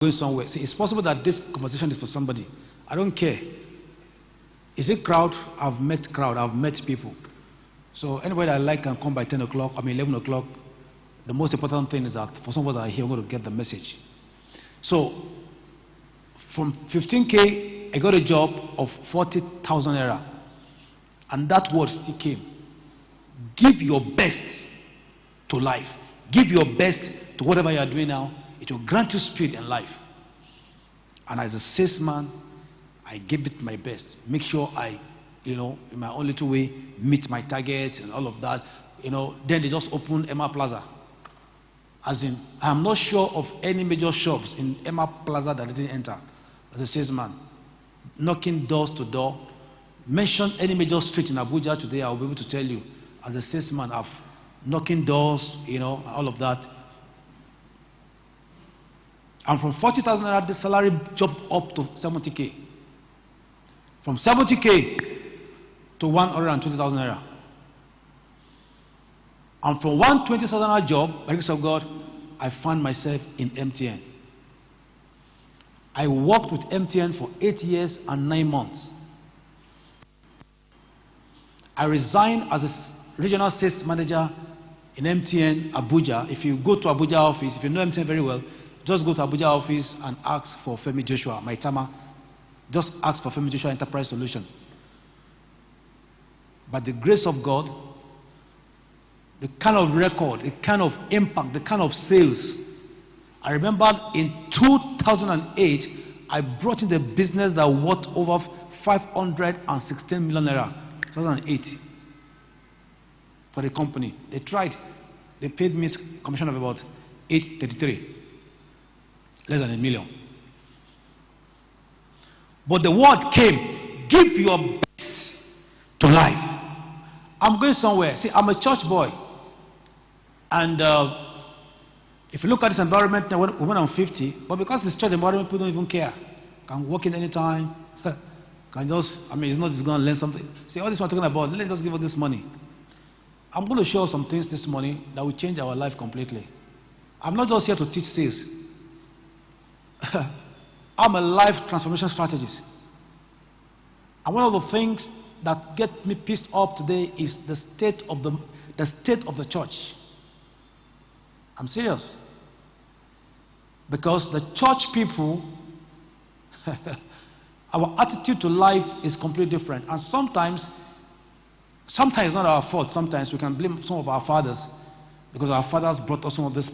going somewhere. See, it's possible that this conversation is for somebody. I don't care. Is it crowd? I've met people. So anybody I like can come by 10 o'clock, 11 o'clock. The most important thing is that for some of us that are here, we're going to get the message. So from 15K, I got a job of 40,000 naira. And that word still came. Give your best to life. Give your best to whatever you are doing now. It will grant you speed in life. And as a salesman, I give it my best. Make sure I, in my own little way, meet my targets and all of that. Then they just opened Emma Plaza. As in, I'm not sure of any major shops in Emma Plaza that I didn't enter as a salesman. Knocking doors to door. Mention any major street in Abuja today, I'll be able to tell you. As a salesman, I've knocking doors, all of that. And from 40,000 naira, the salary jumped up to 70K. From 70K to 120,000 naira. And from 120,000 naira job, by the grace of God, I found myself in MTN. I worked with MTN for 8 years and 9 months. I resigned as a regional sales manager in MTN Abuja. If you go to Abuja office, if you know MTN very well, just go to Abuja office and ask for Femi Joshua, my tama. Just ask for Femi Joshua Enterprise Solution. By the grace of God, the kind of record, the kind of impact, the kind of sales. I remember in 2008, I brought in the business that worth over 516 million naira. 2008 for the company. They tried. They paid me a commission of about 833, less than $1 million. But the word came, give your best to life. I'm going somewhere. See, I'm a church boy. And if you look at this environment now, when I'm 50, but because it's church environment, people don't even care. Can walk in anytime. Can just, it's not just going to learn something. See, all this we're talking about, let's just give us this money. I'm going to show some things this morning that will change our life completely. I'm not just here to teach sales. I'm a life transformation strategist. And one of the things that get me pissed off today is the state of the church. I'm serious. Because the church people, our attitude to life is completely different. And sometimes it's not our fault. Sometimes we can blame some of our fathers because our fathers brought us some of this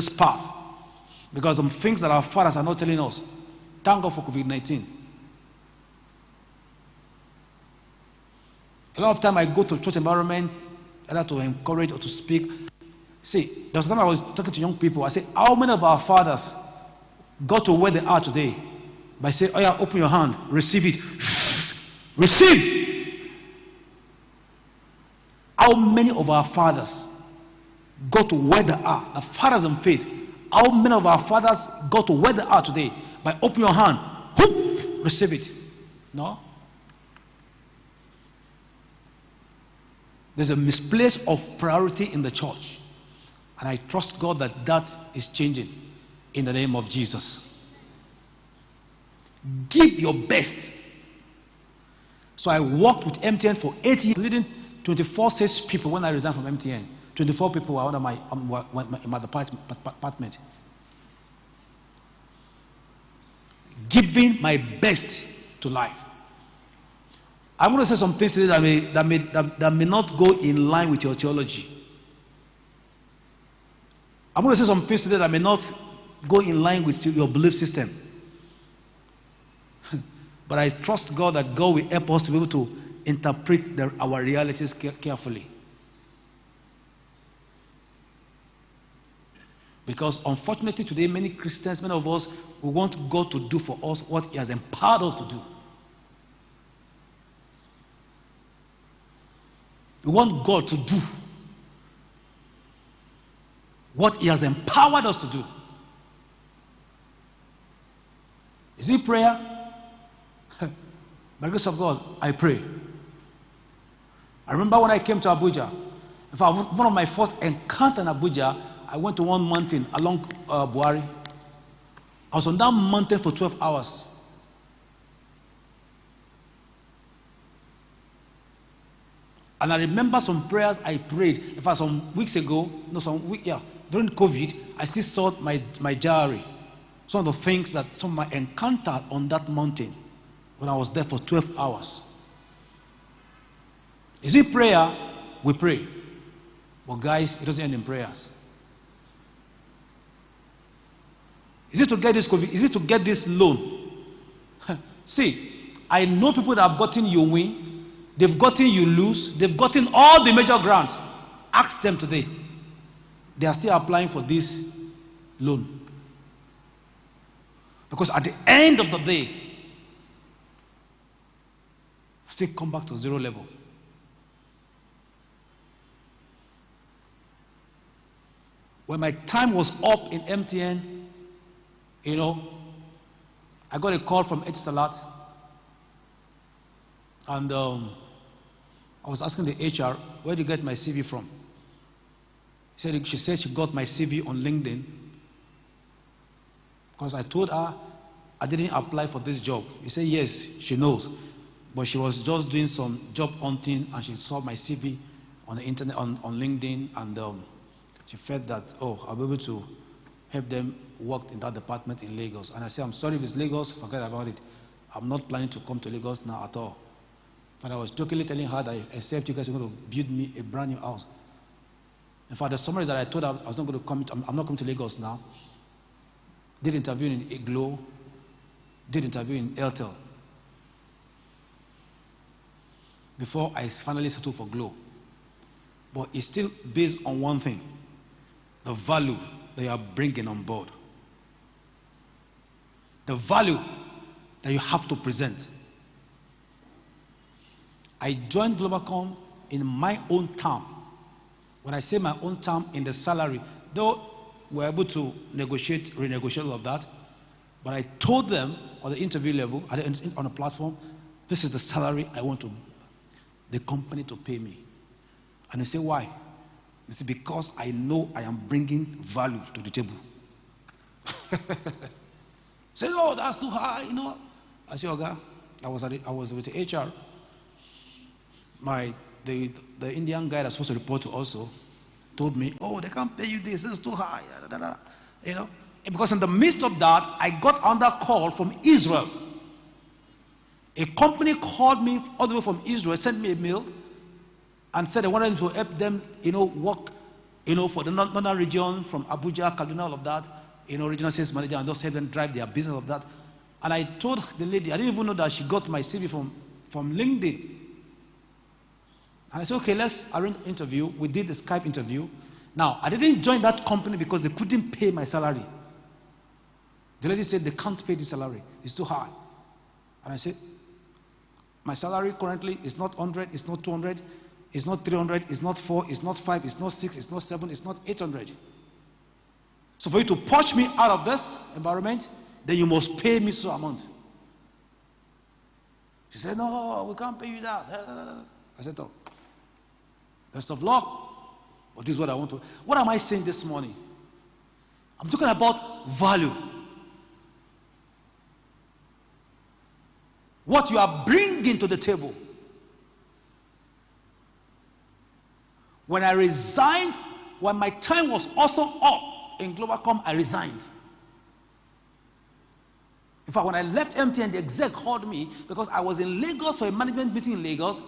path. Because of things that our fathers are not telling us. Thank God for COVID-19. A lot of time I go to church environment either to encourage or to speak. See, there was a time I was talking to young people. I said, how many of our fathers got to where they are today by saying, oh yeah, open your hand, receive it. Receive! How many of our fathers got to where they are, the fathers in faith? How many of our fathers got to where they are today by opening your hand, whoop, receive it? No? There's a misplace of priority in the church. And I trust God that that is changing in the name of Jesus. Give your best. So I worked with MTN for 8 years, leading 24 sales people when I resigned from MTN. 24 people were under in my department. Giving my best to life. I'm going to say some things today that may not go in line with your theology. I'm going to say some things today that may not go in line with your belief system. But I trust God that God will help us to be able to interpret our realities carefully. Because unfortunately today, many Christians, many of us, we want God to do for us what He has empowered us to do. We want God to do what He has empowered us to do. Is it prayer? By the grace of God, I pray. I remember when I came to Abuja. In fact, one of my first encounters in Abuja, I went to one mountain along Buhari. I was on that mountain for 12 hours. And I remember some prayers I prayed. In fact, some weeks ago, during COVID, I still saw my diary. Some of the things that some of my encounter on that mountain when I was there for 12 hours. Is it prayer? We pray. But guys, it doesn't end in prayers. Is it to get this COVID? Is it to get this loan? See, I know people that have gotten you win. They've gotten you lose. They've gotten all the major grants. Ask them today. They are still applying for this loan. Because at the end of the day, still come back to zero level. When my time was up in MTN, I got a call from Etisalat, and I was asking the HR, where did you get my CV from? She said she got my CV on LinkedIn, because I told her I didn't apply for this job. He said yes, she knows, but she was just doing some job hunting, and she saw my CV on the internet, on LinkedIn, and she felt that, I'll be able to help them work in that department in Lagos. And I said, I'm sorry if it's Lagos, forget about it. I'm not planning to come to Lagos now at all. And I was jokingly telling her that except you guys are going to build me a brand new house. In fact, the summary is that I told her I was not going to come, I'm not coming to Lagos now. Did interview in Iglo, did interview in Airtel, before I finally settled for Glo. But it's still based on one thing, the value that you are bringing on board. The value that you have to present. I joined Globalcom in my own term. When I say my own term, in the salary, though we were able to renegotiate all of that, but I told them on the interview level, on a platform, this is the salary I want the company to pay me. And they say, why? It's because I know I am bringing value to the table. Say, oh, that's too high, I say, okay, I was with the HR. The Indian guy that's supposed to report to also told me, oh, they can't pay you this is too high, Because in the midst of that, I got another call from Israel. A company called me all the way from Israel, sent me a mail, and said they wanted to help them, work, for the northern region, from Abuja, Kaduna, all of that, regional sales manager, and just help them drive their business of that. And I told the lady, I didn't even know that she got my CV from LinkedIn. And I said, okay, let's arrange an interview. We did the Skype interview. Now, I didn't join that company because they couldn't pay my salary. The lady said, they can't pay the salary. It's too high. And I said, my salary currently is not 100, it's not 200, it's not 300, it's not 4, it's not 5, it's not 6, it's not 7, it's not 800. So for you to poach me out of this environment, then you must pay me so amount. She said, no, we can't pay you that. I said, oh, best of luck. But this is what I want to. What am I saying this morning? I'm talking about value. What you are bringing to the table. When I resigned, when my time was also up in Globalcom, I resigned. In fact, when I left MTN, the exec called me because I was in Lagos for a management meeting in Lagos,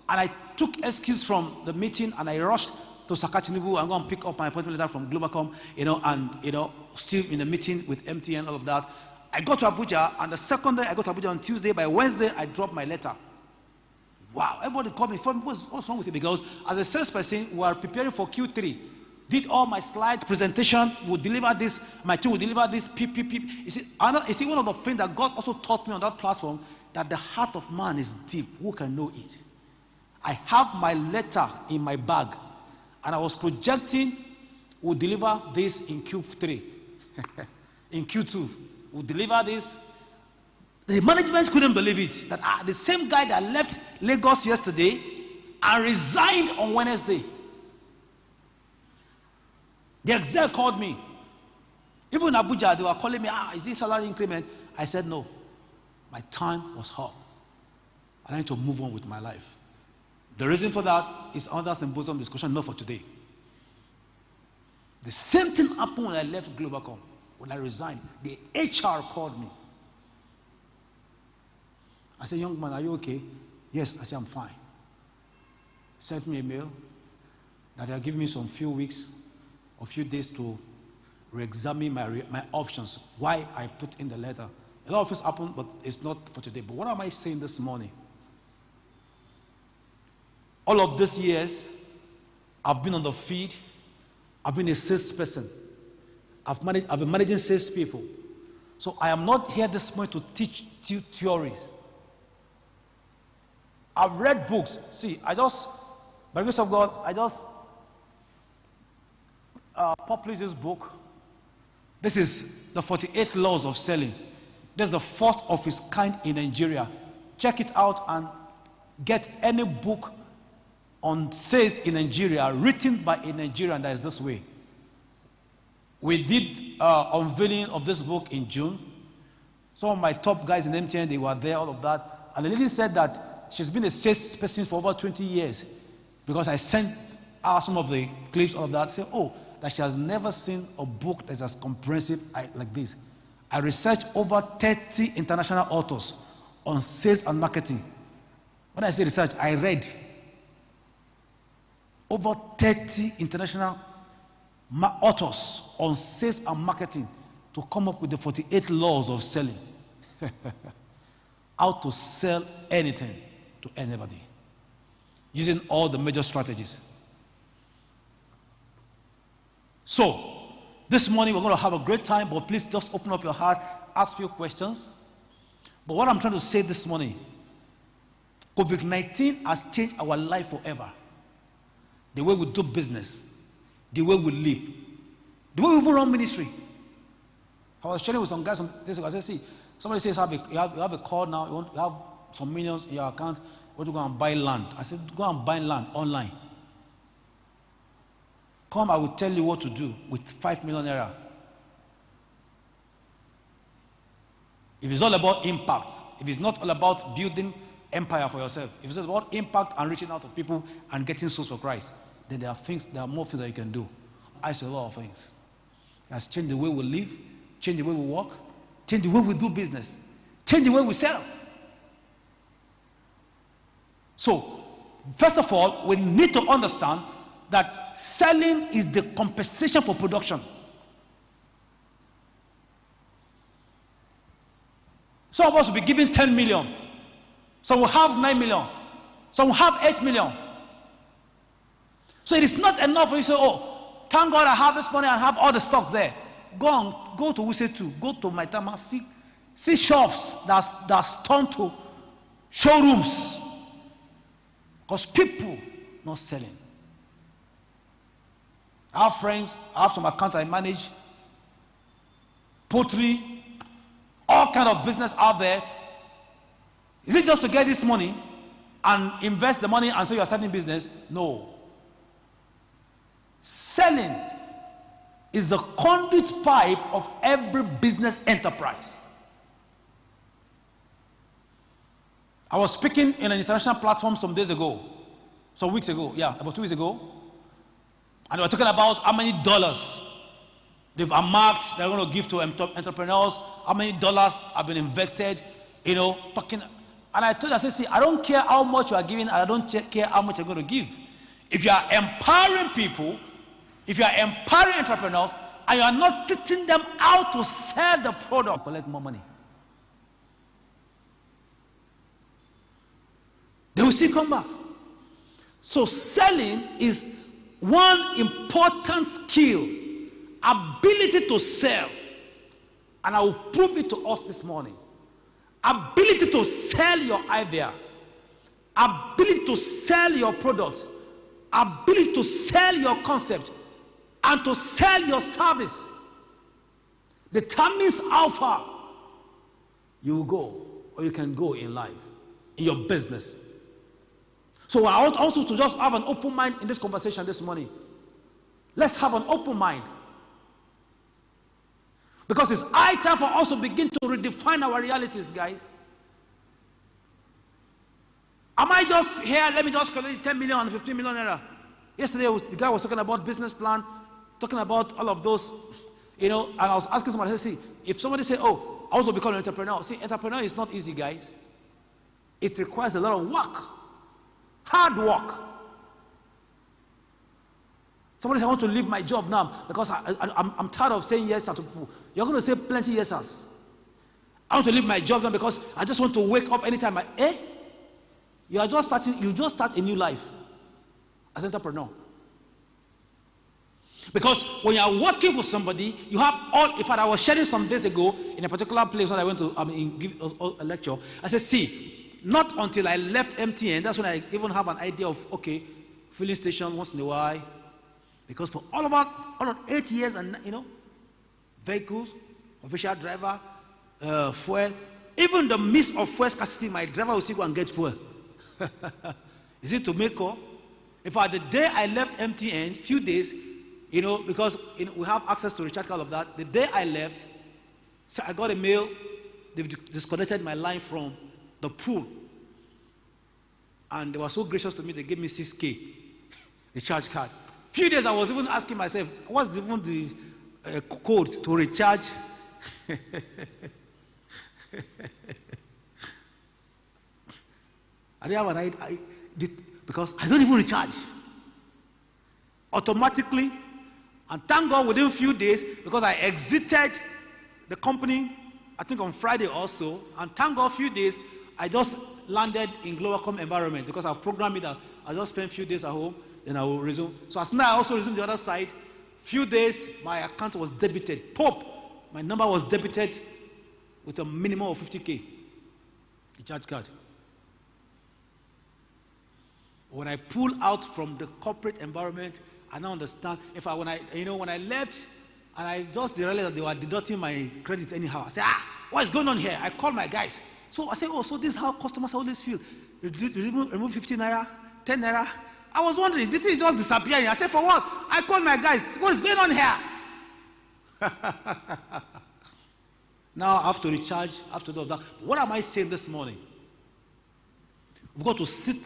and I took excuse from the meeting and I rushed to Sakachinibu and go and pick up my appointment letter from Globalcom, and still in the meeting with MTN, all of that. I got to Abuja, and the second day I got to Abuja on Tuesday. By Wednesday, I dropped my letter. Wow, everybody called me. What's wrong with you? Because as a salesperson, we are preparing for Q3. Did all my slide presentation, would deliver this, my team would deliver this, You see, one of the things that God also taught me on that platform, that the heart of man is deep. Who can know it? I have my letter in my bag, and I was projecting we'll deliver this in Q3. In Q2, we'll deliver this. The management couldn't believe it, that the same guy that left Lagos yesterday and resigned on Wednesday. The exec called me. Even in Abuja, they were calling me, is this salary increment? I said, no. My time was up. I need to move on with my life. The reason for that is another symposium discussion, not for today. The same thing happened when I left Globalcom. When I resigned, the HR called me. I said, young man, are you okay? Yes, I said, I'm fine. Sent me a mail that they're giving me some few weeks or few days to re-examine my options, why I put in the letter. A lot of things happened, but it's not for today. But what am I saying this morning? All of these years, I've been on the field. I've been a salesperson. I've been managing salespeople. So I am not here this morning to teach you theories. I've read books. See, by the grace of God, I just published this book. This is the 48 Laws of Selling. This is the first of its kind in Nigeria. Check it out and get any book on sales in Nigeria written by a Nigerian that is this way. We did unveiling of this book in June. Some of my top guys in MTN, they were there, all of that. And the lady said that she's been a sales person for over 20 years because I sent her some of the clips, all of that. Say, that she has never seen a book that's as comprehensive like this. I researched over 30 international authors on sales and marketing. When I say research, I read over 30 international authors on sales and marketing to come up with the 48 laws of selling. How to sell anything to anybody using all the major strategies. So, this morning we're going to have a great time, but please just open up your heart, ask a few questions. But what I'm trying to say this morning, COVID-19 has changed our life forever. The way we do business, the way we live, the way we even run ministry. I was sharing with some guys some days ago. I said, see, somebody says you have a call now, you have some millions in your account, you want to go and buy land. I said, go and buy land online. Come, I will tell you what to do with 5 million naira. If it's all about impact, if it's not all about building empire for yourself, if it's about impact and reaching out to people and getting souls for Christ, then there are more things that you can do. I see a lot of things. It has changed the way we live, changed the way we work, changed the way we do business, changed the way we sell. So, first of all, we need to understand that selling is the compensation for production. Some of us will be given 10 million. Some will have 9 million. Some will have 8 million. So it is not enough for you to say, thank God I have this money and have all the stocks there. Go to Wuse 2, go to Maitama, see shops that's turned to showrooms. Because people not selling. I have friends, I have some accounts I manage, poultry, all kind of business out there. Is it just to get this money and invest the money and say you are starting business? No. Selling is the conduit pipe of every business enterprise. I was speaking in an international platform some weeks ago, about 2 weeks ago, and they were talking about how many dollars they've earmarked they're going to give to entrepreneurs, how many dollars have been invested, talking. And I told them, I said, see, I don't care how much you are giving, and I don't care how much you're going to give. If you are empowering people, if you are empowering entrepreneurs, and you are not teaching them how to sell the product, collect more money, they will still come back. So selling is one important skill, ability to sell. And I will prove it to us this morning. Ability to sell your idea, ability to sell your product, ability to sell your concept, and to sell your service determines how far you will go or you can go in life, in your business. So I want also to just have an open mind in this conversation this morning. Let's have an open mind. Because it's high time for us to begin to redefine our realities, guys. Am I just here? Let me just collect 10 million and 15 million naira. Yesterday, the guy was talking about business plan, talking about all of those, and I was asking somebody, I said, see, if somebody say, oh, I want to become an entrepreneur. See, entrepreneur is not easy, guys. It requires a lot of work, hard work. Somebody says, I want to leave my job now because I'm tired of saying yes to people. You're going to say plenty yeses. I want to leave my job now because I just want to wake up anytime. You just start a new life as an entrepreneur. Because when you are working for somebody, you have all. In fact, I was sharing some days ago in a particular place when I went to give a lecture. I said, see, not until I left MTN, that's when I even have an idea of, okay, filling station once in a while. Because for all of 8 years, and vehicles, official driver, fuel, even the midst of fuel scarcity, my driver will still go and get fuel. Is it to make call? In fact, the day I left MTN, few days, because we have access to recharge all of that. The day I left, so I got a mail. They've disconnected my line from the pool, and they were so gracious to me. They gave me 6K recharge card. Few days I was even asking myself, what's even the code to recharge? I didn't have an idea because I don't even recharge automatically. And thank God within a few days, because I exited the company, I think on Friday also, and thank God a few days, I just landed in Globacom environment because I've programmed it that I just spend a few days at home, then I will resume. So as now I also resume the other side, few days my account was debited. My number was debited with a minimum of 50K recharge card. When I pull out from the corporate environment, I now understand. In fact, when I left, and I just realized that they were deducting my credit anyhow. I said, what's going on here? I called my guys. So I said, so this is how customers always feel. Remove 15 naira, 10 naira. I was wondering, did it just disappear? I said, for what? I called my guys. What is going on here? Now I have to recharge, I have to do all that. What am I saying this morning? We've got to sit.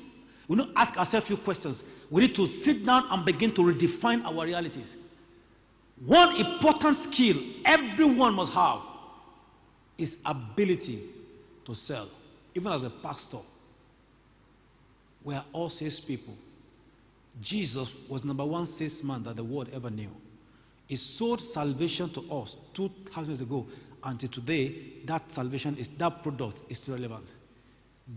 We need to ask ourselves a few questions. We need to sit down and begin to redefine our realities. One important skill everyone must have is ability to sell. Even as a pastor, we are all salespeople. Jesus was number one salesman that the world ever knew. He sold salvation to us 2,000 years ago. Until today, that salvation that product is still relevant.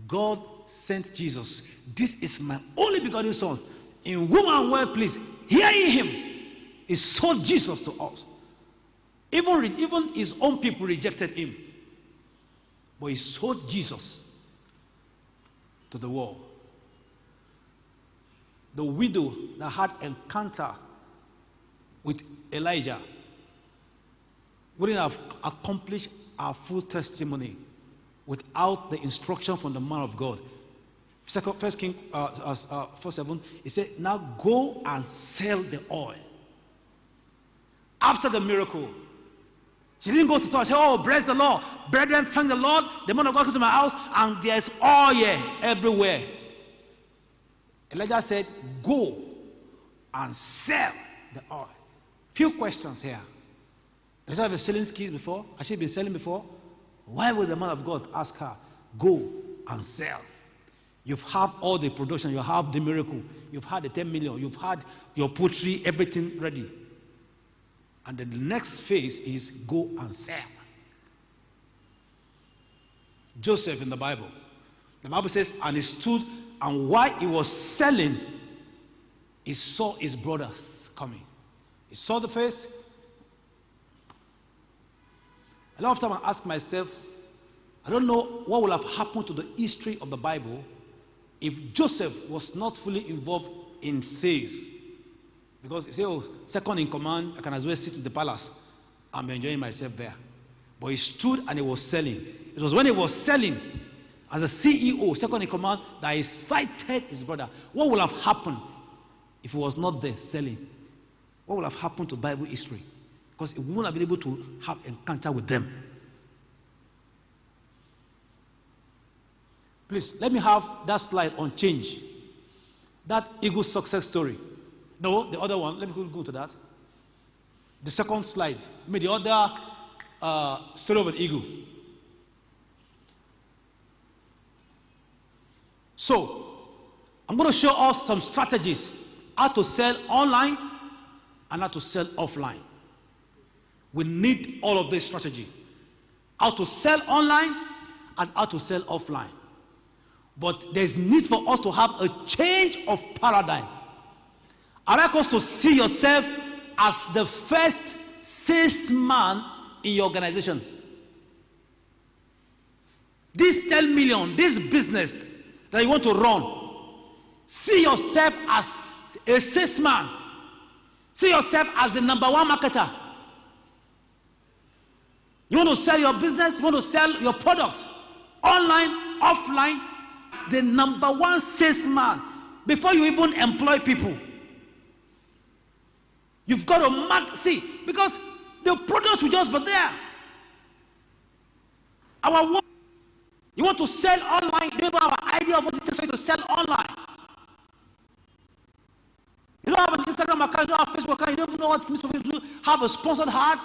God sent Jesus. This is my only begotten son. In whom I am well pleased. Hear ye him. He sold Jesus to us. Even his own people rejected him. But he sold Jesus to the world. The widow that had encounter with Elijah wouldn't have accomplished our full testimony without the instruction from the man of God. First King 4:7, he said, now go and sell the oil. After the miracle, she didn't go to talk. She said, oh, bless the Lord. Brethren, thank the Lord. The man of God came to my house, and there's oil everywhere. Elijah said, go and sell the oil. Few questions here. Does she have selling skills before? Has she been selling before? Why would the man of God ask her, go and sell? You've had all the production, you have the miracle, you've had the 10 million, you've had your poultry, everything ready. And then the next phase is go and sell. Joseph in the Bible says, and he stood, and while he was selling, he saw his brothers coming. He saw the face. A lot of time I ask myself, I don't know what would have happened to the history of the Bible if Joseph was not fully involved in sales. Because you say, oh, second in command, I can as well sit in the palace. I'm enjoying myself there. But he stood and he was selling. It was when he was selling as a CEO, second in command, that he cited his brother. What would have happened if he was not there selling? What would have happened to Bible history? because it won't have been able to have encounter with them. Please, let me have that slide on change. That eagle success story. No, the other one. Let me go to that. The second slide. The other story of an eagle. So, I'm going to show us some strategies how to sell online and how to sell offline. We need all of this strategy. How to sell online and how to sell offline. But there's need for us to have a change of paradigm. I'd like us to see yourself as the first salesman in your organization. This 10 million, this business that you want to run, see yourself as a salesman. See yourself as the number one marketer. You want to sell your business, you want to sell your product, online, offline, the number one salesman before you even employ people. You've got to see, because the products will just be there. Our work, you want to sell online, you don't have an idea of what it takes for you to sell online. You don't have an Instagram account, you don't have a Facebook account, you don't even know what it means for you to have a sponsored ad.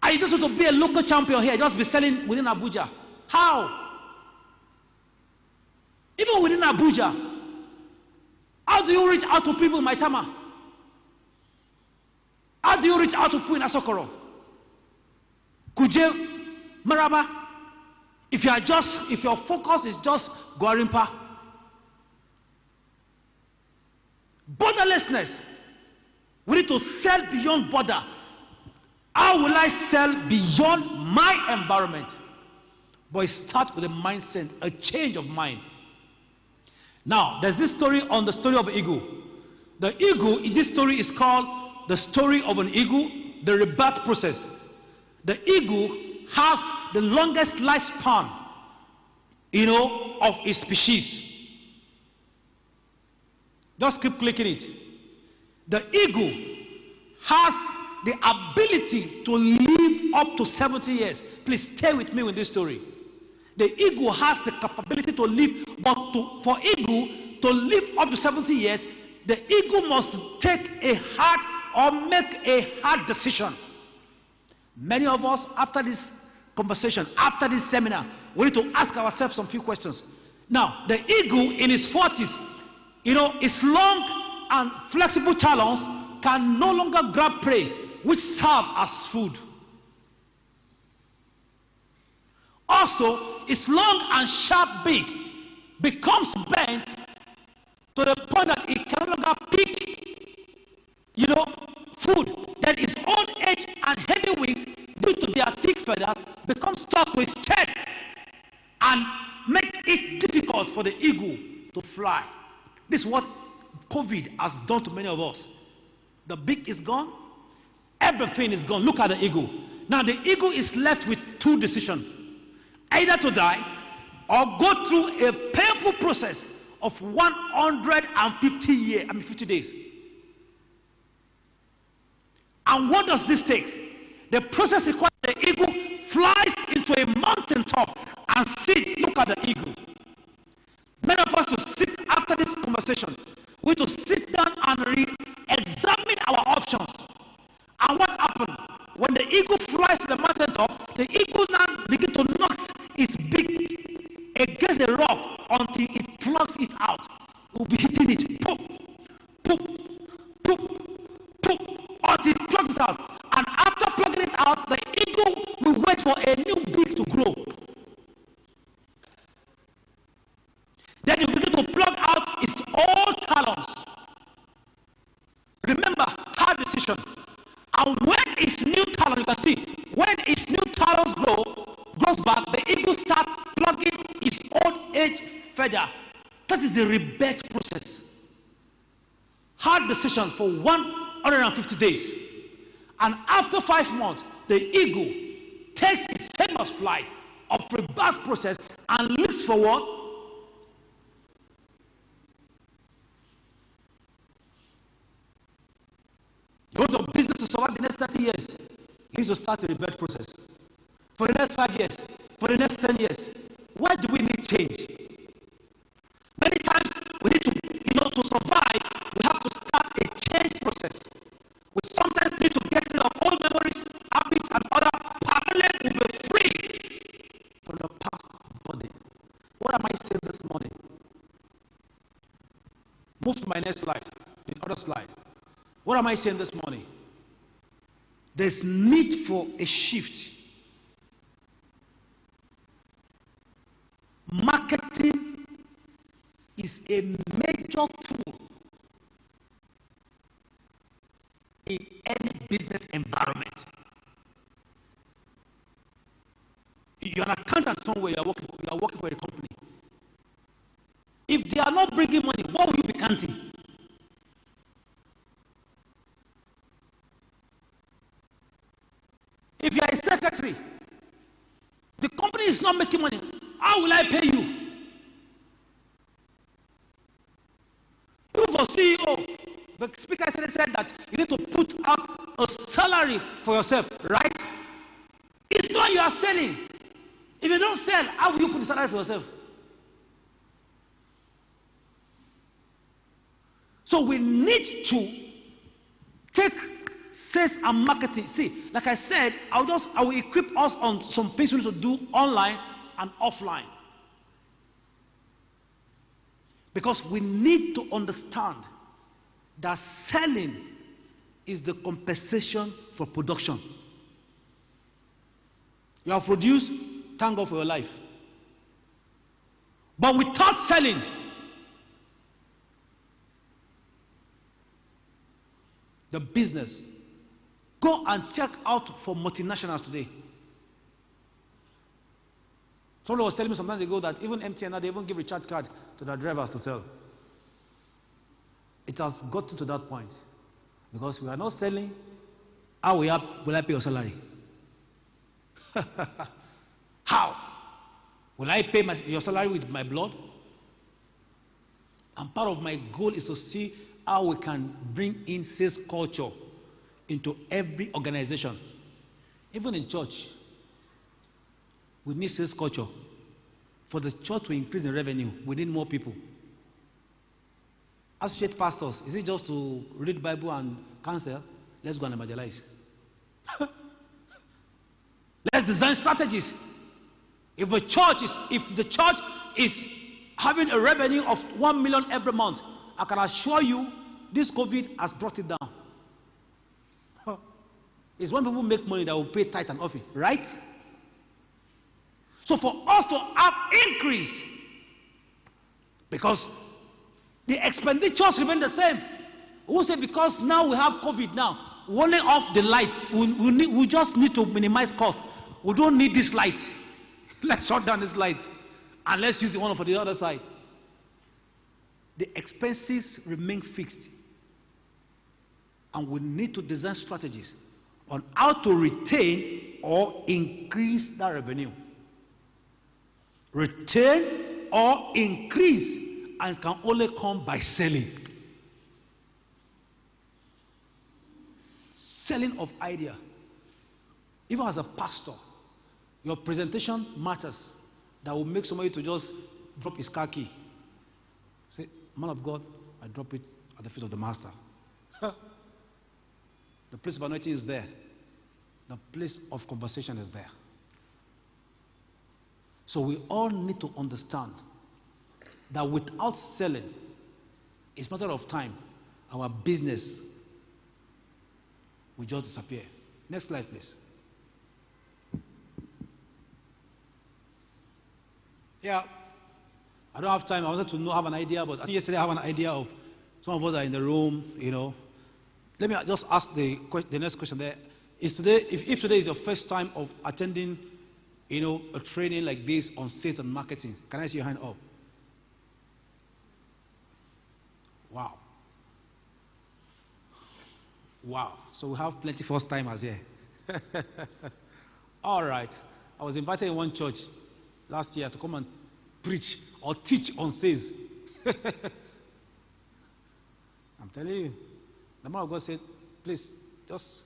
And you just want to be a local champion here, just be selling within Abuja. How? Even within Abuja, how do you reach out to people in Maitama? How do you reach out to people in Asokoro? Kuje, Maraba? If your focus is just Gwarimpa. Borderlessness. We need to sell beyond border. How will I sell beyond my environment? But it starts with a mindset, a change of mind. Now, there's this story on the story of an eagle. The eagle, this story is called the story of an eagle, the rebirth process. The eagle has the longest lifespan, of its species. Just keep clicking it. The eagle has the ability to live up to 70 years. Please stay with me with this story. The eagle has the capability to live, but for eagle to live up to 70 years, the eagle must take a hard or make a hard decision. Many of us, after this conversation, after this seminar, we need to ask ourselves some few questions. Now, the eagle in his 40s, its long and flexible talons can no longer grab prey, which serve as food. Also, its long and sharp beak becomes bent to the point that it can no longer pick, food. Then its old age and heavy wings, due to their thick feathers, become stuck to its chest and make it difficult for the eagle to fly. This is what COVID has done to many of us. The beak is gone, everything is gone. Look at the eagle. Now the eagle is left with two decisions: either to die or go through a painful process of 50 days. And what does this take? The process requires the eagle flies into a mountain top and sit. Look at the eagle. Many of us will sit after this conversation. We need to sit down and re-examine our options. And what happened? When the eagle flies to the mountain top, the eagle now begins to knock its beak against the rock until it plucks it out. It will be hitting it. Poop, poop, poop, poop, until it plucks it out. And after plucking it out, the eagle will wait for a new beak to grow. Then you begin to plug out its old talons. Remember, hard decision. And when its new talons, you can see, when its new talons grows back, the eagle starts plugging its old age feather. That is the rebirth process. Hard decision for 150 days. And after 5 months, the eagle takes its famous flight of rebirth process and leaps forward. You want your business to to survive the next 30 years, you need to start a rebirth process. For the next 5 years, for the next 10 years, why do we need change? Many times we need to, to survive, we have to start a change process. We sometimes need to get rid of old memories, habits, and other past. Will be free from the past body. What am I saying this morning? Move to my next slide, the other slide. What am I saying this morning? There's need for a shift. Marketing is a major tool in any business environment. You're an accountant somewhere, you are working for a company. If they are not bringing money, what will you be counting? If you are a secretary, the company is not making money, how will I pay you? Even for CEO, the speaker said that you need to put out a salary for yourself, right? It's not you are selling. If you don't sell, how will you put the salary for yourself? So we need to take sales and marketing. See, like I said, I will equip us on some things we need to do online and offline. Because we need to understand that selling is the compensation for production. You have produced, thank God for your life. But without selling, the business, go and check out for multinationals today. Someone was telling me some time ago that even MTN now, they even give recharge card to their drivers to sell. It has gotten to that point. Because we are not selling, how will I pay your salary? How? Will I pay your salary with my blood? And part of my goal is to see how we can bring in sales culture into every organization. Even in church, we need sales culture. For the church to increase in revenue, we need more people. Associate pastors, is it just to read the Bible and counsel? Let's go and evangelize. Let's design strategies. If the church is having a revenue of 1 million every month, I can assure you this COVID has brought it down. It's when people make money that will pay tithe and offering, right? So for us to have increase, because the expenditures remain the same. We will say because now we have COVID now, we only off the lights. We just need to minimize cost. We don't need this light. Let's shut down this light and let's use the one for the other side. The expenses remain fixed. And we need to design strategies on how to retain or increase that revenue. Retain or increase, and it can only come by selling. Selling of idea. Even as a pastor, your presentation matters. That will make somebody to just drop his car key. Say, man of God, I drop it at the feet of the master. The place of anointing is there. The place of conversation is there. So we all need to understand that without selling, it's a matter of time, our business will just disappear. Next slide, please. Yeah, I don't have time. I wanted to have an idea, but I think yesterday I have an idea of some of us are in the room, Let me just ask the next question there. Is today, if today is your first time of attending, a training like this on sales and marketing, can I see your hand up? Wow. Wow. So we have plenty first timers here. All right. I was invited in one church last year to come and preach or teach on sales. I'm telling you, the man of God said, please, just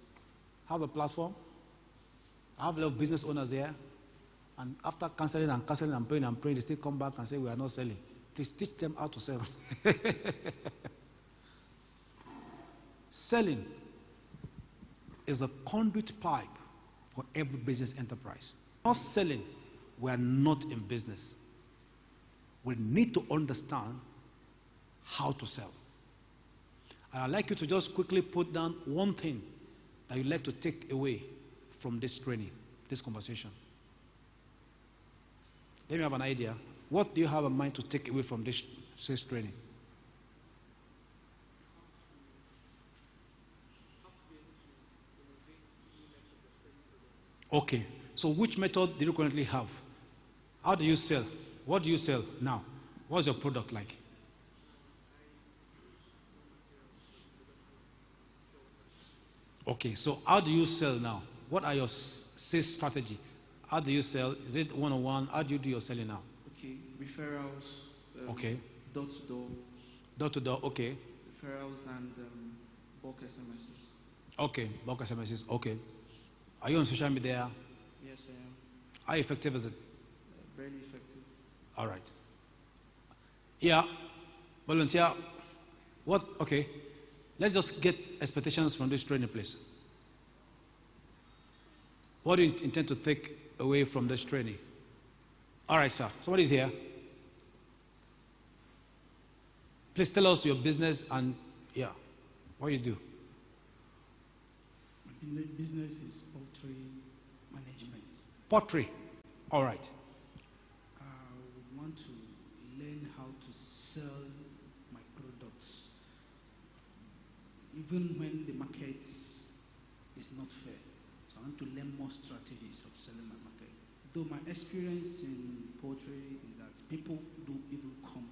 have a platform. I have a lot of business owners here. And after canceling and canceling and praying, they still come back and say, we are not selling. Please teach them how to sell. Selling is a conduit pipe for every business enterprise. Not selling, we are not in business. We need to understand how to sell. And I'd like you to just quickly put down one thing that you'd like to take away from this training, this conversation. Let me have an idea. What do you have in mind to take away from this sales training? Okay, so which method do you currently have? How do you sell? What do you sell now? What's your product like? Okay, so how do you sell now? What are your sales strategy? How do you sell? Is it one-on-one? How do you do your selling now? Okay, referrals. Okay. Door to door. Door to door, okay. Referrals and bulk SMSs. Okay, bulk SMSs, okay. Are you on social media? Yes, I am. How effective is it? Very effective. All right. Yeah, volunteer. What? Okay. Let's just get expectations from this training, please. What do you intend to take away from this training? All right, sir. Somebody's here. Please tell us your business and, yeah, what you do. My business is poultry management. Pottery. All right. I would want to learn how to sell my products, even when the market is not fair. So I want to learn more strategies of selling my market. Though my experience in poultry is that people do even come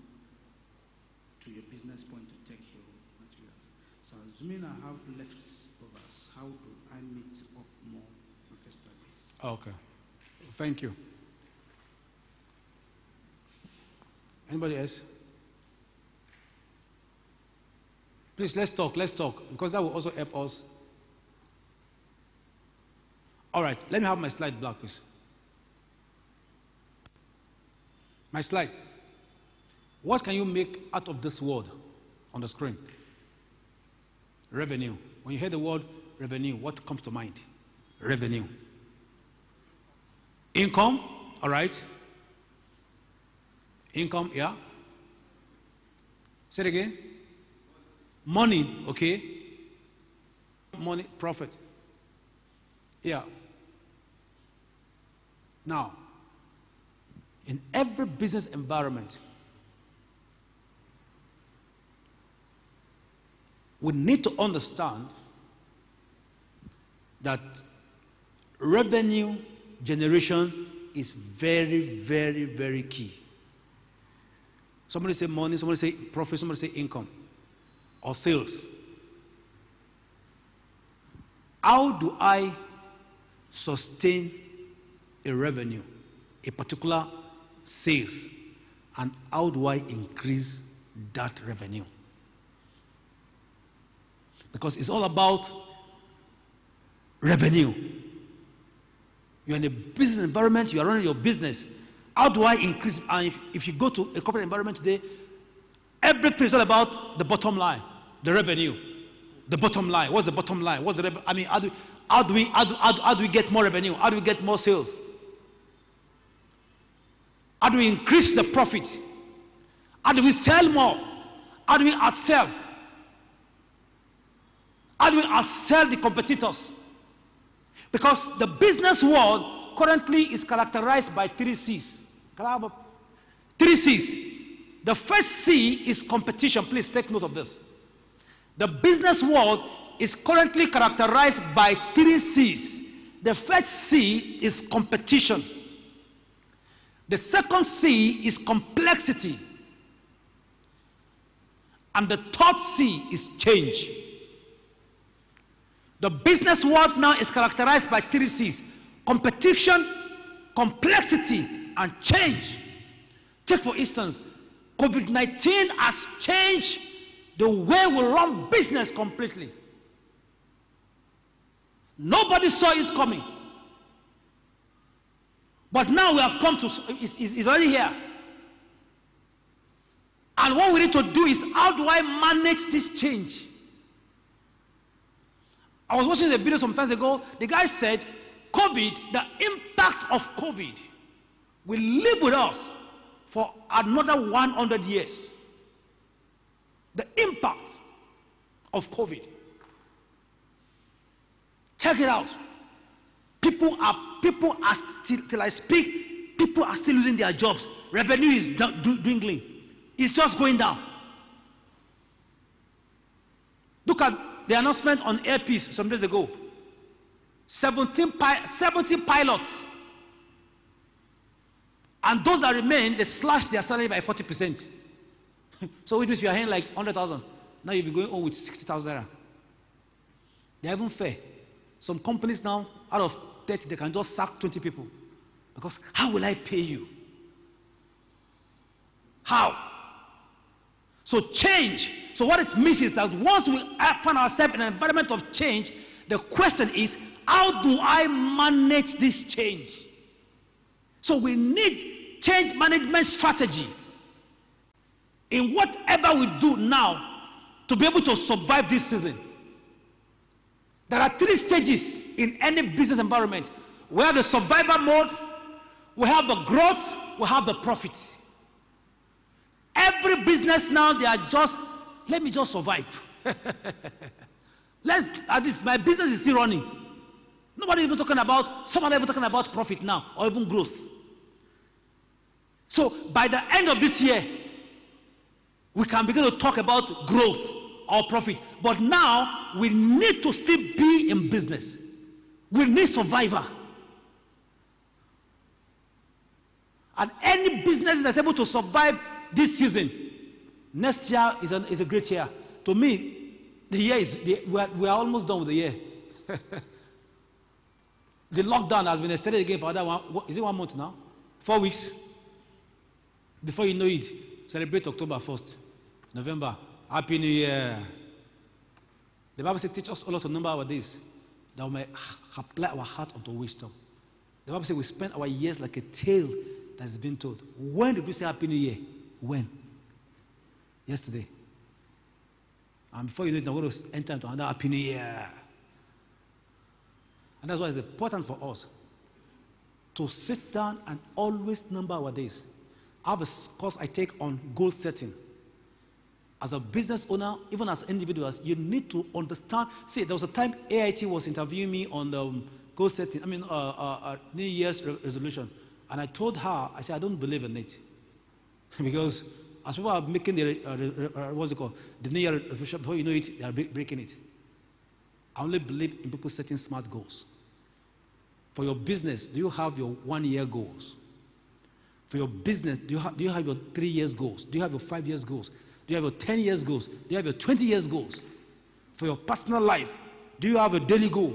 to your business point to take your materials. So assuming I have leftovers, how do I meet up more with the strategies? Okay. Thank you. Anybody else? Please, let's talk, because that will also help us. All right, let me have my slide black, please. My slide. What can you make out of this word on the screen? Revenue. When you hear the word revenue, what comes to mind? Revenue. Income, all right. Income, yeah. Say it again. Money, okay. Money, profit. Yeah. Now, in every business environment, we need to understand that revenue generation is very, very, very key. Somebody say money, somebody say profit, somebody say income or sales. How do I sustain a revenue, a particular sales, and how do I increase that revenue? Because it's all about revenue. You're in a business environment, you are running your business. How do I increase? And if you go to a corporate environment today, everything is all about the bottom line, the revenue. The bottom line. What's the bottom line? What's the revenue? I mean, how do we get more revenue? How do we get more sales? How do we increase the profit? How do we sell more? How do we outsell? How do we outsell the competitors? Because the business world currently is characterized by 3 C's. Can I have 3 C's? The first C is competition. Please take note of this. The business world is currently characterized by 3 C's. The first C is competition. The second C is complexity. And the third C is change. The business world now is characterized by 3 C's: competition, complexity, and change. Take for instance, COVID-19 has changed the way we run business completely. Nobody saw it coming. But now we have come to, it's already here. And what we need to do is, how do I manage this change? I was watching a video some time ago. The guy said, COVID, the impact of COVID will live with us for another 100 years. The impact of COVID. Check it out. People are still, till I speak, people are still losing their jobs. Revenue is dwindling. It's just going down. Look at the announcement on Airpeace some days ago. 70 pilots. And those that remain, they slashed their salary by 40%. So it means you are earning like 100,000. Now you'll be going home with 60,000 naira. They're even fair. Some companies now, out of 30, they can just sack 20 people. Because how will I pay you? How? So change. So what it means is that once we find ourselves in an environment of change, the question is, how do I manage this change? So we need change management strategy in whatever we do now to be able to survive this season. There are 3 stages in any business environment. We have the survival mode, we have the growth, we have the profits. Every business now, they are just, let me just survive. At least my business is still running. Nobody even talking about, someone even talking about profit now, or even growth. So by the end of this year, we can begin to talk about growth or profit. But now, we need to still be in business. We need survivor. And any business that's able to survive this season, next year is a great year. To me, the year is, we are almost done with the year. The lockdown has been extended again for another is it 1 month now? 4 weeks. Before you know it, celebrate October 1st, November. Happy New Year. The Bible says, teach us all to number our days, that we may apply our heart unto wisdom. The Bible says we spend our years like a tale that has been told. When did we say Happy New Year? When? Yesterday. And before you know it, we're going to enter into another Happy New Year. And that's why it's important for us to sit down and always number our days. I have a course I take on goal setting. As a business owner, even as individuals, you need to understand. See, there was a time AIT was interviewing me on goal setting, New Year's resolution. And I told her, I said, I don't believe in it. Because as people are making what's it called, the New Year resolution, before you know it, they are breaking it. I only believe in people setting smart goals. For your business, do you have your 1 year goals? For your business, do you have your 3 years goals? Do you have your 5 years goals? Do you have your 10 years goals? Do you have your 20 years goals? For your personal life, do you have a daily goal?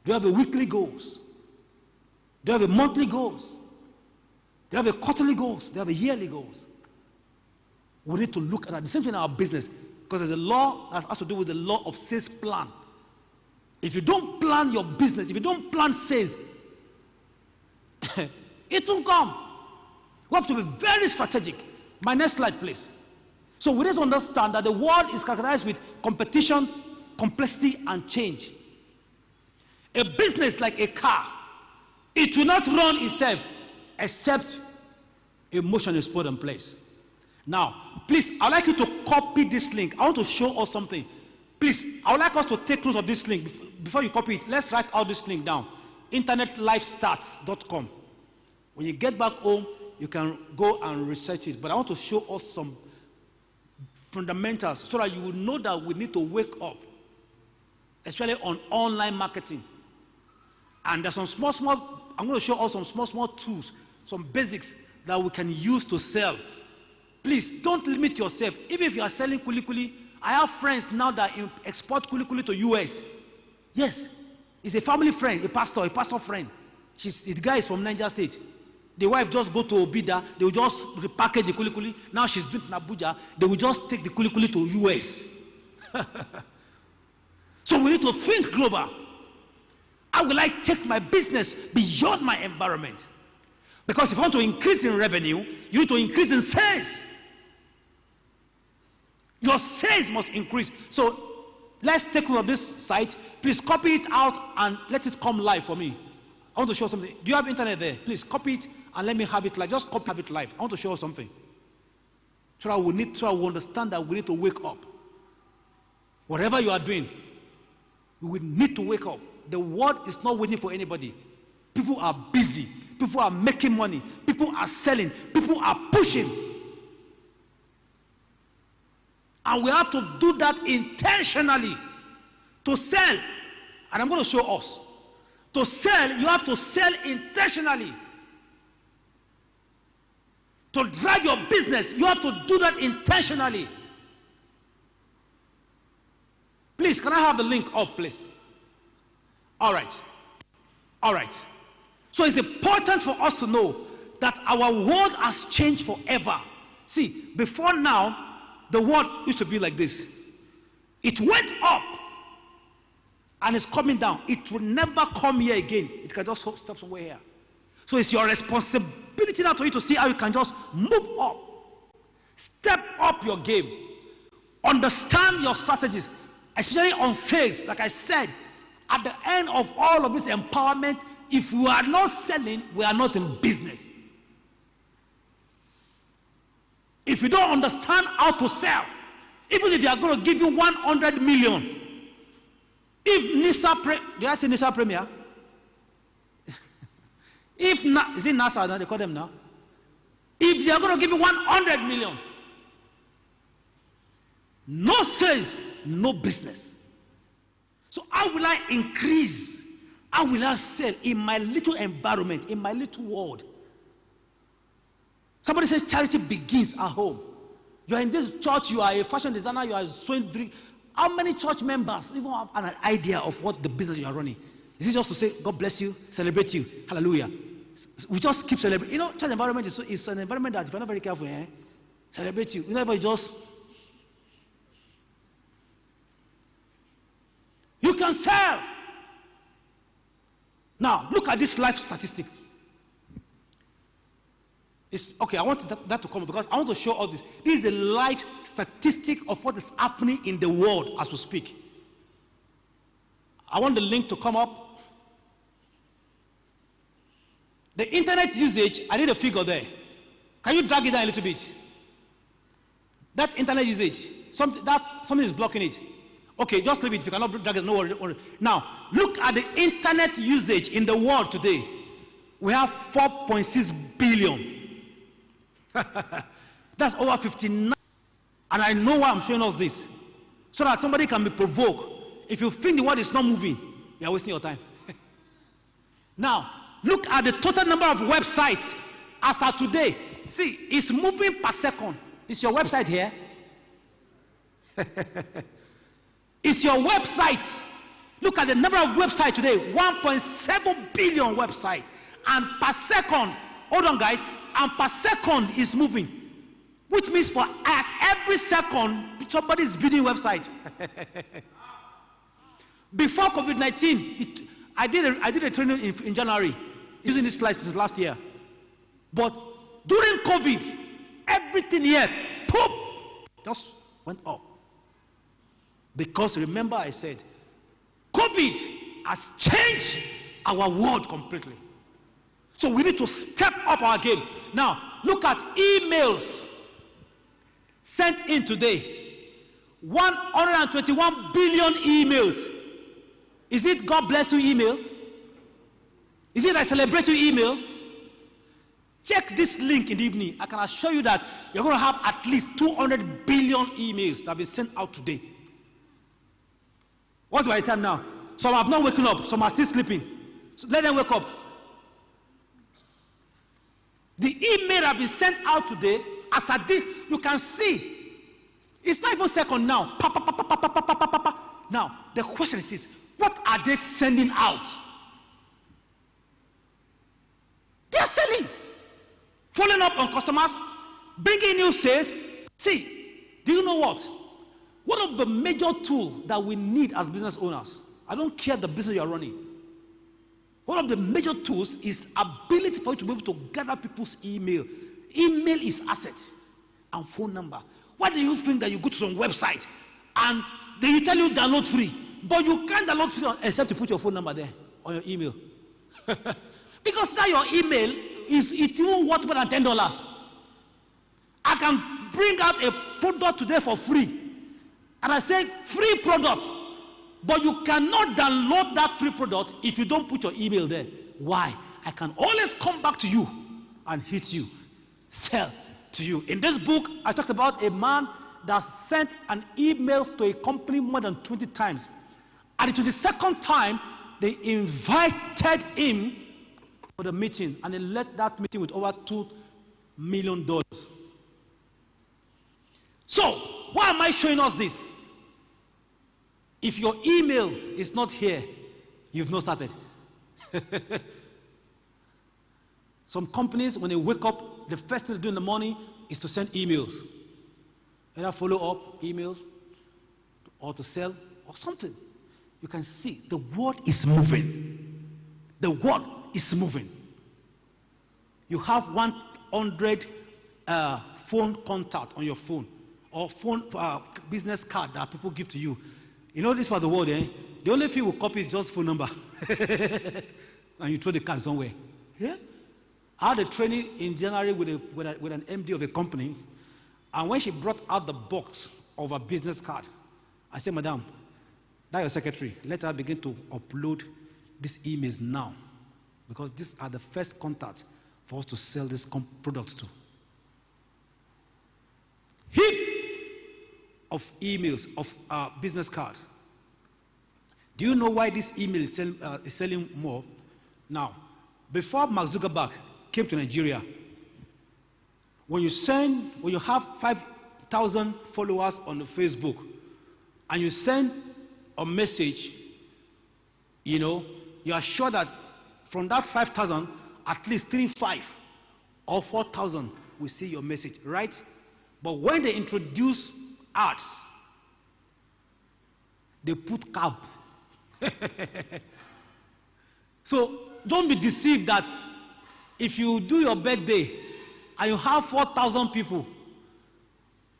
Do you have a weekly goals? Do you have a monthly goals? Do you have a quarterly goals? Do you have a yearly goals? We need to look at that. The same thing in our business, because there's a law that has to do with the law of sales plan. If you don't plan your business, if you don't plan sales, it will come. We have to be very strategic. My next slide, please. So we need to understand that the world is characterized with competition, complexity, and change. A business like a car, it will not run itself except a motion is put in place. Now, please, I'd like you to copy this link. I want to show us something. Please, I would like us to take note of this link. Before you copy it, let's write out this link down. internetlifestarts.com. When you get back home, you can go and research it. But I want to show us some fundamentals so that you will know that we need to wake up, especially on online marketing. And there's some I'm going to show us some small tools, some basics that we can use to sell. Please, don't limit yourself. Even if you are selling kuli, I have friends now that export kuli to US. Yes, it's a family friend, a pastor friend. The guy is from Niger State. The wife just go to Obida, they will just repackage the kuli. Now she's doing in Abuja, they will just take the kuli to US. So we need to think global. How will I take my business beyond my environment? Because if you want to increase in revenue, you need to increase in sales. Your sales must increase. So let's take note of this site. Please copy it out and let it come live for me. I want to show something. Do you have internet there? Please copy it and let me have it live. Just copy, have it live. I want to show you something. So I will understand that we need to wake up. Whatever you are doing, we will need to wake up. The world is not waiting for anybody. People are busy. People are making money. People are selling. People are pushing. And we have to do that intentionally. To sell, and I'm going to show us. To sell, you have to sell intentionally. To drive your business, you have to do that intentionally. Please, can I have the link up, please? All right. All right. So it's important for us to know that our world has changed forever. See, before now, the world used to be like this. It went up and it's coming down. It will never come here again. It can just stop somewhere here. So it's your responsibility now to you to see how you can just move up. Step up your game. Understand your strategies, especially on sales. Like I said, at the end of all of this empowerment, if we are not selling, we are not in business. If you don't understand how to sell, even if they are going to give you 100 million, if NISA, did I say NISA Premier? If not, is it NASA that they call them now? If they are going to give you 100 million, no sales, no business. So how will I increase? How will I sell in my little environment, in my little world? Somebody says charity begins at home. You are in this church, you are a fashion designer, you are sewing drink. How many church members even have an idea of what the business you are running? Is it just to say, God bless you, celebrate you, hallelujah? We just keep celebrating. You know, church environment is an environment that if you're not very careful, celebrate you. You never just... You can sell. Now, look at this life statistic. Okay, I want that to come because I want to show all this. This is a life statistic of what is happening in the world as we speak. I want the link to come up. The internet usage, I need a figure there. Can you drag it down a little bit? That internet usage, something is blocking it. Okay, just leave it. If you cannot drag it, no worry. Now, look at the internet usage in the world today. We have 4.6 billion. That's over 59. And I know why I'm showing us this. So that somebody can be provoked. If you think the world is not moving, you are wasting your time. Now, look at the total number of websites as of today. See, it's moving per second. Is your website here? It's your website. Look at the number of websites today. 1.7 billion websites. And per second, hold on guys, and per second is moving. Which means for at every second, somebody is building a website. Before COVID-19, I did a training in January using this slide since last year. But during COVID, everything here, poof, just went up. Because remember I said, COVID has changed our world completely. So we need to step up our game. Now, look at emails sent in today. 121 billion emails. Is it God bless you email? Is it I celebrate you email? Check this link in the evening. I can assure you that you're going to have at least 200 billion emails that have been sent out today. What's my time now? Some have not woken up. Some are still sleeping. So let them wake up. The email have been sent out today. As I did, you can see. It's not even second now. Pa, pa, pa, pa, pa, pa, pa, pa, pa, pa. Now, the question is this. What are they sending out? They are selling. Following up on customers. Bringing new sales. See, do you know what? One of the major tools that we need as business owners, I don't care the business you are running, one of the major tools is ability for you to be able to gather people's email. Email is asset and phone number. Why do you think that you go to some website and they tell you download free, but you can't download free except to put your phone number there on your email? Because now your email is even worth more than $10. I can bring out a product today for free, and I say free product, but you cannot download that free product if you don't put your email there. Why? I can always come back to you and hit you, sell to you. In this book, I talked about a man that sent an email to a company more than 20 times. At the 22nd time, they invited him for the meeting, and he led that meeting with over $2 million. So, why am I showing us this? If your email is not here, you've not started. Some companies, when they wake up, the first thing they do in the morning is to send emails. Either follow-up emails, or to sell, or something. You can see the world is moving. The world is moving. You have 100 phone contact on your phone, or phone business card that people give to you. You know this part of the world, eh? The only thing we copy is just phone number. And you throw the card somewhere. Yeah? I had a training in January with an MD of a company, and when she brought out the box of a business card, I said, Madam, that's your secretary. Let her begin to upload these emails now, because these are the first contact for us to sell these products to. Heap of emails, of business cards. Do you know why this email is selling more? Now, before Mark Zuckerberg came to Nigeria, when you have 5,000 followers on Facebook, and you send a message, you are sure that from that 5,000, at least 3,500 or 4,000 will see your message, right? But when they introduce ads, they put cap. So don't be deceived that if you do your birthday and you have 4,000 people,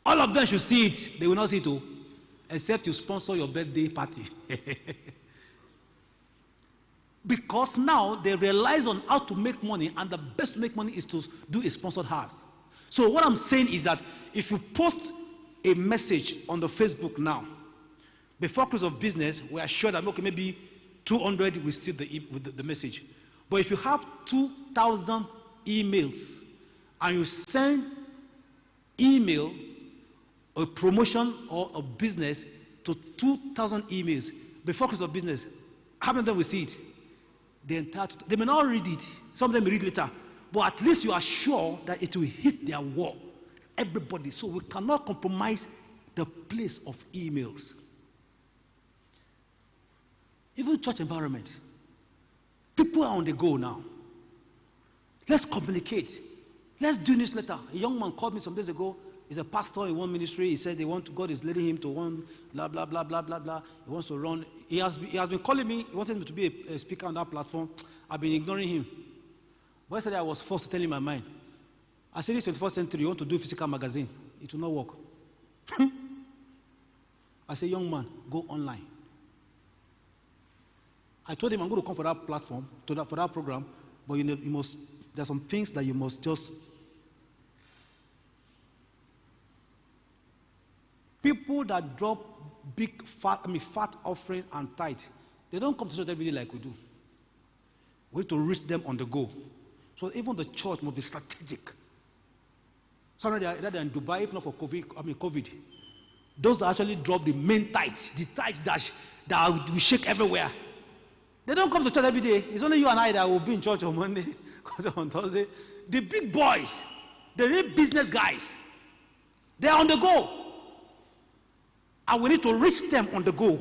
all of them should see it. They will not see it all, except you sponsor your birthday party. Because now they realize on how to make money, and the best to make money is to do a sponsored ads. So what I'm saying is that if you post a message on the Facebook now, before close of business, we are sure that, okay, maybe 200 will see the message. But if you have 2,000 emails and you send email, a promotion or a business to 2,000 emails before close of business, how many of them will see it? They may not read it. Some of them may read later. But at least you are sure that it will hit their wall. Everybody. So we cannot compromise the place of emails. Even church environment. People are on the go now. Let's communicate. Let's do newsletter. A young man called me some days ago. He's a pastor in one ministry. He said God is leading him to one blah, blah, blah, blah, blah, blah. He wants to run. He has been calling me. He wanted me to be a speaker on that platform. I've been ignoring him. But yesterday I was forced to tell him my mind. I said, this 21st century, you want to do physical magazine. It will not work. I said, young man, go online. I told him I'm going to come for that platform, for that program, but there are some things that you must just. People that drop big, fat offering and tithe, they don't come to church every day like we do. We need to reach them on the go. So even the church must be strategic. Somewhere they're in Dubai, if not for COVID. Those that actually drop the main tithes, the tithes that will shake everywhere. They don't come to church every day. It's only you and I that will be in church on Monday, on Thursday. The big boys, the real business guys, they're on the go. And we need to reach them on the go.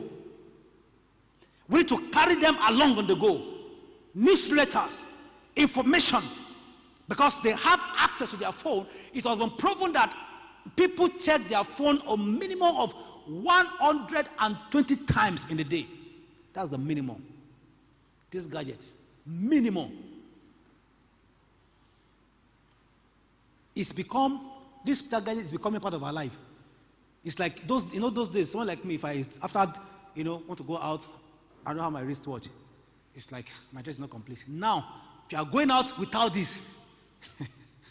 We need to carry them along on the go. Newsletters, information, because they have access to their phone. It has been proven that people check their phone a minimum of 120 times in a day. That's the minimum. This gadget, minimum. This gadget is becoming part of our life. It's like those days, someone like me, if I, after, want to go out, I don't have my wristwatch. It's like my dress is not complete. Now, if you are going out without this,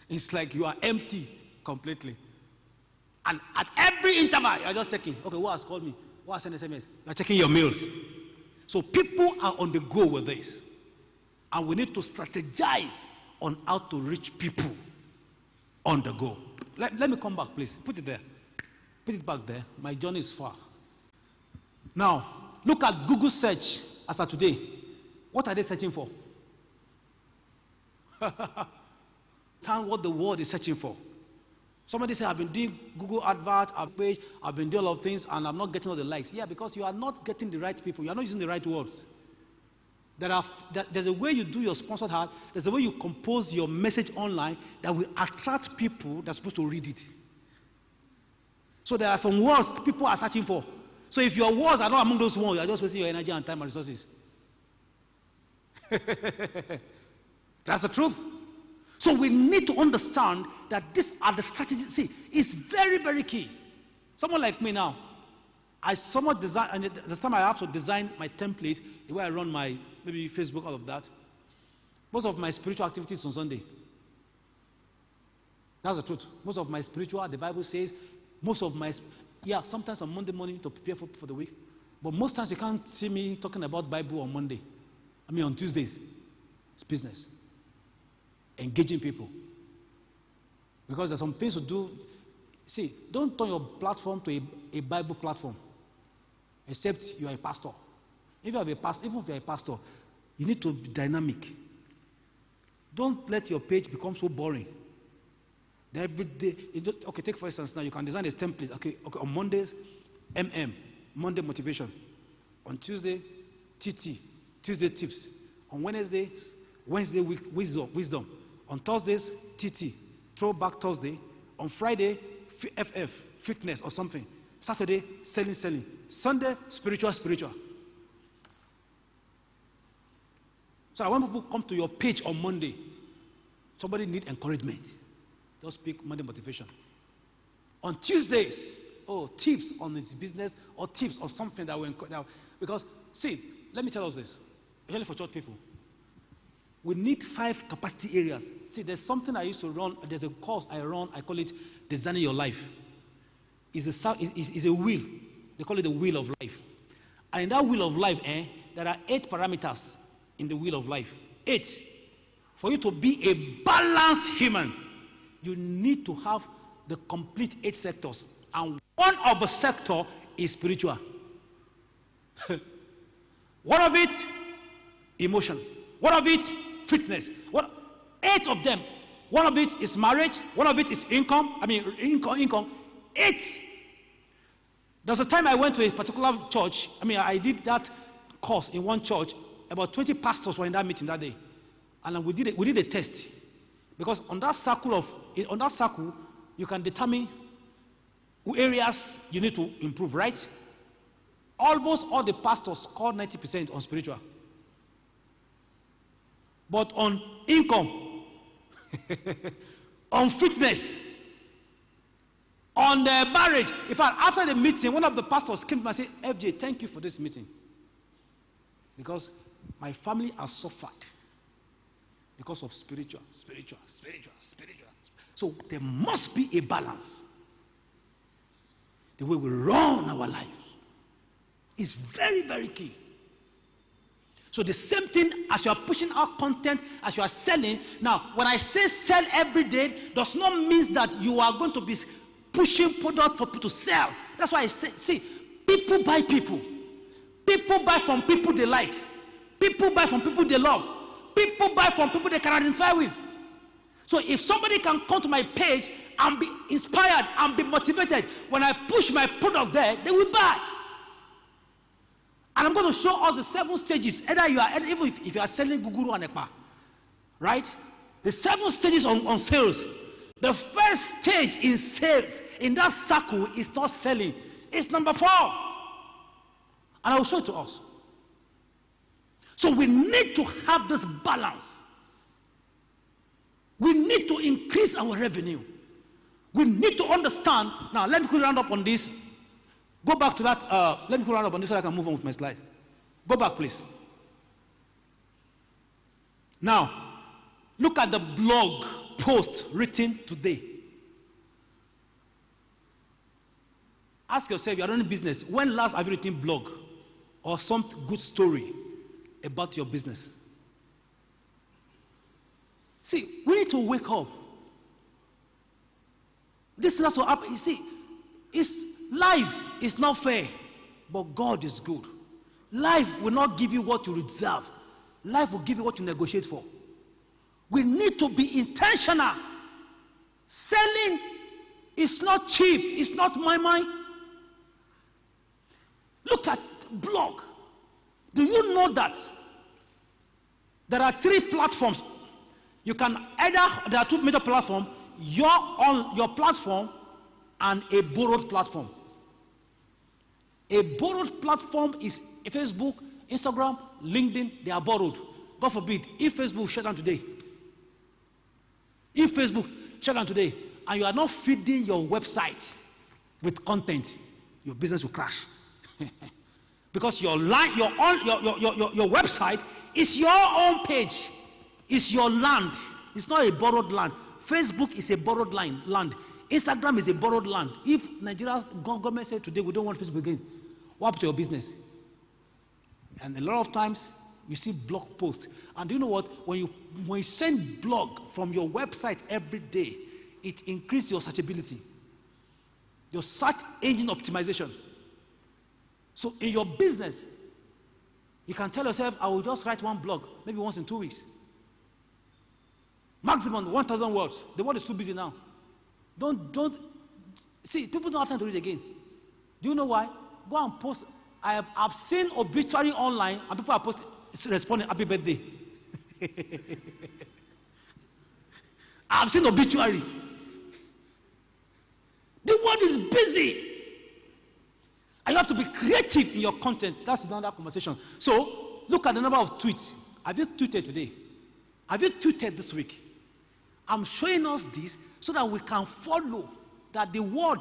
it's like you are empty completely. And at every interval, you are just checking. Okay, who has called me? Who has sent SMS? You are checking your mails. So people are on the go with this. And we need to strategize on how to reach people on the go. Let me come back, please. Put it there. Put it back there. My journey is far. Now, look at Google search as of today. What are they searching for? Tell what the world is searching for. Somebody said, I've been doing Google adverts, I've been doing a lot of things, and I'm not getting all the likes. Yeah, because you are not getting the right people. You are not using the right words. There's a way you do your sponsored ad. There's a way you compose your message online that will attract people that are supposed to read it. So there are some words people are searching for. So if your words are not among those words, you are just wasting your energy and time and resources. That's the truth. So we need to understand that these are the strategies. See, it's very, very key. Someone like me now, I somewhat design, and this time I have to design my template, the way I run my, maybe Facebook, all of that. Most of my spiritual activities on Sunday. That's the truth. Most of my spiritual, the Bible says, sometimes on Monday morning to prepare for the week. But most times you can't see me talking about Bible on Monday. On Tuesdays. It's business. Engaging people. Because there's some things to do. See, don't turn your platform to a Bible platform. Except you are a pastor. If you are a pastor, even if you are a pastor, you need to be dynamic. Don't let your page become so boring. Every day, okay, take for instance now, you can design a template. Okay, on Mondays, Monday motivation. On Tuesday, Tuesday tips. On Wednesday week wisdom. On Thursdays, throwback Thursday. On Friday, fitness or something. Saturday, selling. Sunday, spiritual. So when people come to your page on Monday, somebody need encouragement. Just pick Monday motivation. On Tuesdays, tips on its business or tips on something that will encourage. Because, see, let me tell us this, especially for church people. We need 5 capacity areas. See, there's something I used to run, there's a course I run, I call it Designing Your Life. It's a wheel. They call it the wheel of life. And in that wheel of life, there are 8 parameters in the wheel of life. 8. For you to be a balanced human, you need to have the complete 8 sectors. And one of the sector is spiritual. One of it, emotion. One of it, fitness. 8 of them. One of it is marriage. One of it is income. Income. 8. There was a time I went to a particular church. I did that course in one church. About 20 pastors were in that meeting that day. And we did a test. Because on that circle, you can determine areas you need to improve, right? Almost all the pastors scored 90% on spiritual. But on income, on fitness, on the marriage. In fact, after the meeting, one of the pastors came to me and said, FJ, thank you for this meeting. Because my family has suffered because of spiritual. So there must be a balance. The way we run our life is very, very key. So the same thing as you are pushing out content, as you are selling. Now, when I say sell every day, does not mean that you are going to be pushing product for people to sell. That's why I say, see, people buy people. People buy from people they like. People buy from people they love. People buy from people they can identify with. So if somebody can come to my page and be inspired and be motivated, when I push my product there, they will buy. And I'm going to show us the 7 stages. Even if you are selling Guguru and Ekpa, right? The 7 stages on sales. The first stage in sales, in that circle, is not selling. It's number 4. And I will show it to us. So we need to have this balance. We need to increase our revenue. We need to understand. Now, let me quickly round up on this. Go back to that. Let me quickly round up on this so I can move on with my slide. Go back, please. Now, look at the blog post written today. Ask yourself, you're running business. When last have you written blog or some good story about your business? See, we need to wake up. This is not to happen. You see, life is not fair, but God is good. Life will not give you what you deserve. Life will give you what you negotiate for. We need to be intentional. Selling is not cheap. It's not my mind. Look at blog. Do you know that there are 3 platforms? You can either, there are 2 major platforms, your platform and a borrowed platform. A borrowed platform is Facebook, Instagram, LinkedIn. They are borrowed. God forbid, if Facebook shut down today, and you are not feeding your website with content, your business will crash. Because your website is your own page. It's your land. It's not a borrowed land. Facebook is a borrowed land. Instagram is a borrowed land. If Nigeria's government said today we don't want Facebook again, what happened to your business? And a lot of times you see blog posts. And do you know what? When you send blog from your website every day, it increases your searchability, your search engine optimization. So in your business, you can tell yourself, I will just write one blog, maybe once in 2 weeks. Maximum 1,000 words. The world is too busy now. Don't see, people don't have time to read again. Do you know why? Go and post. I've seen obituary online and people are posting, responding, happy birthday. I've seen obituary. The world is busy. And you have to be creative in your content. That's another conversation. So, look at the number of tweets. Have you tweeted today? Have you tweeted this week? I'm showing us this so that we can follow that the word,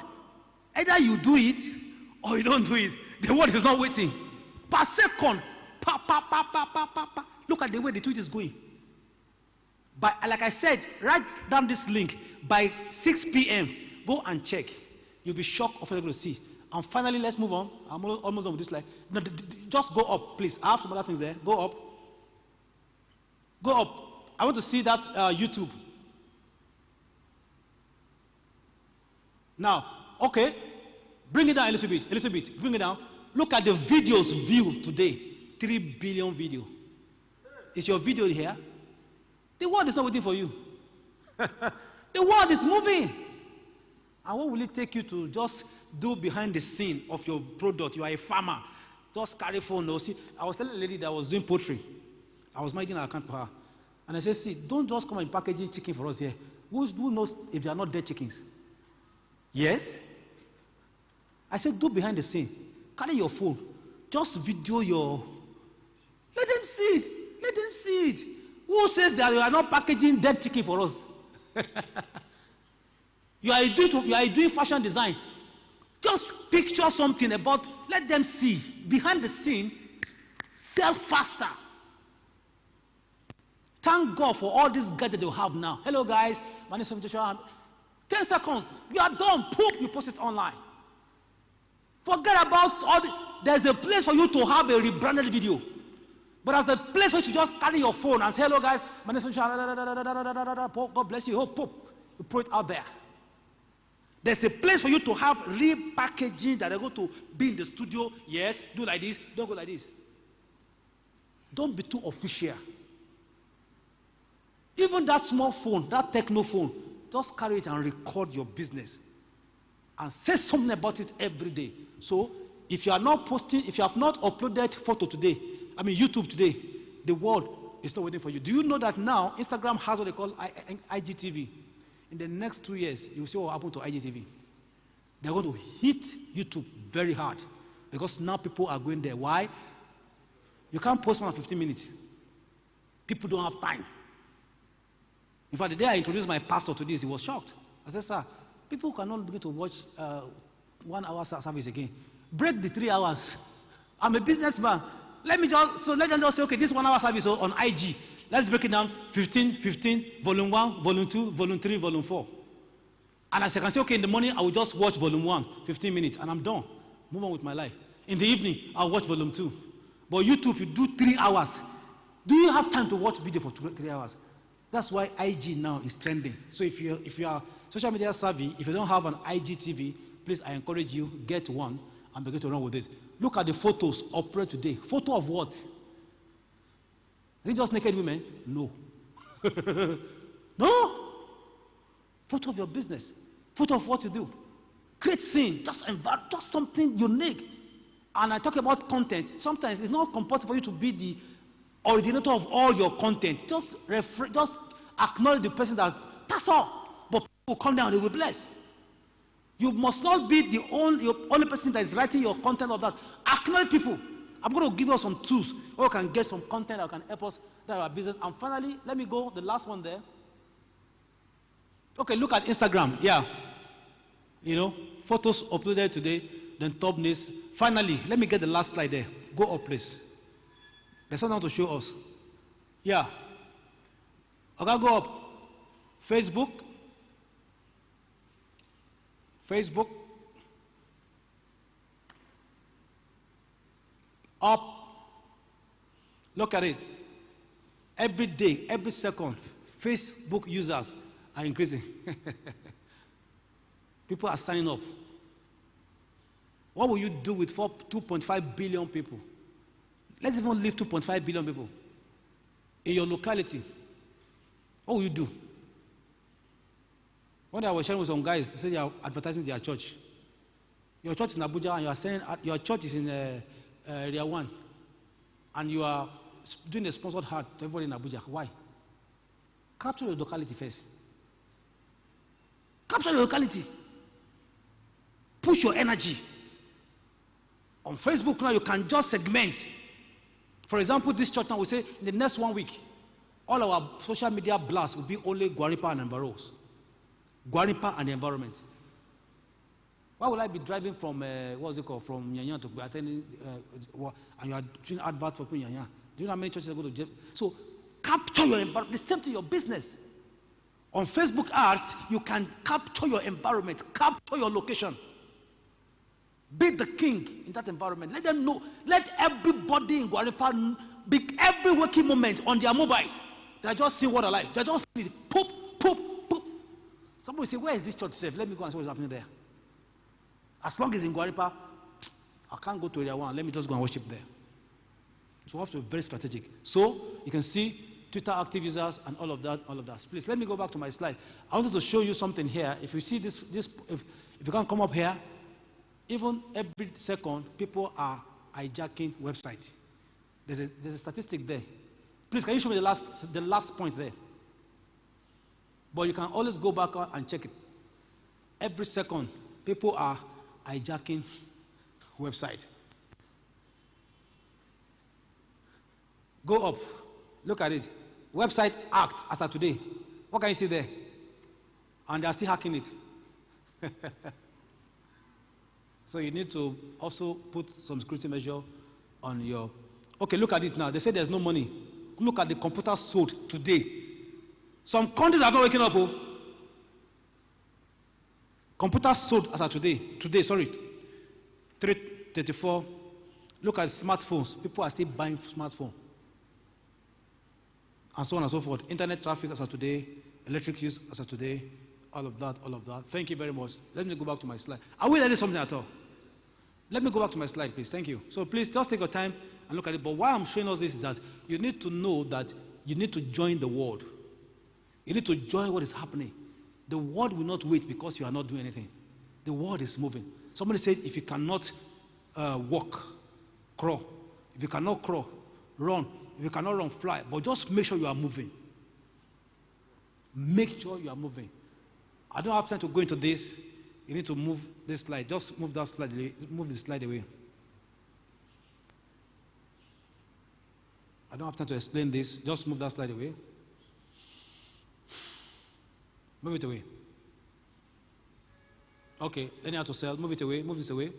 either you do it or you don't do it. The word is not waiting. Per second, pa. Look at the way the tweet is going. But like I said, write down this link. By 6 p.m., go and check. You'll be shocked of what you're going to see. And finally, let's move on. I'm almost on with this slide. No, just go up, please. I have some other things there. Go up. Go up. I want to see that YouTube. Now, okay. Bring it down a little bit. Bring it down. Look at the videos viewed today. 3 billion video. Is your video here? The world is not waiting for you. The world is moving. And what will it take you to just do behind the scene of your product? You are a farmer. Just carry phone. No, see, I was telling a lady that was doing poultry. I was managing an account for her. And I said, see, don't just come and packaging chicken for us here. Who knows if they are not dead chickens? Yes? I said, do behind the scene. Carry your phone. Just video your... Let them see it. Let them see it. Who says that you are not packaging dead chicken for us? You are doing fashion design. Just picture something about, let them see. Behind the scene, sell faster. Thank God for all these guys that you have now. Hello guys, my name is Joshua. 10 seconds, you are done. Poop, you post it online. Forget about all the, there's a place for you to have a rebranded video. But there's a place where you just carry your phone and say, hello guys, my name is Joshua. God bless you. Oh, poop. You put it out there. There's a place for you to have repackaging that they're going to be in the studio. Yes, do like this, don't go like this. Don't be too official. Even that small phone, that techno phone, just carry it and record your business. And say something about it every day. So, if you are not posting, if you have not uploaded photo today, YouTube today, the world is not waiting for you. Do you know that now Instagram has what they call IGTV? In the next 2 years, you will see what will happen to IGTV. They're going to hit YouTube very hard because now people are going there. Why? You can't post more than 15 minutes. People don't have time. In fact, the day I introduced my pastor to this, he was shocked. I said, sir, people cannot begin to watch 1 hour service again. Break the 3 hours. I'm a businessman. Let them just say, okay, this 1 hour service on IG. Let's break it down, 15, 15, volume 1, volume 2, volume 3, volume 4. And as I can say, okay, in the morning, I will just watch volume 1, 15 minutes, and I'm done. Move on with my life. In the evening, I'll watch volume 2. But YouTube, you do 3 hours. Do you have time to watch video for 3 hours? That's why IG now is trending. So if you are social media savvy, if you don't have an IGTV, please, I encourage you, get one and begin to run with it. Look at the photos uploaded today. Photo of what? Is it just naked women? No. No. Photo of your business. Photo of what you do. Create scene. Just something unique. And I talk about content. Sometimes it's not compulsory for you to be the originator of all your content. Just acknowledge the person that's all. But people will come down and they will be blessed. You must not be the only person that is writing your content of that. Acknowledge people. I'm going to give you some tools where you can get some content that can help us in our business. And finally, let me go, the last one there. Okay, look at Instagram. Yeah. You know, photos uploaded today, then thumbnails. Finally, let me get the last slide there. Go up, please. There's something to show us. Yeah. Okay, go up. Facebook. Facebook. Up. Look at it. Every day, every second, Facebook users are increasing. People are signing up. What will you do with 2.5 billion people? Let's even leave 2.5 billion people in your locality. What will you do? One day I was sharing with some guys, they said they are advertising their church. Your church is in Abuja, and you are saying your church is in Area 1, and you are doing a sponsored ad to everybody in Abuja. Why? Capture your locality first. Capture your locality. Push your energy. On Facebook now, you can just segment. For example, this church now will say, in the next 1 week, all our social media blasts will be only Guaripa and Embarrass. Guaripa and the environment. Why would I be driving from, what's it called, from Nyanya to be attending, and you are doing advert for Nyanya? Do you know how many churches are going to? So, capture your environment. The same to your business. On Facebook ads, you can capture your environment, capture your location. Be the king in that environment. Let them know. Let everybody in Guaripa be every working moment on their mobiles. They just see what alive. They just see it. Poop, poop, poop. Somebody say, where is this church safe? Let me go and see what's happening there. As long as in Guaripa, I can't go to area 1. Let me just go and worship there. So we have to be very strategic. So you can see Twitter active users and all of that, Please, let me go back to my slide. I wanted to show you something here. If you see this if you can come up here, even every second, people are hijacking websites. There's a statistic there. Please, can you show me the last point there? But you can always go back and check it. Every second, people are hijacking website. Go up. Look at it. Website hacked as of today. What can you see there? And they are still hacking it. So you need to also put some security measure on your... Okay, look at it now. They say there's no money. Look at the computers sold today. Some countries are not waking up. Oh. Computers sold as of today. 334. Look at smartphones. People are still buying smartphones. And so on and so forth. Internet traffic as of today. Electric use as of today. All of that. Thank you very much. Let me go back to my slide. Are we learning something at all? Let me go back to my slide, please. Thank you. So please, just take your time and look at it. But why I'm showing us this is that you need to know that you need to join the world. You need to join what is happening. The world will not wait because you are not doing anything. The world is moving. Somebody said, if you cannot walk, crawl. If you cannot crawl, run. If you cannot run, fly. But just make sure you are moving. Make sure you are moving. I don't have time to go into this. You need to move this slide. Just move that slide, move the slide away. I don't have time to explain this. Just move that slide away. Move it away. Okay, learning how to sell. Move it away. Move this away.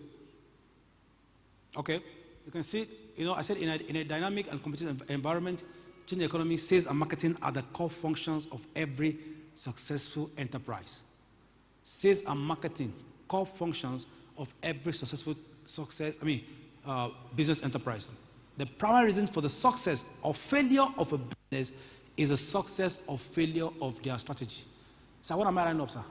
Okay, you can see, I said in a dynamic and competitive environment, change the economy, sales and marketing are the core functions of every successful enterprise. Sales and marketing, core functions of every business enterprise. The primary reason for the success or failure of a business is the success or failure of their strategy. So what am I lining up, sir?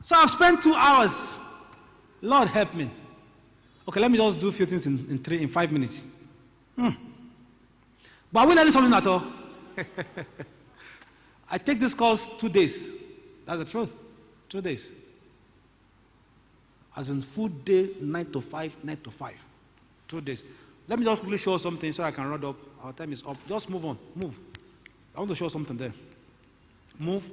So I've spent 2 hours. Lord help me. Okay, let me just do a few things in 5 minutes. But are we learning something at all? I take this course 2 days. That's the truth. 2 days. As in full day, 9 to 5, 9 to 5. 2 days. Let me just quickly show something so I can round up. Our time is up. Just move on. Move. I want to show something there. Move.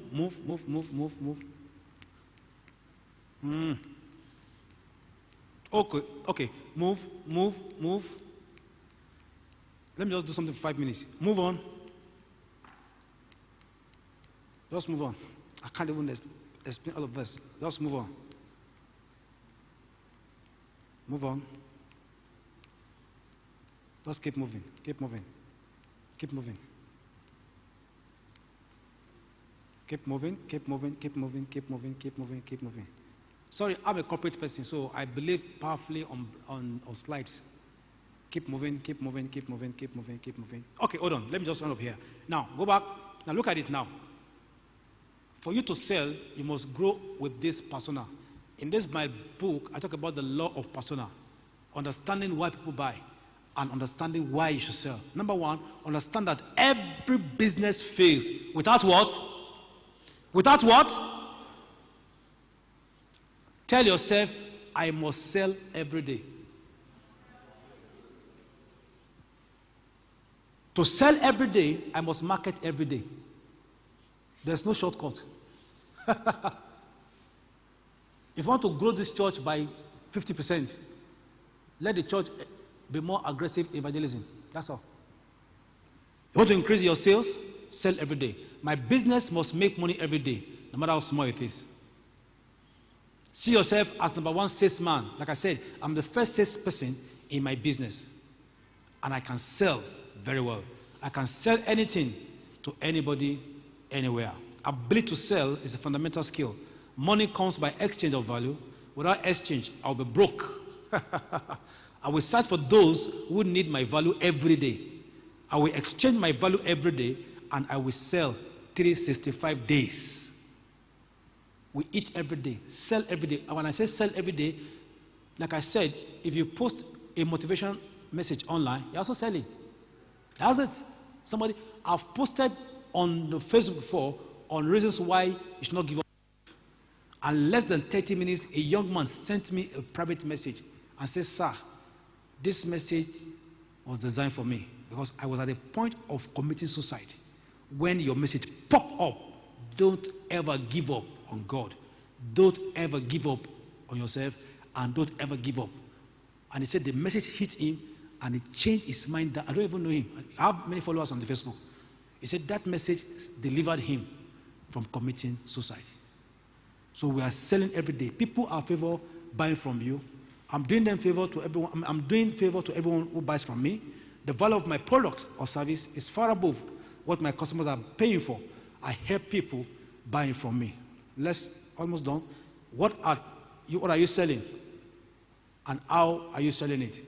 Okay. Move. Let me just do something for 5 minutes. Move on. Just move on. I can't even explain all of this. Just move on. Move on. Just keep moving. Keep moving. Keep moving. Keep moving. Keep moving. Keep moving. Keep moving. Keep moving. Keep moving. Sorry, I'm a corporate person, so I believe powerfully on slides. Keep moving, keep moving, keep moving, keep moving, keep moving. Okay, hold on. Let me just run up here. Now, go back. Now, look at it now. For you to sell, you must grow with this persona. In this my book, I talk about the law of persona. Understanding why people buy and understanding why you should sell. Number one, understand that every business fails. Without what? Without what? Tell yourself, I must sell every day. To sell every day, I must market every day. There's no shortcut. If you want to grow this church by 50%, let the church be more aggressive in evangelism. That's all. You want to increase your sales? Sell every day. My business must make money every day, no matter how small it is. See yourself as number one salesman. Like I said, I'm the first salesperson in my business. And I can sell very well. I can sell anything to anybody, anywhere. Ability to sell is a fundamental skill. Money comes by exchange of value. Without exchange, I'll be broke. I will search for those who need my value every day. I will exchange my value every day, and I will sell 365 days. We eat every day, sell every day. And when I say sell every day, like I said, if you post a motivation message online, you're also selling. That's it. I've posted on the Facebook before on reasons why you should not give up. And less than 30 minutes, a young man sent me a private message and said, sir, this message was designed for me because I was at a point of committing suicide. When your message popped up, don't ever give up on God. Don't ever give up on yourself, and don't ever give up. And he said the message hit him and it changed his mind. That I don't even know him. I have many followers on the Facebook. He said that message delivered him from committing suicide. So we are selling every day. People are favor buying from you. I'm doing them favor to everyone. I'm doing favor to everyone who buys from me. The value of my product or service is far above what my customers are paying for. I help people buying from me. Let's almost done. What are you selling? And how are you selling it?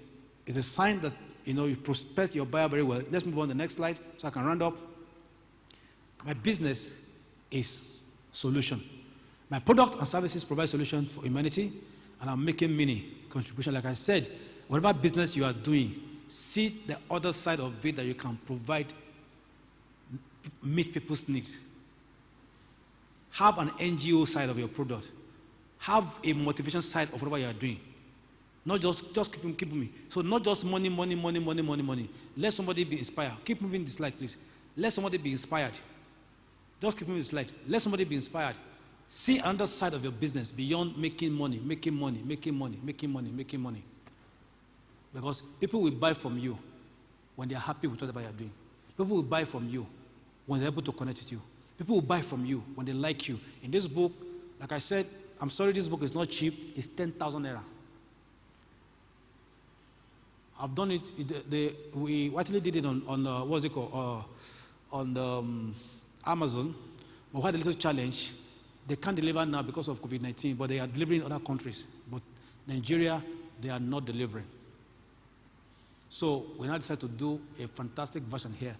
It's a sign that you prospect your buyer very well. Let's move on to the next slide so I can round up. My business is solution. My product and services provide solution for humanity, and I'm making many contributions. Like I said, whatever business you are doing, see the other side of it that you can provide, meet people's needs. Have an NGO side of your product. Have a motivation side of whatever you are doing. Not just keep me. So not just money. Let somebody be inspired. Keep moving the slide, please. Let somebody be inspired. Just keep moving the slide. Let somebody be inspired. See another side of your business beyond making money. Because people will buy from you when they are happy with whatever you are doing. People will buy from you when they're able to connect with you. People will buy from you when they like you. In this book, like I said, I'm sorry this book is not cheap. It's 10,000 naira. I've done it. We actually did it on what's it called? On Amazon. We had a little challenge. They can't deliver now because of COVID-19, but they are delivering in other countries. But Nigeria, they are not delivering. So we now decided to do a fantastic version here.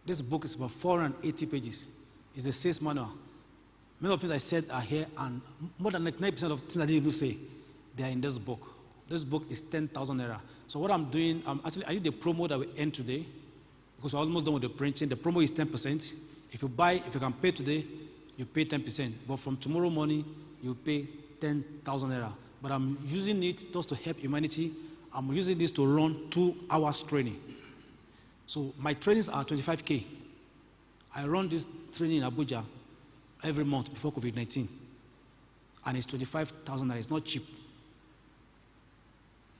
This book is about 480 pages. It's a sales manual. Many of the things I said are here, and more than 99% of things I didn't even say, they are in this book. This book is 10,000 naira. So what I'm doing, I did the promo that we end today, because we're almost done with the printing. The promo is 10%. If you can pay today, you pay 10%. But from tomorrow morning, you pay 10,000 naira. But I'm using it just to help humanity. I'm using this to run 2 hours training. So my trainings are 25K. I run this training in Abuja every month before COVID-19. And it's 25,000 naira. It's not cheap.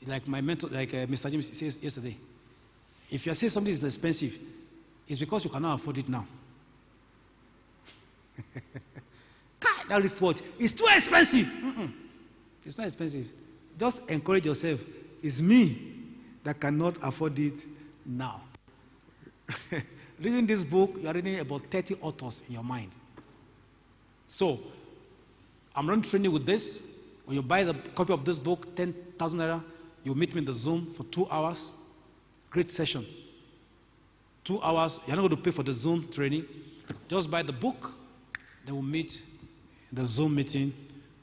Like my mentor, like Mr. James says yesterday, if you say something is expensive, it's because you cannot afford it now. That wristwatch is too expensive. It's not expensive. Just encourage yourself. It's me that cannot afford it now. Reading this book, you are reading about 30 authors in your mind. So, I'm running training with this. When you buy the copy of this book, 10,000 naira, you meet me in the Zoom for 2 hours. Great session. 2 hours. You're not going to pay for the Zoom training. Just buy the book. Then we'll meet in the Zoom meeting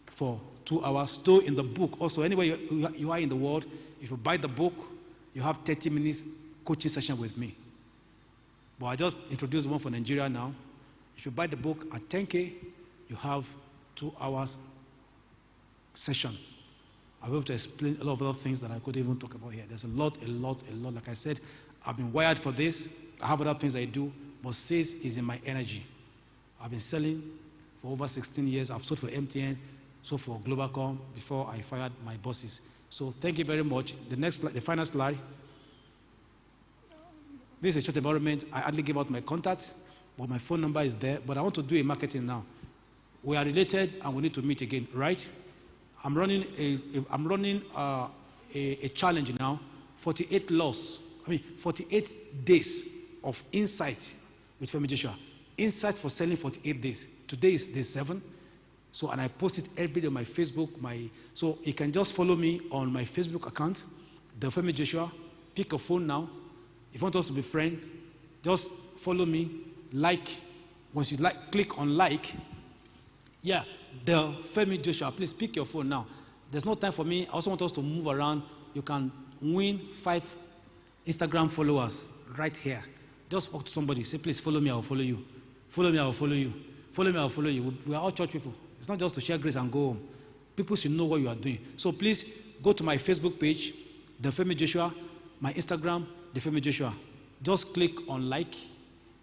for 2 hours. Though in the book, also, anywhere you are in the world, if you buy the book, you have 30 minutes coaching session with me. But I just introduced one for Nigeria now. If you buy the book at 10K, you have 2 hours session. I'll be able to explain a lot of other things that I could even talk about here. There's a lot. Like I said, I've been wired for this. I have other things I do, but sales is in my energy. I've been selling for over 16 years. I've sold for MTN, sold for Globalcom before I fired my bosses. So thank you very much. The next slide, the final slide. This is a short environment. I hardly give out my contacts, but my phone number is there. But I want to do a marketing now. We are related, and we need to meet again, right? I'm running a challenge now. 48 days of insight with Femi Joshua. Insight for selling 48 days. Today is day 7. So, and I post it every day on my Facebook. So you can just follow me on my Facebook account, the Femi Joshua. Pick a phone now. If you want us to be friends, just follow me. Like. Once you like, click on like. Yeah, the Femi Joshua. Please pick your phone now. There's no time for me. I also want us to move around. You can win 5 Instagram followers right here. Just talk to somebody. Say, please follow me, I will follow you. Follow me, I will follow you. Follow me, I will follow you. We are all church people. It's not just to share grace and go home. People should know what you are doing. So please go to my Facebook page, the Femi Joshua, my Instagram, the Femi Joshua. Just click on like.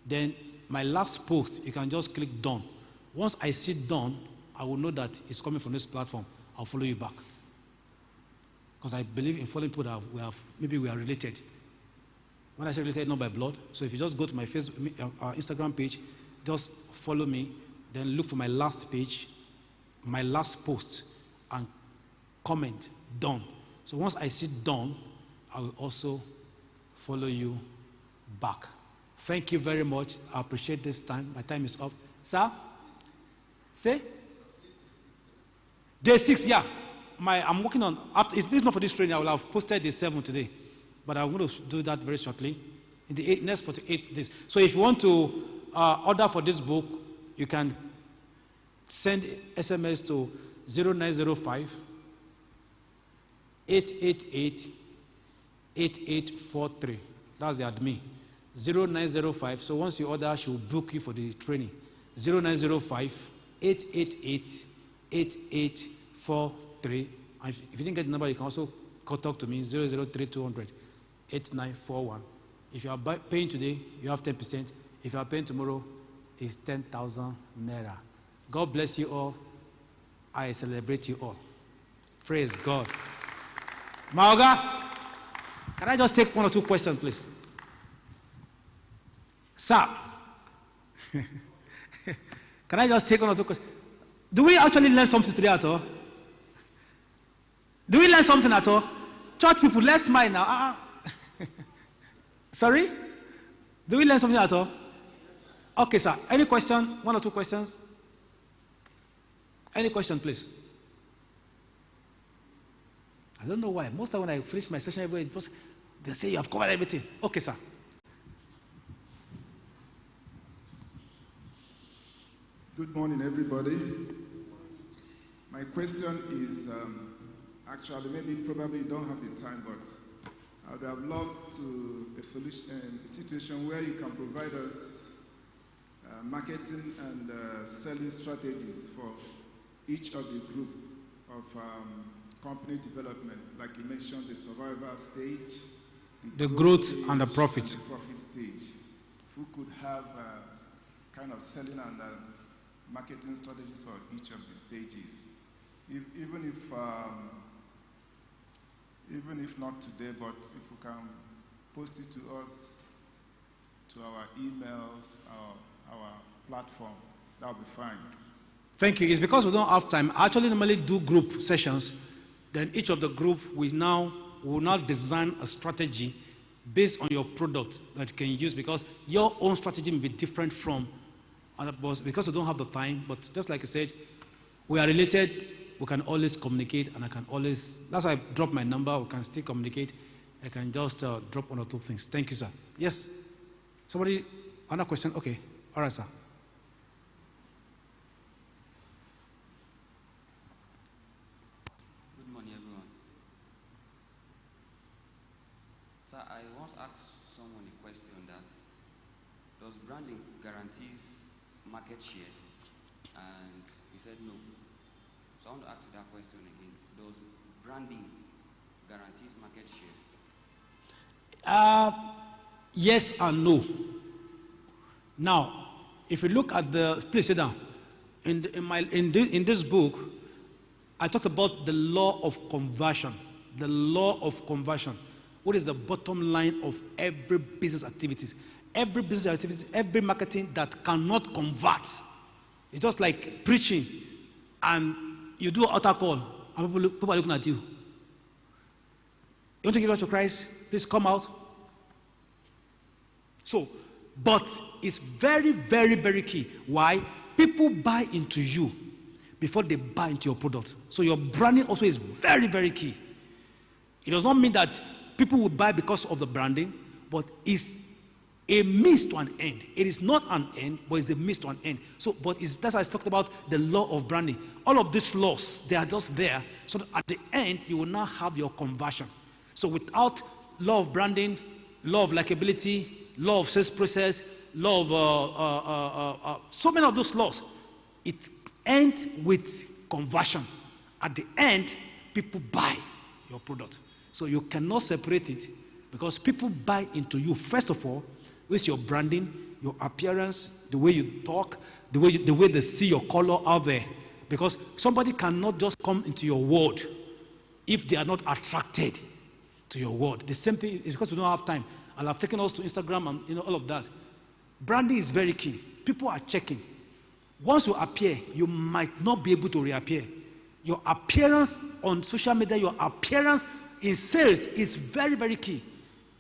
Then my last post, you can just click done. Once I see done, I will know that it's coming from this platform. I'll follow you back. Because I believe in following people that maybe we are related. When I say related, not by blood. So if you just go to my Facebook, Instagram page, just follow me, then look for my last page, my last post, and comment, done. So once I see done, I will also follow you back. Thank you very much. I appreciate this time. My time is up. Sir? Say? Day 6, yeah. I'm working on, if not for this training, I will have posted day 7 today. But I'm going to do that very shortly in the next 48 days. So if you want to order for this book, you can send SMS to 0905 888 8843. That's the admin. 0905. So once you order, she will book you for the training. 0905 888 8843. If you didn't get the number, you can also talk to me, 003 8941. If you are paying today, you have 10%. If you are paying tomorrow, it's 10,000 naira. God bless you all. I celebrate you all. Praise God. Maoga, can I just take one or two questions, please? Sir, can I just take one or two questions? Do we actually learn something today at all? Do we learn something at all? Church people, let's smile now. Sorry? Do we learn something at all? Okay, sir. Any question? One or two questions? Any question, please? I don't know why. Most of the time when I finish my session, they say you have covered everything. Okay, sir. Good morning, everybody. My question is, actually, probably you don't have the time, but I would have loved to a situation where you can provide us marketing and selling strategies for each of the group of company development, like you mentioned, the survival stage, the growth stage, and the profit. And the profit stage. If we could have kind of selling and marketing strategies for each of the stages, even if not today, but if we can post it to us, to our emails, our platform, that will be fine. Thank you. It's because we don't have time. I actually normally do group sessions. Then each of the group will now design a strategy based on your product that you can use, because your own strategy may be different from other boss, because we don't have the time. But just like I said, we are related. We can always communicate, and I can always, that's why I drop my number. We can still communicate. I can just drop one or two things. Thank you, sir. Yes? Somebody, another question? Okay. All right, sir. Good morning, everyone. Sir, I once asked someone a question that, does branding guarantees market share? And he said no. So I want to ask you that question again. Does branding guarantees market share? Yes and no. Now, if you look at the, please sit down. In this book, I talked about the law of conversion. The law of conversion. What is the bottom line of every business activities? Every business activity, every marketing that cannot convert. It's just like preaching, and you do an altar call, and people are looking at you. You want to give life to Christ? Please come out. So, but it's very, very, very key. Why? People buy into you before they buy into your product. So your branding also is very, very key. It does not mean that people will buy because of the branding, but it's a means to an end. It is not an end, but it's a means to an end. So, but that's why I talked about the law of branding. All of these laws, they are just there, so that at the end, you will now have your conversion. So without law of branding, law of likability, law of sales process, law of so many of those laws, it ends with conversion. At the end, people buy your product. So you cannot separate it, because people buy into you, first of all, with your branding, your appearance, the way you talk, the way they see your color out there. Because somebody cannot just come into your world if they are not attracted to your word. The same thing is because we don't have time. And I've taken us to Instagram and all of that. Branding is very key. People are checking. Once you appear, you might not be able to reappear. Your appearance on social media, your appearance in sales is very, very key.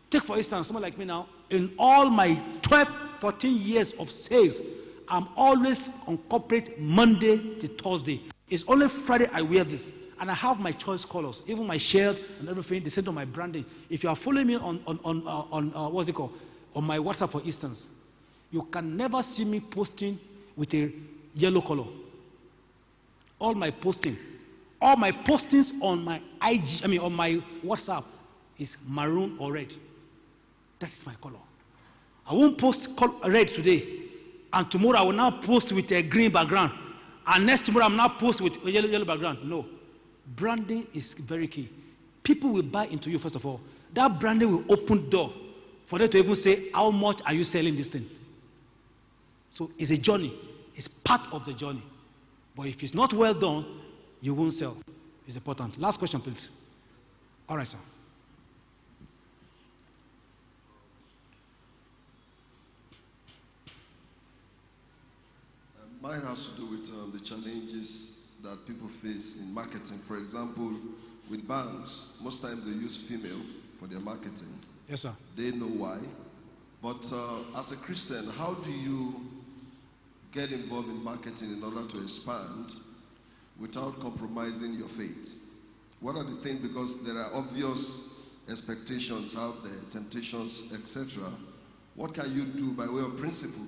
Take for instance, someone like me now, in all my 12, 14 years of sales, I'm always on corporate Monday to Thursday. It's only Friday I wear this. And I have my choice colors, even my shirt and everything, they send on my branding. If you are following me on what's it called, on my WhatsApp, for instance, you can never see me posting with a yellow color. All my postings on my on my WhatsApp is maroon or red. That is my color. I won't post red today. and tomorrow I will now post with a green background, and next tomorrow I'm now post with a yellow background. No. Branding is very key. People will buy into you first of all. That branding will open door for them to even say, how much are you selling this thing? So it's a journey. It's part of the journey. But if it's not well done, you won't sell. It's important. Last question, please. All right, sir. Mine has to do with the challenges that people face in marketing. For example, with banks, most times they use female for their marketing. Yes, sir. They know why. But as a Christian, how do you get involved in marketing in order to expand without compromising your faith? What are the things, because there are obvious expectations out there, temptations, etc. What can you do by way of principle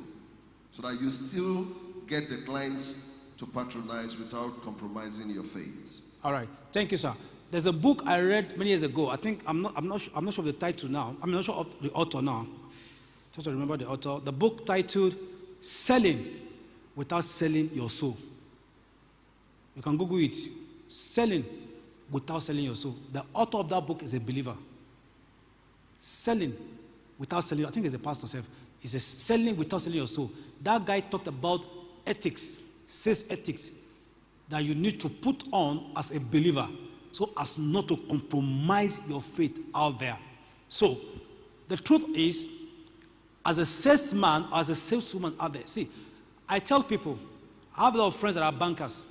so that you still get the clients to patronize without compromising your faith? All right. Thank you, sir. There's a book I read many years ago. I think I'm not sure of the title now. I'm not sure of the author now. Just to remember the author. The book titled "Selling Without Selling Your Soul." You can Google it. Selling without selling your soul. The author of that book is a believer. Selling without selling. I think it's a pastor himself. He says selling without selling your soul. That guy talked about ethics, sales ethics, that you need to put on as a believer so as not to compromise your faith out there. So, the truth is, as a salesman, as a saleswoman out there, see, I tell people, I have a lot of friends that are bankers,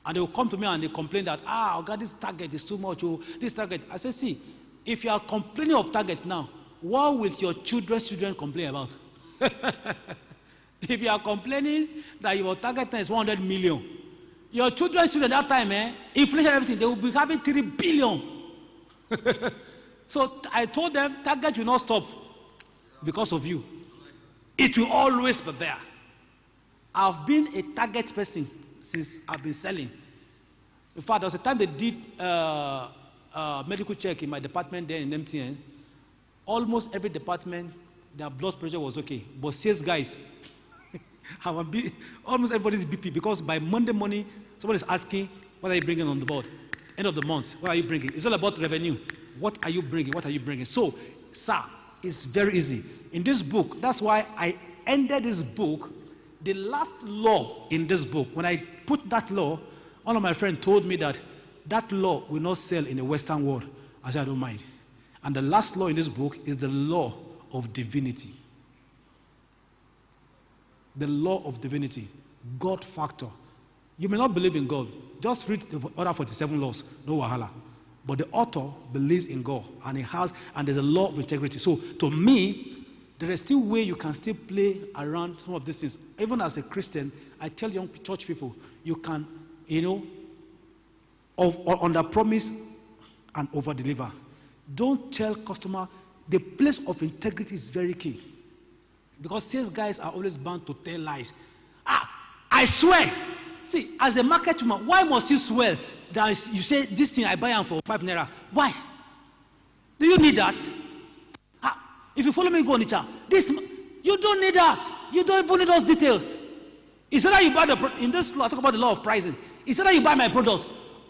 and they will come to me and they complain that, oh God, this target is too much, oh, this target. I say, see, if you are complaining of target now, what will your children's children complain about? If you are complaining that your target is 100 million, your children's children at that time, inflation, everything, they will be having 3 billion. So I told them, target will not stop because of you. It will always be there. I've been a target person since I've been selling. In fact, there was a time they did medical check in my department there in MTN. Almost every department, their blood pressure was okay. But sales guys, almost everybody's BP, because by Monday morning, somebody's asking, what are you bringing on the board? End of the month, what are you bringing? It's all about revenue. What are you bringing? What are you bringing? So, sir, it's very easy. In this book, that's why I ended this book. The last law in this book, when I put that law, one of my friends told me that that law will not sell in the Western world. I said, I don't mind. And the last law in this book is the law of divinity. The law of divinity, God factor. You may not believe in God. Just read the other 47 laws, no wahala. But the author believes in God, and there's a law of integrity. So to me, there is still way you can still play around some of these things. Even as a Christian, I tell young church people, you can, under promise and over deliver. Don't tell customer. The place of integrity is very key. Because sales guys are always bound to tell lies. I swear. See, as a market woman, why must you swear that you say this thing I buy them for 5 naira? Why? Do you need that? If you follow me, go on Nicha. You don't need that. You don't even need those details. Instead that you buy the product, in this law, I talk about the law of pricing. Instead that you buy my product,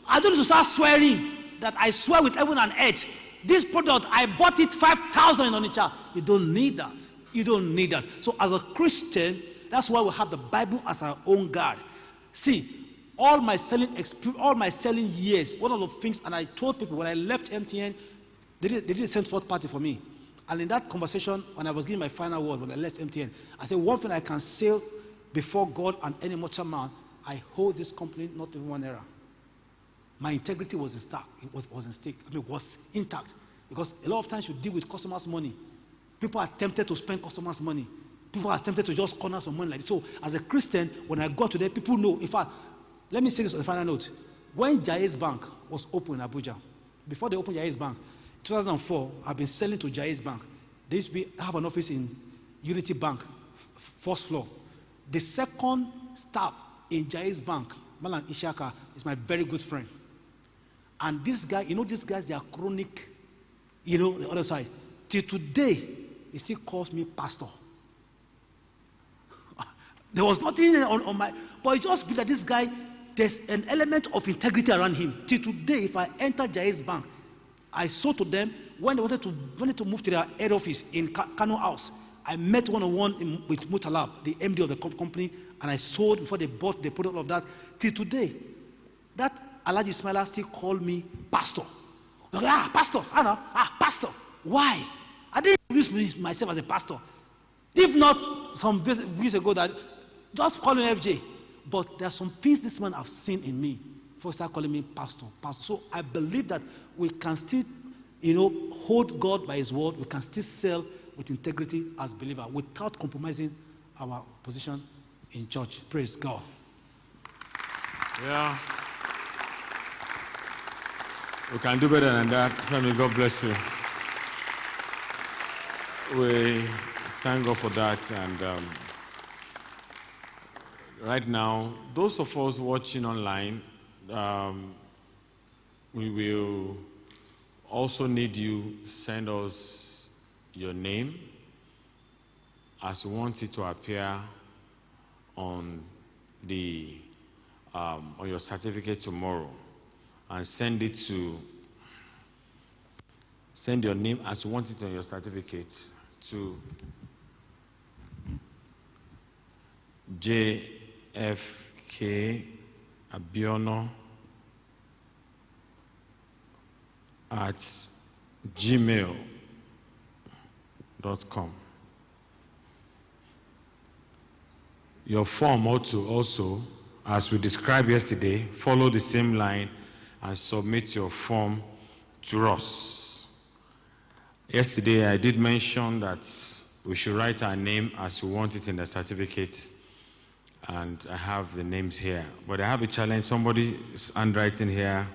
I don't need to start swearing that I swear with heaven and earth. This product, I bought it 5,000 in Onitsha. You don't need that. You don't need that. So as a Christian, that's why we have the Bible as our own God. See, all my selling experience, all my selling years, one of the things, and I told people when I left MTN, they did a send forth party for me. And in that conversation, when I was giving my final word, when I left MTN, I said, one thing I can say before God and any mortal man, I hold this company not even 1 error. My integrity was in stake. It was in stake. I mean, it was intact. Because a lot of times you deal with customers' money. People are tempted to spend customers' money. People are tempted to just corner some money like this. So, as a Christian, when I go to there, people know. In fact, let me say this on the final note. When Jai's Bank was open in Abuja, before they opened Jai's Bank, 2004, I've been selling to Jai's Bank. They used to have an office in Unity Bank, first floor. The second staff in Jai's Bank, Malan Ishaka, is my very good friend. And this guy, these guys, they are chronic, the other side. Till today, he still calls me pastor. There was nothing on my, but it just be that this guy, there's an element of integrity around him. Till today, if I enter Jai's bank, I saw to them when they wanted to move to their head office in Kano House. I met one-on-one with Mutalab, the MD of the company, and I sold before they bought the product of that. Till today, that Alhaji Ismaila still call me pastor. Pastor, Anna, pastor. Why? I didn't introduce myself as a pastor. If not some weeks ago, that just call me FJ. But there are some things this man have seen in me before start calling me pastor. So I believe that we can still, hold God by his word. We can still sell with integrity as believer without compromising our position in church. Praise God. Yeah. We can do better than that. Family, God bless you. We thank God for that. And right now, those of us watching online, we will also need you to send us your name as you want it to appear on the on your certificate tomorrow, and send your name as you want it on your certificate to JFK Abiono at gmail.com. Your form also, as we described yesterday, follow the same line and submit your form to us. Yesterday, I did mention that we should write our name as we want it in the certificate, and I have the names here. But I have a challenge. Somebody's handwriting here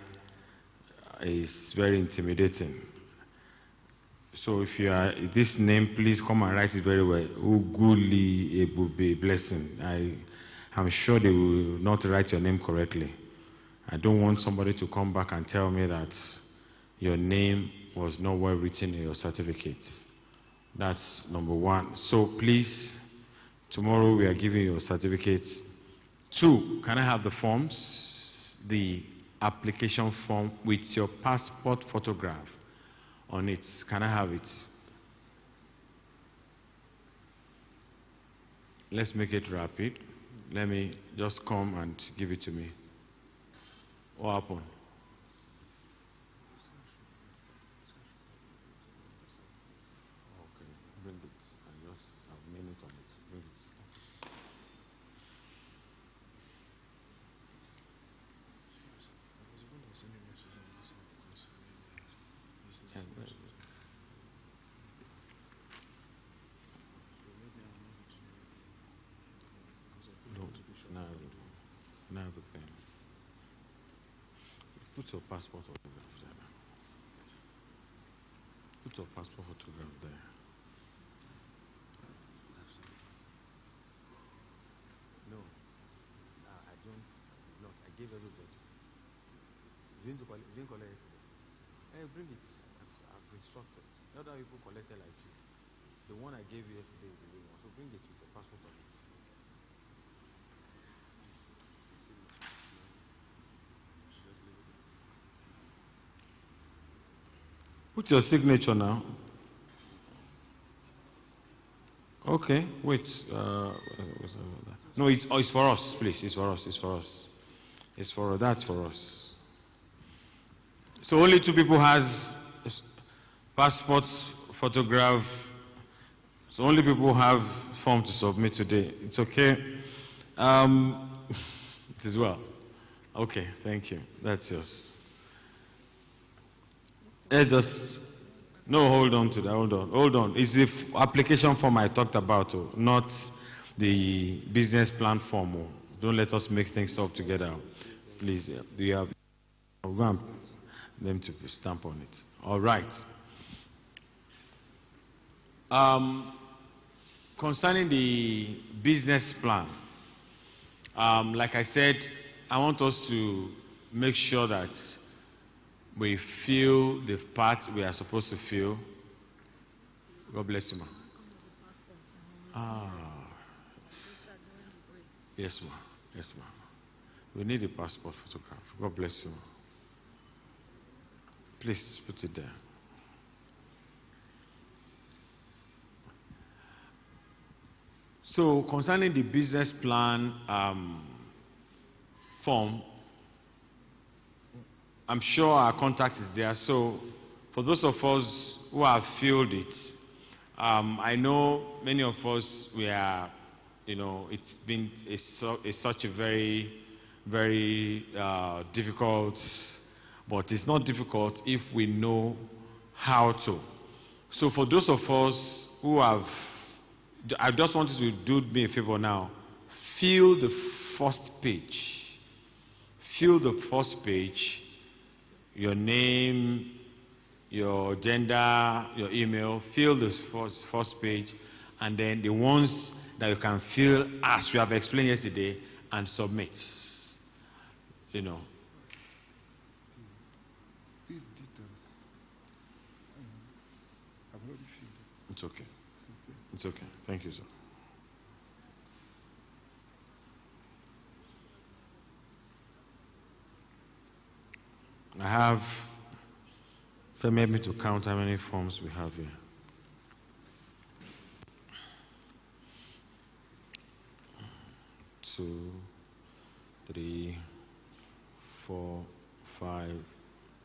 is very intimidating. So if you are this name, please come and write it very well. Uguli Ebube Blessing. I'm sure they will not write your name correctly. I don't want somebody to come back and tell me that your name was not well written in your certificate. That's number one. So please, tomorrow we are giving you your certificates. 2, can I have the forms? The application form with your passport photograph on it. Can I have it? Let's make it rapid. Let me just come and give it to me. What happened? Okay, bring it. I just have a minute on it. Bring it. Now the pen. Put your passport photograph there. Put your passport photograph there. No. I don't. Not. I gave everybody. You didn't collect yesterday. Hey, bring it as I've instructed. Not how people collected like you. The one I gave you yesterday is the real one. So bring it with your passport on it. Put your signature now. Okay, wait. No, it's for us, please. It's for us. It's for us. It's for that's for us. So only 2 people has passports, photograph. So only people have form to submit today. It's okay. It is well. Okay, thank you. That's yours. No, hold on to that. Hold on. It's the application form I talked about, not the business plan form. Don't let us mix things up together. Please, do you have them to stamp on it? All right. Concerning the business plan, like I said, I want us to make sure that we fill the part we are supposed to fill. God bless you, ma. Yes, ma'am. Yes, ma'am. We need a passport photograph. God bless you. Please put it there. So, concerning the business plan form, I'm sure our contact is there. So, for those of us who have filled it, I know many of us, we are, it's been such a very, very difficult, but it's not difficult if we know how to. So for those of us who have, I just want you to do me a favor now. Fill the first page. Fill the first page, your name, your gender, your email, fill the first page, and then the ones that you can fill as we have explained yesterday, and submit. These details, I've already filled it. It's okay. It's okay. Thank you, sir. I have, permit me to count how many forms we have here. Two, 3, 4, 5,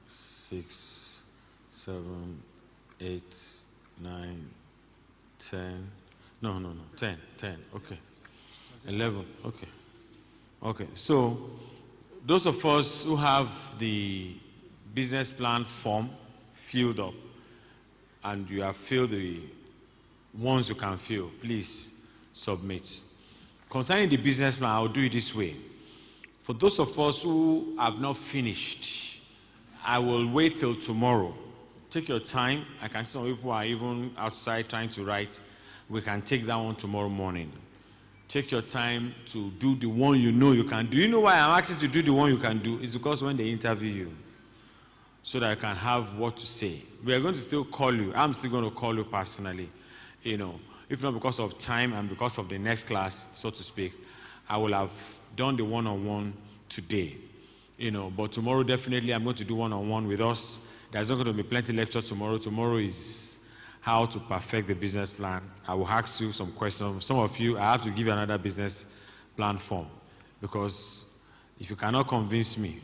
6, 7, 8, 9, 10. No. 10. Okay. 11. Okay. So, those of us who have the business plan form filled up, and you have filled the ones you can fill, please submit. Concerning the business plan, I'll do it this way. For those of us who have not finished, I will wait till tomorrow. Take your time. I can see some people are even outside trying to write. We can take that one tomorrow morning. Take your time to do the one you know you can do. You know why I'm asking you to do the one you can do? It's because when they interview you, so that I can have what to say. We are going to still call you. I'm still going to call you personally. If not because of time and because of the next class, so to speak, I will have done the one-on-one today. But tomorrow definitely I'm going to do one-on-one with us. There's not going to be plenty lecture tomorrow. Tomorrow is how to perfect the business plan. I will ask you some questions. Some of you, I have to give you another business plan form, because if you cannot convince me,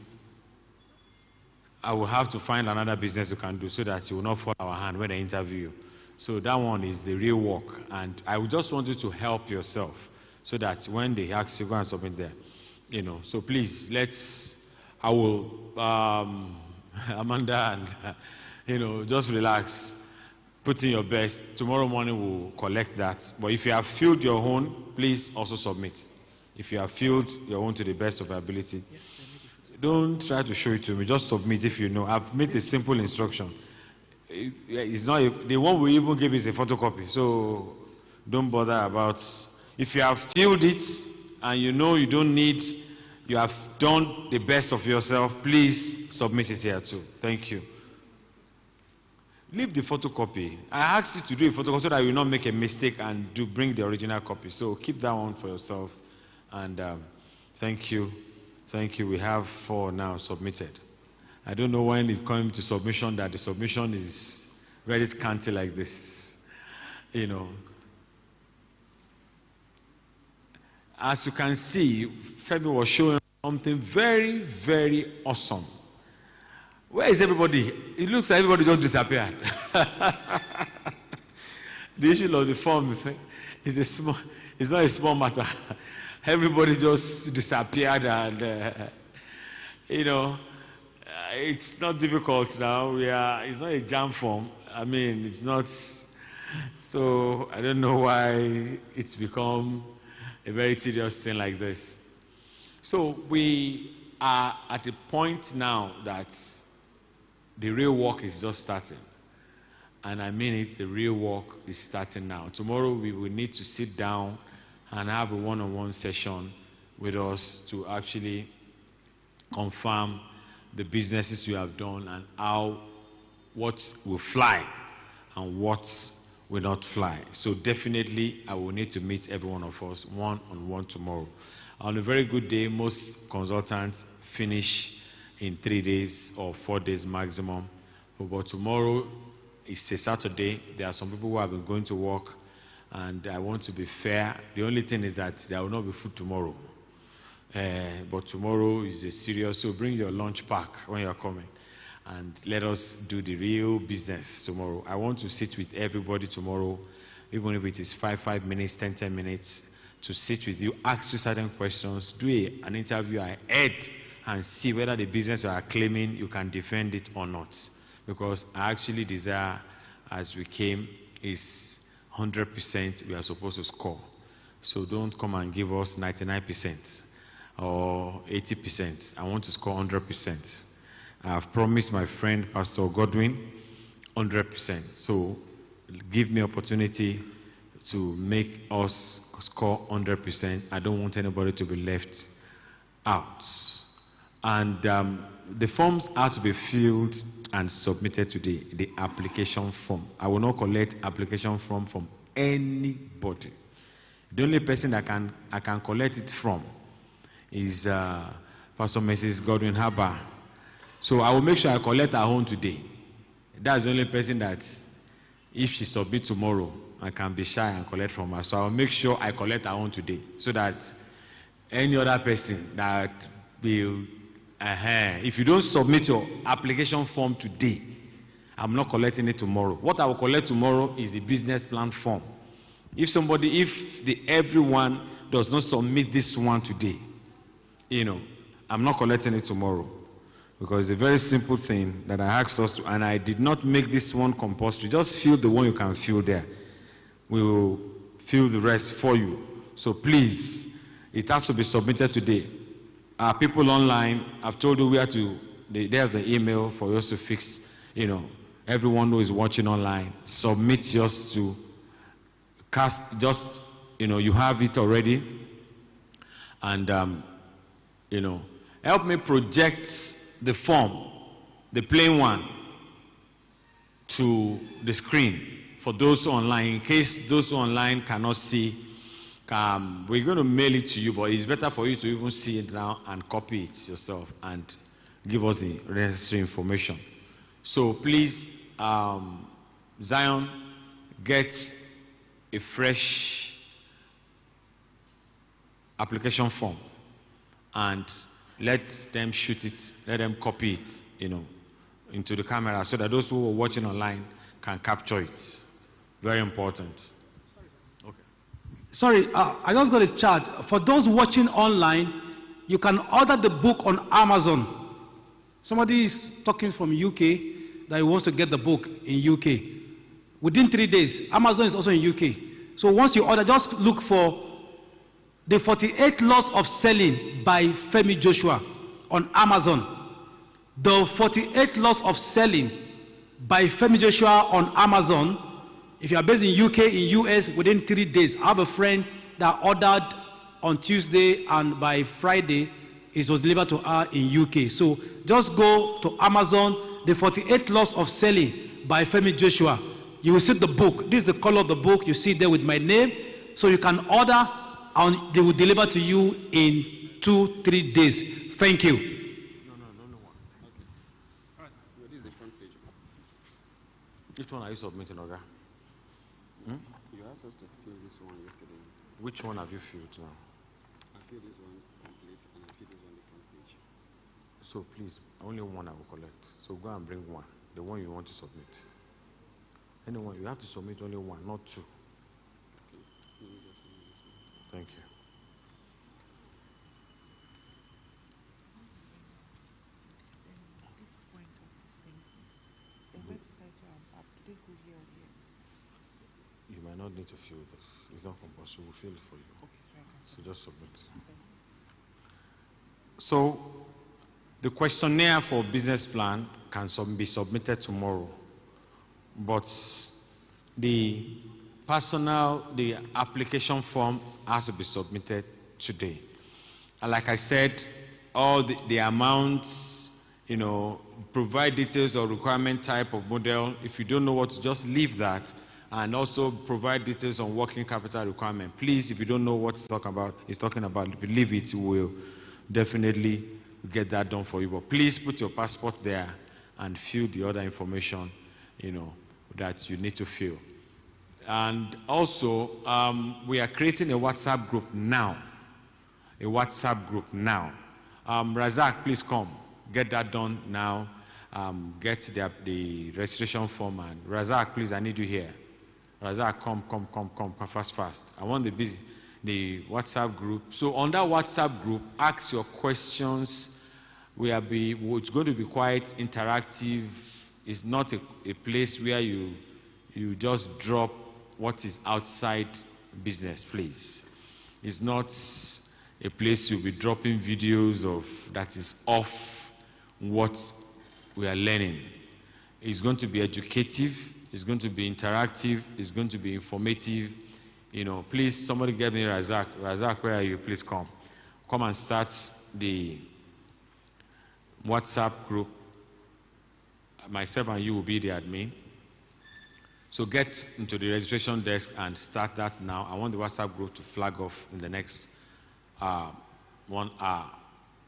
I will have to find another business you can do so that you will not fall our hand when they interview you. So that one is the real work, and I would just want you to help yourself so that when they ask you, go and submit there. So please, I will, Amanda, and, just relax, put in your best. Tomorrow morning we'll collect that. But if you have filled your own, please also submit. If you have filled your own to the best of your ability, don't try to show it to me, just submit if you know. I've made a simple instruction. It's not the one we even give is a photocopy, so don't bother about. If you have filled it and you know you don't need, you have done the best of yourself, please submit it here too. Thank you. Leave the photocopy. I asked you to do a photocopy so that you will not make a mistake and bring the original copy. So keep that one for yourself. And thank you. We have 4 now submitted. I don't know when it comes to submission that the submission is very scanty like this. As you can see, Femi was showing something very, very awesome. Where is everybody? It looks like everybody just disappeared. The issue of the form is it's not a small matter. Everybody just disappeared, and it's not difficult now. It's not a jam form. I mean, it's not. So I don't know why it's become a very tedious thing like this. So we are at a point now that the real work is just starting. And I mean it, the real work is starting now. Tomorrow we will need to sit down and have a one-on-one session with us to actually confirm the businesses you have done and what will fly and what will not fly. So definitely, I will need to meet every one of us one-on-one tomorrow. On a very good day, most consultants finish in 3 days or 4 days maximum. But tomorrow is a Saturday. There are some people who have been going to work, and I want to be fair. The only thing is that there will not be food tomorrow. But tomorrow is a serious, so bring your lunch pack when you're coming. And let us do the real business tomorrow. I want to sit with everybody tomorrow, even if it is 5 minutes, 10 minutes, to sit with you, ask you certain questions, do an interview ahead, and see whether the business you are claiming, you can defend it or not. Because I actually desire, as we came, is 100% we are supposed to score. So don't come and give us 99% or 80%. I want to score 100%. I have promised my friend, Pastor Godwin, 100%. So give me opportunity to make us score 100%. I don't want anybody to be left out. And the forms are to be filled and submitted to the application form. I will not collect application form from anybody. The only person that I can collect it from is Pastor Mrs. Godwin Harbour. So I will make sure I collect her own today. That's the only person that, if she submits tomorrow, I can be shy and collect from her. So I will make sure I collect her own today, so that any other person that will, if you don't submit your application form today, I'm not collecting it tomorrow. What I will collect tomorrow is the business plan form. If everyone does not submit this one today, I'm not collecting it tomorrow. Because it's a very simple thing that I asked us to, and I did not make this one compulsory. Just fill the one you can fill there. We will fill the rest for you. So please, it has to be submitted today. People online, I've told you where to, there's an email for us to fix, everyone who is watching online, submit yours to cast, you have it already. And, help me project the form, the plain one, to the screen for those online. In case those online cannot see, we're going to mail it to you, but it's better for you to even see it now and copy it yourself and give us the necessary information. So please, Zion, get a fresh application form and let them shoot it, let them copy it, into the camera, so that those who are watching online can capture it. Very important. Okay. Sorry, I just got a charge. For those watching online, you can order the book on Amazon. Somebody is talking from UK that he wants to get the book in UK. Within 3 days, Amazon is also in UK. So once you order, just look for The 48 Laws of Selling by Femi Joshua on Amazon. The 48 Laws of Selling by Femi Joshua on Amazon. If you are based in UK, in US, within 3 days. I have a friend that ordered on Tuesday, and by Friday, it was delivered to her in UK. So just go to Amazon, The 48 Laws of Selling by Femi Joshua. You will see the book. This is the color of the book. You see there with my name. So you can order, and they will deliver to you in 2-3 days. Thank you. No. Okay. All right, sir. This is the front page. Which one are you submitting, Oga? You asked us to fill this one yesterday. Which one have you filled now? I filled this one complete, and I filled this one the front page. So please, only one I will collect. So go and bring one, the one you want to submit. Anyone, you have to submit only one, not two. Okay. Let me just send this one. Thank you. This point of this thing, the website app, do they go here or here? You might not need to fill this. It's not compulsory. We'll fill it for you. Okay, so I can So just submit. So the questionnaire for business plan can be submitted tomorrow, but the application form has to be submitted today. And like I said, all the amounts, provide details or requirement type of model. If you don't know what to, just leave that and also provide details on working capital requirement. Please, if you don't know what he's talking about, believe it, will definitely get that done for you. But please put your passport there and fill the other information, that you need to fill. And also, we are creating a WhatsApp group now. A WhatsApp group now. Razak, please come. Get that done now. Get the registration form. And Razak, please, I need you here. Razak, come, fast. I want the WhatsApp group. So on that WhatsApp group, ask your questions. It's going to be quite interactive. It's not a place where you just drop what is outside business, please. It's not a place you'll be dropping videos of that is off what we are learning. It's going to be educative, it's going to be interactive, it's going to be informative. Please, somebody get me Razak. Razak, where are you? Please come. Come and start the WhatsApp group. Myself and you will be the admin. So get into the registration desk and start that now. I want the WhatsApp group to flag off in the next 1 hour.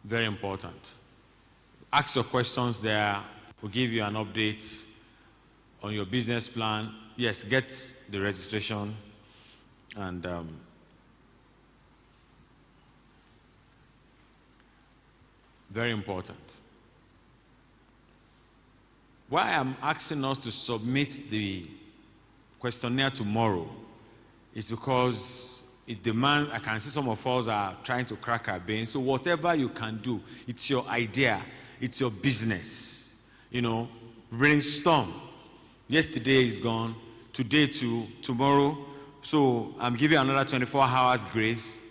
Very important. Ask your questions there. We'll give you an update on your business plan. Yes, get the registration. And very important. Why I'm asking us to submit the questionnaire tomorrow is because it demands, I can see some of us are trying to crack our brain. So whatever you can do, it's your idea, it's your business. Brainstorm. Yesterday is gone, today to tomorrow. So I'm giving you another 24 hours grace.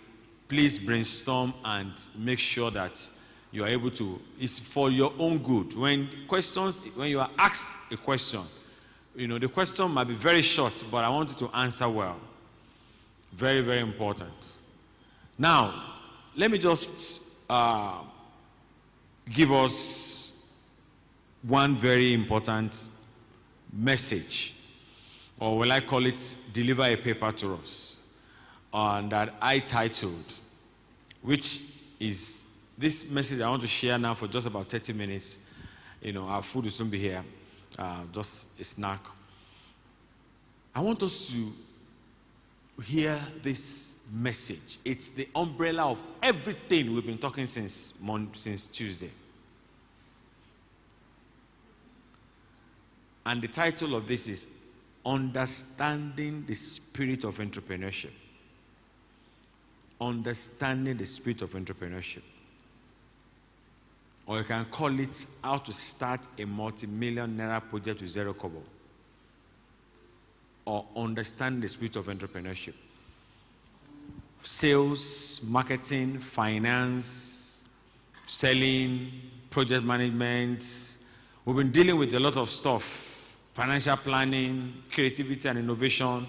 Please brainstorm and make sure that you are able to, it's for your own good. When you are asked a question, the question might be very short, but I want you to answer well. Very, very important. Now, let me just give us one very important message, or will I call it deliver a paper to us, that I titled, which is this message I want to share now for just about 30 minutes. Our food will soon be here. Just a snack. I want us to hear this message. It's the umbrella of everything we've been talking since Tuesday. And the title of this is Understanding the Spirit of Entrepreneurship. Understanding the Spirit of Entrepreneurship. Or you can call it How to Start a Multi-Million Naira Project with Zero Kobo. Or Understand the Spirit of Entrepreneurship. Sales, marketing, finance, selling, project management. We've been dealing with a lot of stuff. Financial planning, creativity and innovation,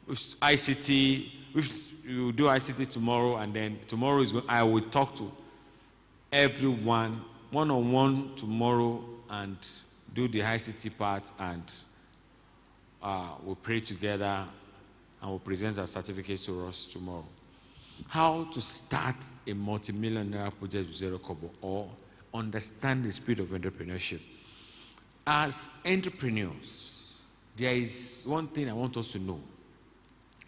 ICT. We'll do ICT tomorrow, and then tomorrow I will talk to everyone one-on-one tomorrow and do the ICT part, and we'll pray together and we'll present our certificates to us tomorrow. How to start a multi-million naira project with zero kobo, or understand the spirit of entrepreneurship. As entrepreneurs, there is one thing I want us to know.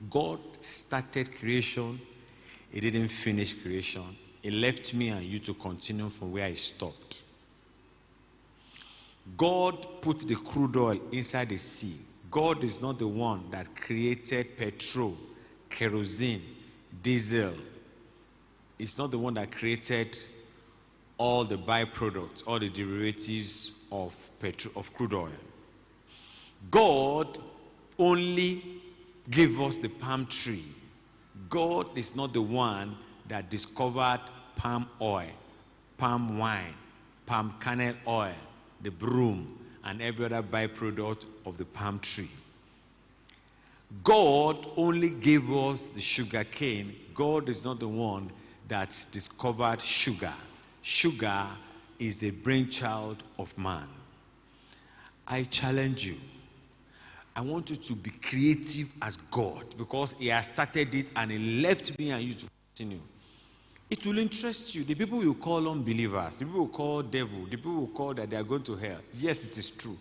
God started creation. He didn't finish creation. He left me and you to continue from where he stopped. God put the crude oil inside the sea. God is not the one that created petrol, kerosene, diesel. It's not the one that created all the byproducts, all the derivatives of crude oil. God only gave us the palm tree. God is not the one that discovered palm oil, palm wine, palm kernel oil, the broom, and every other byproduct of the palm tree. God only gave us the sugar cane. God is not the one that discovered sugar. Sugar is a brainchild of man. I challenge you. I want you to be creative as God, because He has started it and He left me and you to continue. It will interest you. The people you call unbelievers, the people who call devil, the people who call that they are going to hell. Yes, it is true.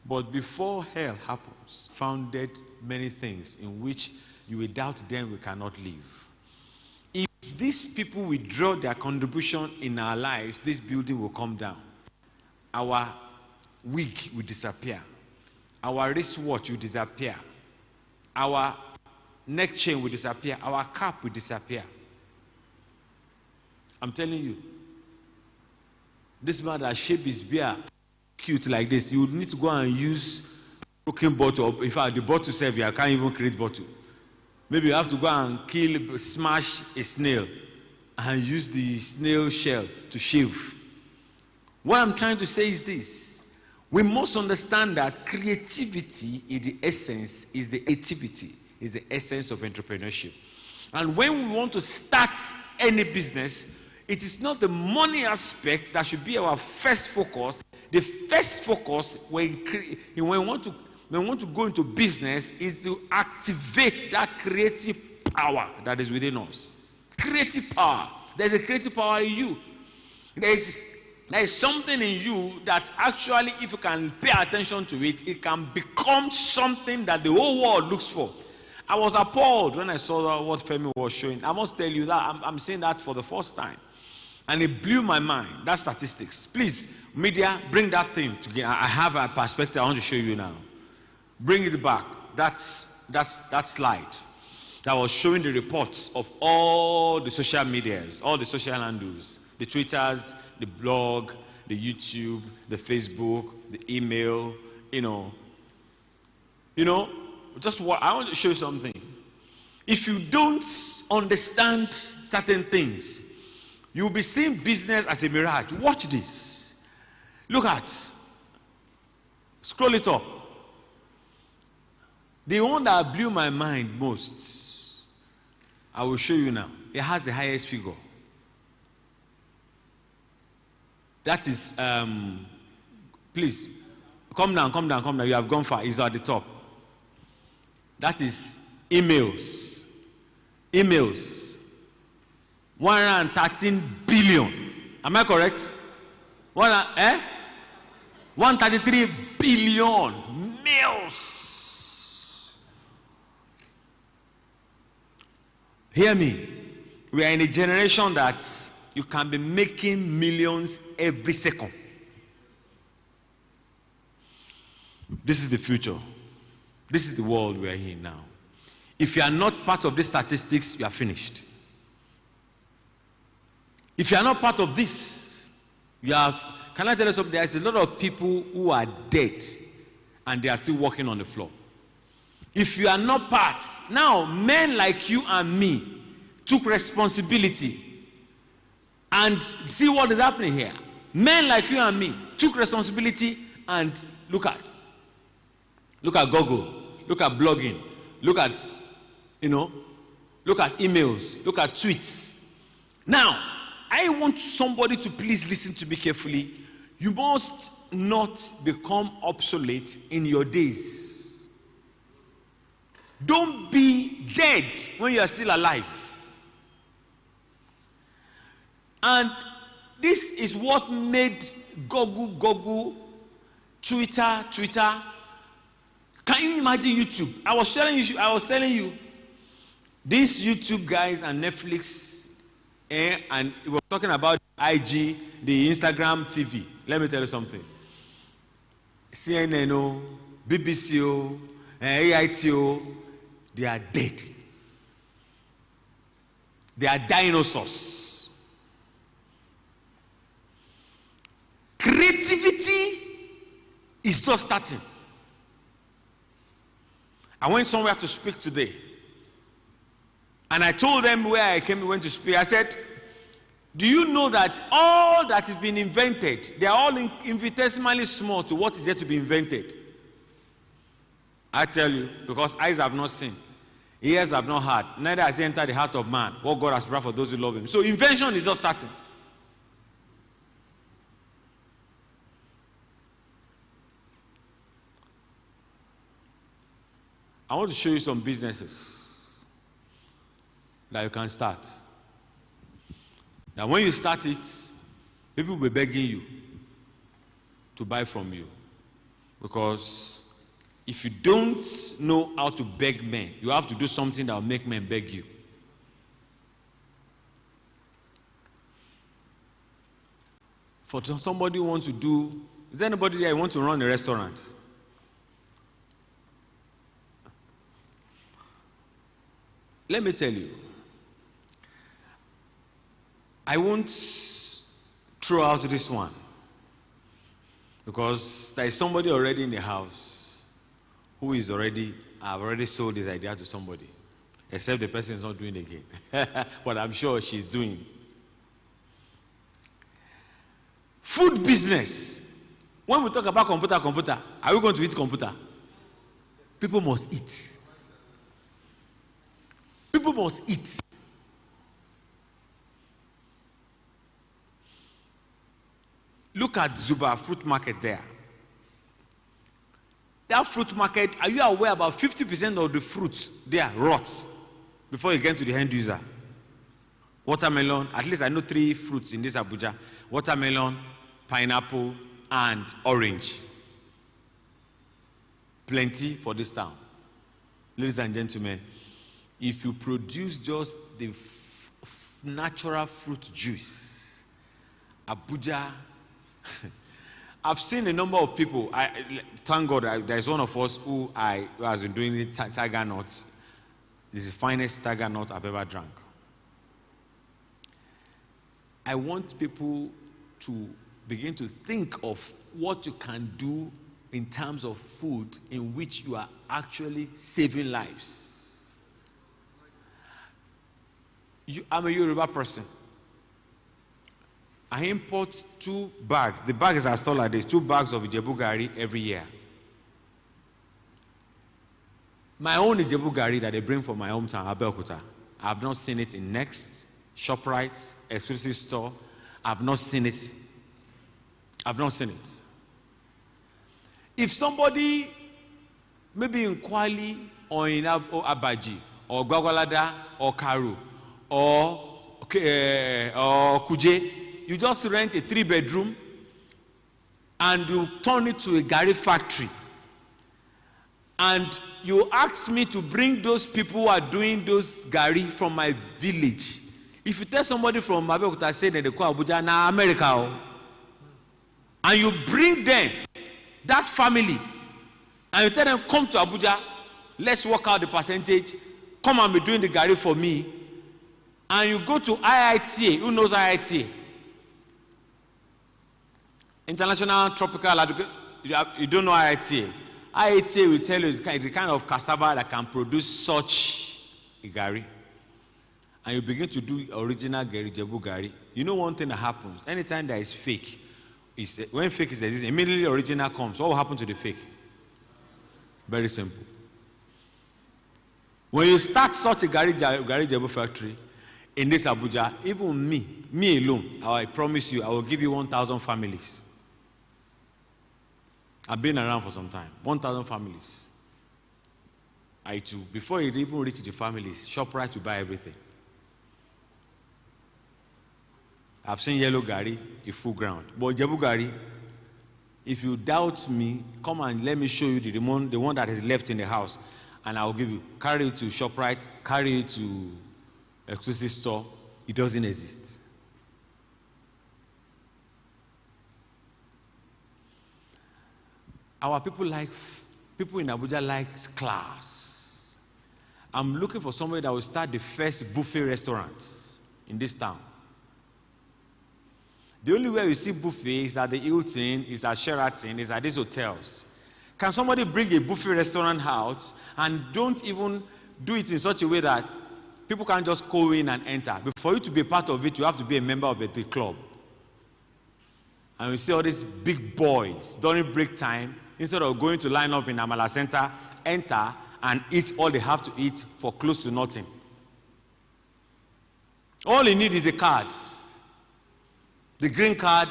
But before hell happens, founded many things in which you without them we cannot live. If these people withdraw their contribution in our lives, this building will come down. Our wig will disappear. Our wristwatch will disappear. Our neck chain will disappear. Our cap will disappear. I'm telling you. This man that shaped his beard cute like this, you would need to go and use broken bottle. In fact, the bottle serve you, I can't even create bottle. Maybe you have to go and smash a snail and use the snail shell to shave. What I'm trying to say is this. We must understand that creativity is the essence, is the activity, is the essence of entrepreneurship. And when we want to start any business, it is not the money aspect that should be our first focus. The first focus when we want to go into business is to activate that creative power that is within us. Creative power. There's a creative power in you. There is something in you that actually, if you can pay attention to it, it can become something that the whole world looks for. I was appalled when I saw what Femi was showing. I must tell you that I'm saying that for the first time. And it blew my mind. That's statistics. Please, media, bring that thing together. I have a perspective I want to show you now. Bring it back. That's that slide that was showing the reports of all the social medias, all the social handles, the Twitters, the blog, the YouTube, the Facebook, the email, just what I want to show you something. If you don't understand certain things, you'll be seeing business as a mirage. Watch this. Look at. Scroll it up. The one that blew my mind most, I will show you now. It has the highest figure. That is, please, come down. You have gone far. It's at the top. That is emails. 113 billion. Am I correct? 133 billion mails. Hear me. We are in a generation that you can be making millions every second. This is the future. This is the world we are in now. If you are not part of these statistics, you are finished. If you are not part of this, can I tell you something? There is a lot of people who are dead and they are still walking on the floor. If you are not part, now men like you and me took responsibility. And see what is happening here. Men like you and me took responsibility and look at Google, look at blogging, look at emails, look at tweets. Now, I want somebody to please listen to me carefully. You must not become obsolete in your days. Don't be dead when you are still alive. And this is what made Google, Twitter. Can you imagine YouTube? I was telling you, these YouTube guys and Netflix, and we were talking about IG, the Instagram TV. Let me tell you something. CNN, BBC, AIT, they are dead. They are dinosaurs. Creativity is just starting. I went somewhere to speak today. And I told them where I went to speak. I said, do you know that all that has been invented, they are all infinitesimally small to what is yet to be invented? I tell you, because eyes have not seen, ears have not heard, neither has it entered the heart of man what God has prepared for those who love him. So invention is just starting. I want to show you some businesses that you can start. Now, when you start it, people will be begging you to buy from you. Because if you don't know how to beg men, you have to do something that will make men beg you. For somebody who wants to do, is there anybody there who wants to run a restaurant? Let me tell you, I won't throw out this one because there is somebody already in the house who is I've already sold this idea to somebody, except the person is not doing it again. But I'm sure she's doing. Food business. When we talk about computer, are we going to eat computer? People must eat. People must eat. Look at Zuba fruit market there. That fruit market, are you aware about 50% of the fruits there rots before you get to the end user? Watermelon, at least I know 3 fruits in this Abuja. Watermelon, pineapple, and orange. Plenty for this town. Ladies and gentlemen, if you produce just the natural fruit juice, Abuja, I've seen a number of people. Thank God there's one of us who has been doing the tiger nuts. This is the finest tiger nut I've ever drank. I want people to begin to think of what you can do in terms of food in which you are actually saving lives. I'm a Yoruba person. I import 2 bags. The bags are stored like this, 2 bags of Ijebu Gari every year. My own Ijebu Gari that they bring from my hometown, Abeokuta, I have not seen it in Next, ShopRite, exclusive store. I've not seen it. I've not seen it. If somebody, maybe in Kwali or in Abaji or Gwagwalada or Karu or Kuje, you just rent a 3-bedroom and you turn it to a Gari factory. And you ask me to bring those people who are doing those Gari from my village. If you tell somebody from Abeokuta, say that they call Abuja, now America, and you bring them, that family, and you tell them, come to Abuja, let's work out the percentage, come and be doing the Gari for me, and you go to IITA. Who knows IITA? International Tropical Education. You don't know IITA. IITA will tell you it's the kind of cassava that can produce such a Gari. And you begin to do original Gari, Jebu Gari. You know one thing that happens, anytime there is fake, when fake is existing, immediately original comes. What will happen to the fake? Very simple. When you start such a Gari Jebu factory in this Abuja, even me alone, I promise you, I will give you 1,000 families. I've been around for some time. 1,000 families. I too, before it even reach the families, ShopRite to buy everything. I've seen yellow Gari, a full ground. But Jebu Gari, if you doubt me, come and let me show you the one that is left in the house. And I'll give you, carry it to ShopRite, carry it to exclusive store. It doesn't exist. Our people in Abuja like class. I'm looking for somebody that will start the first buffet restaurant in this town. The only way you see buffet is at the Hilton, is at Sheraton, is at these hotels. Can somebody bring a buffet restaurant out and don't even do it in such a way that people can't just go in and enter? Before you to be a part of it, you have to be a member of the club. And you see all these big boys during break time, instead of going to line up in Amala Center, enter and eat all they have to eat for close to nothing. All you need is a card. The green card,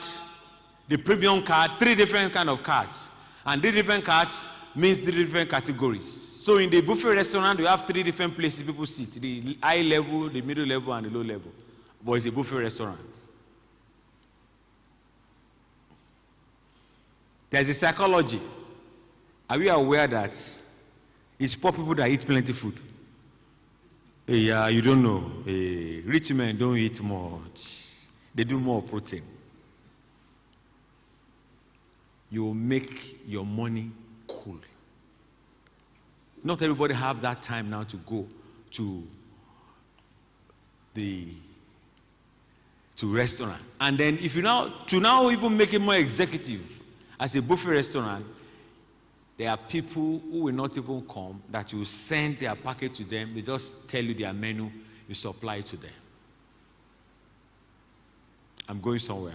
the premium card, 3 different kind of cards. And 3 different cards means 3 different categories. So in the buffet restaurant, you have 3 different places people sit. The high level, the middle level, and the low level. But it's a buffet restaurant. There's a psychology. Are we aware that it's poor people that eat plenty food? Hey, you don't know. Hey, rich men don't eat much. They do more protein. You make your money cool. Not everybody have that time now to go to restaurant. And then if you now even make it more executive, as a buffet restaurant, there are people who will not even come, that you send their package to them, they just tell you their menu, you supply it to them. I'm going somewhere.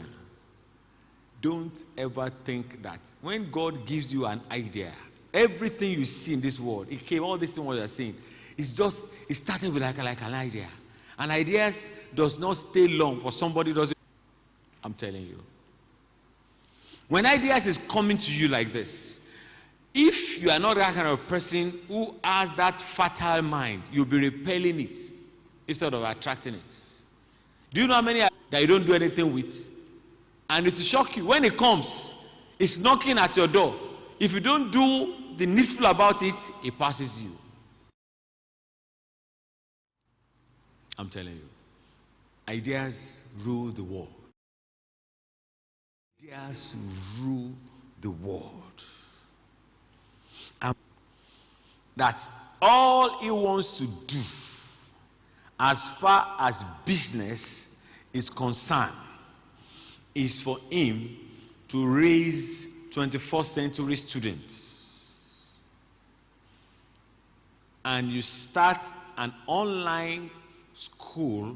Don't ever think that when God gives you an idea, everything you see in this world, it came, all these things what you're saying, it started with like an idea. And ideas does not stay long for somebody doesn't. I'm telling you. When ideas is coming to you like this, if you are not that kind of person who has that fertile mind, you'll be repelling it instead of attracting it. Do you know how many that you don't do anything with? And it will shock you. When it comes, it's knocking at your door. If you don't do the needful about it, it passes you. I'm telling you. Ideas rule the world. Ideas rule the world. And that all he wants to do as far as business is concerned is for him to raise 21st century students. And you start an online school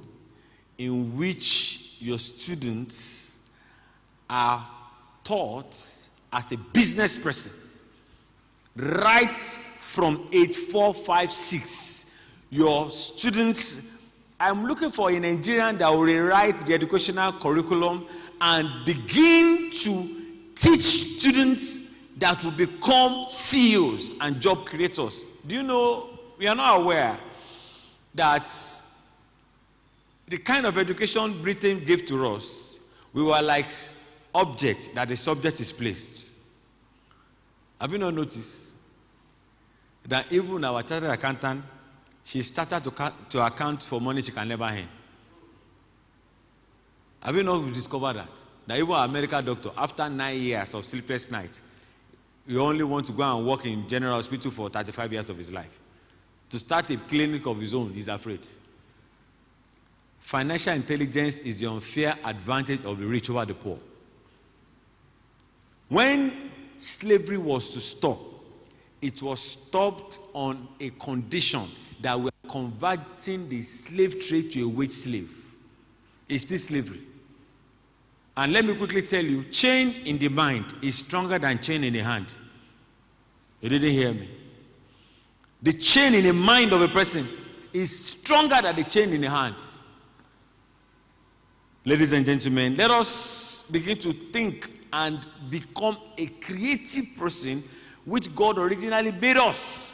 in which your students are taught as a business person right from age 4, 5, 6. Your students, I'm looking for a Nigerian that will rewrite the educational curriculum and begin to teach students that will become CEOs and job creators. Do you know, we are not aware that the kind of education Britain gave to us, we were like objects that the subject is placed. Have you not noticed that even our chartered accountant, she started to account for money she can never earn? Have you not discovered that? That even our medical doctor, after 9 years of sleepless nights, he only wants to go and work in general hospital for 35 years of his life. To start a clinic of his own, he's afraid. Financial intelligence is the unfair advantage of the rich over the poor. When slavery was to stop, it was stopped on a condition that we are converting the slave trade to a wage slave. It's still slavery. And let me quickly tell you, chain in the mind is stronger than chain in the hand. You didn't hear me. The chain in the mind of a person is stronger than the chain in the hand. Ladies and gentlemen, let us begin to think and become a creative person which God originally made us.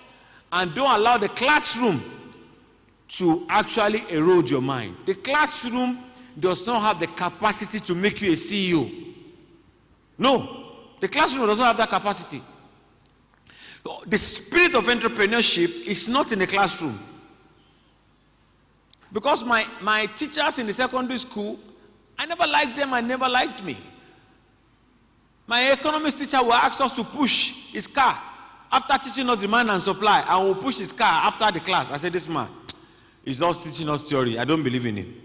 And don't allow the classroom to actually erode your mind. The classroom does not have the capacity to make you a CEO. No, the classroom does not have that capacity. The spirit of entrepreneurship is not in the classroom. Because my teachers in the secondary school, I never liked them, I never liked me. My economics teacher will ask us to push his car after teaching us demand and supply, and we'll push his car after the class. I said, this man is just teaching us theory. I don't believe in him.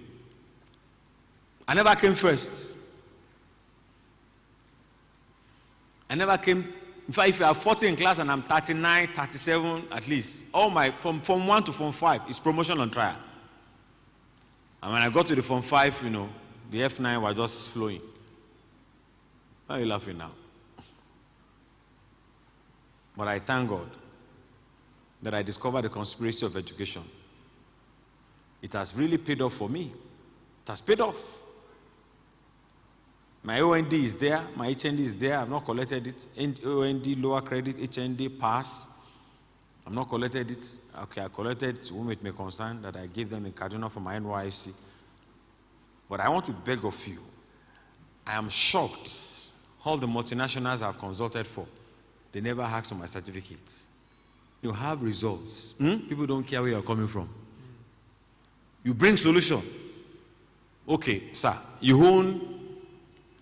I never came first. I never came. In fact, if you are 40 in class and I'm 39, 37 at least, all my from Form 1 to Form 5 is promotion on trial. And when I got to the Form 5, you know, the F9 was just flowing. Why are you laughing now? But I thank God that I discovered the conspiracy of education. It has really paid off for me. It has paid off. My OND is there, my HND is there, I've not collected it. OND, lower credit, HND, pass. I'm not collected it. Okay, I collected to whom it may concern that I gave them in Kaduna for my NYC. But I want to beg of you, I am shocked. All the multinationals I've consulted for, they never asked for my certificates. You have results. People don't care where you're coming from. You bring solution. Okay, sir, you own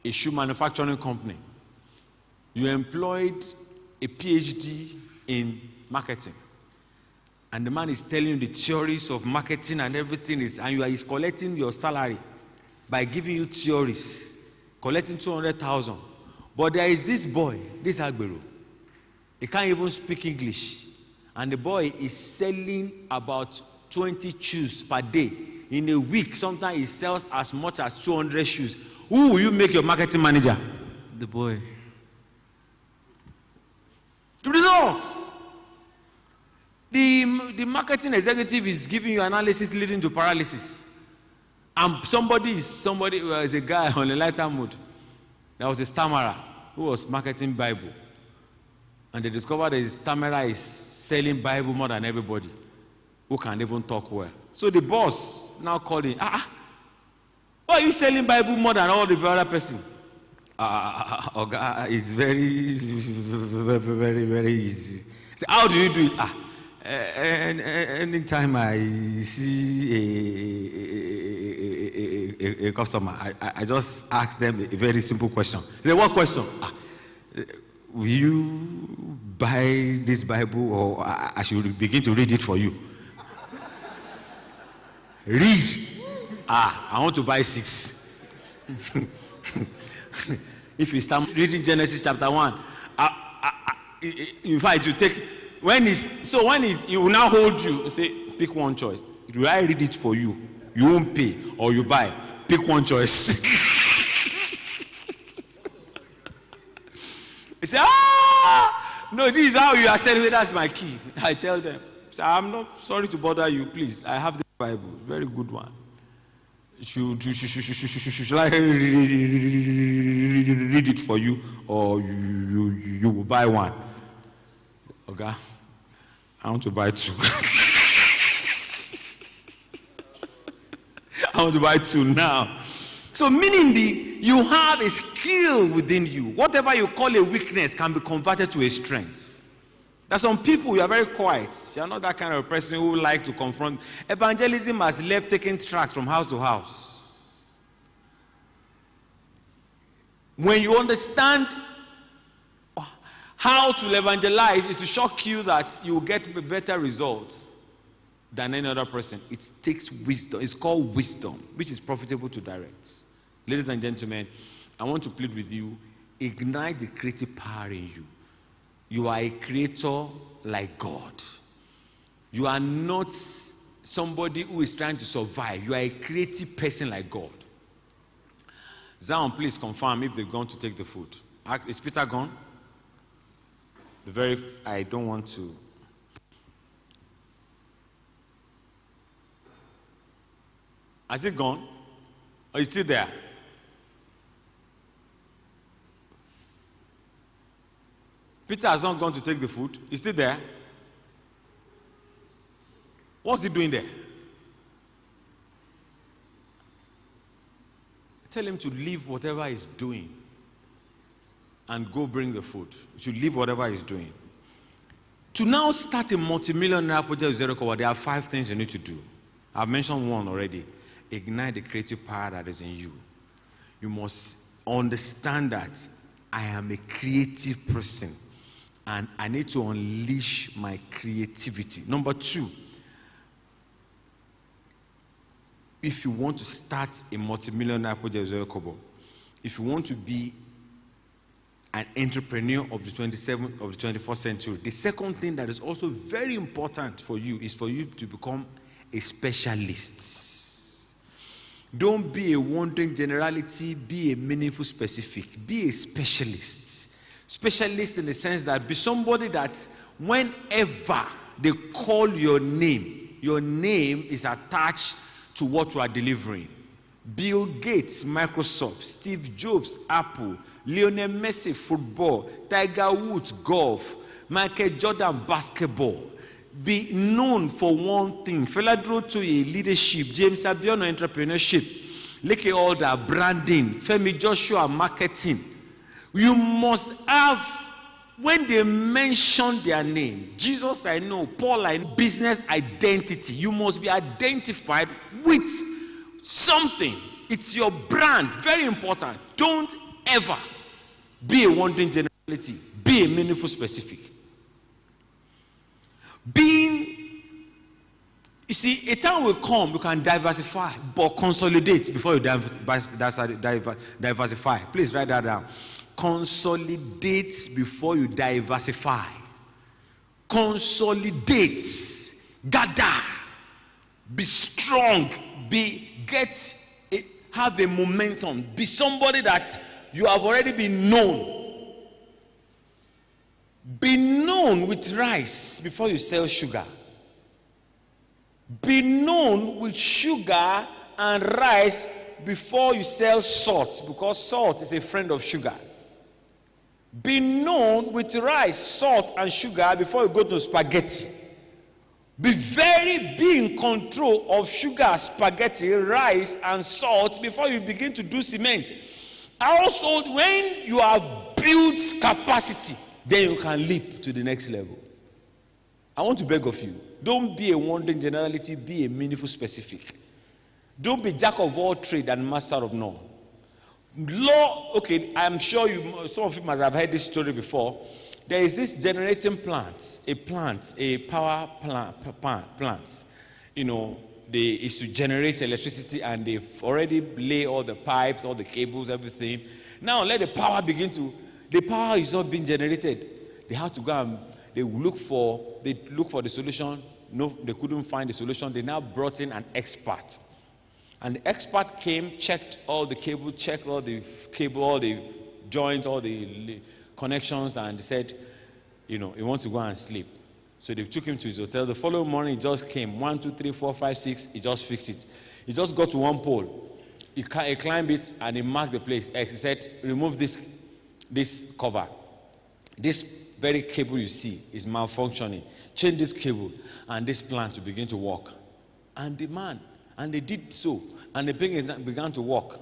a shoe manufacturing company. You employed a PhD in marketing. And the man is telling you the theories of marketing and everything and he's collecting your salary by giving you theories, collecting 200,000. But there is this boy, this Agbero. He can't even speak English. And the boy is selling about 20 shoes per day. In a week, sometimes he sells as much as 200 shoes. Who will you make your marketing manager? The boy. The results. The marketing executive is giving you analysis leading to paralysis. And somebody is a guy on a lighter mood. There was a stammerer who was marketing Bible. And they discovered that the stammerer is selling Bible more than everybody who can even talk well. So the boss now called him, why are you selling Bible more than all the other person? It's very, very, very easy. So how do you do it? Anytime I see a customer, I just ask them a very simple question. They say, what question? Will you buy this Bible or I should begin to read it for you? Read. I want to buy 6. If you start reading Genesis chapter 1, in fact, you take, he will now hold you, say, pick one choice. Do I read it for you? You won't pay or you buy. Pick one choice. He say, no, this is how you are selling. That's my key. I tell them, I'm not sorry to bother you, please. I have the Bible, very good one. Should I read it for you, or you will buy one? Okay, I want to buy 2. I want to buy 2 now. So meaning you have a skill within you. Whatever you call a weakness can be converted to a strength. There are some people, you are very quiet. You are not that kind of person who like to confront. Evangelism has left taking tracts from house to house. When you understand how to evangelize, it will shock you that you will get better results than any other person. It takes wisdom. It's called wisdom, which is profitable to direct. Ladies and gentlemen, I want to plead with you, ignite the creative power in you. You are a creator like God. You are not somebody who is trying to survive. You are a creative person like God. Zion, please confirm if they've gone to take the food. Is Peter gone? I don't want to. Has it gone? Or is it still there? Peter has not gone to take the food. He's still there. What's he doing there? Tell him to leave whatever he's doing and go bring the food. He should leave whatever he's doing. To now start a multi-millionaire project with Zero Cover, there are 5 things you need to do. I've mentioned one already. Ignite the creative power that is in you. You must understand that I am a creative person and I need to unleash my creativity. Number 2, if you want to start a multi-millionaire project with Zero Kobo, if you want to be an entrepreneur of the 21st century, the second thing that is also very important for you is for you to become a specialist. Don't be a wandering generality, be a meaningful specific. Be a specialist. Specialist in the sense that be somebody that whenever they call your name is attached to what you are delivering. Bill Gates, Microsoft, Steve Jobs, Apple, Lionel Messi, football, Tiger Woods, golf, Michael Jordan, basketball. be known for one thing. Feladro to a leadership, James Abiono entrepreneurship, Leke Order branding, Femi Joshua marketing. You must have, when they mention their name, Jesus I know, Paul I know, business identity, you must be identified with something. It's your brand, very important. Don't ever be a wanting generality, be a meaningful specific. You see, a time will come you can diversify, but consolidate before you diversify. Please write that down. Consolidate before you diversify. Consolidate, gather, be strong, have a momentum, be somebody that you have already been known. Be known with rice before you sell sugar. Be known with sugar and rice before you sell salt, because salt is a friend of sugar. Be known with rice, salt, and sugar before you go to spaghetti. Be in control of sugar, spaghetti, rice, and salt before you begin to do cement. Also, when you have built capacity, then you can leap to the next level. I want to beg of you, don't be a wandering generality, be a meaningful specific. Don't be jack of all trade and master of none. Law, okay, I'm sure some of you must have heard this story before. There is this generating plant, a power plant. You know, is to generate electricity, and they've already laid all the pipes, all the cables, everything. Now let the power the power is not being generated. They have to go and they look for the solution. No, they couldn't find the solution. They now brought in an expert. And the expert came, checked all the cable, all the joints, all the connections, and said, he wants to go and sleep. So they took him to his hotel. The following morning, he just came. 1, 2, 3, 4, 5, 6. He just fixed it. He just got to one pole. He climbed it and he marked the place X. He said, remove this cover. This very cable you see is malfunctioning. Change this cable and this plant to begin to work. And they did so. And they began to work.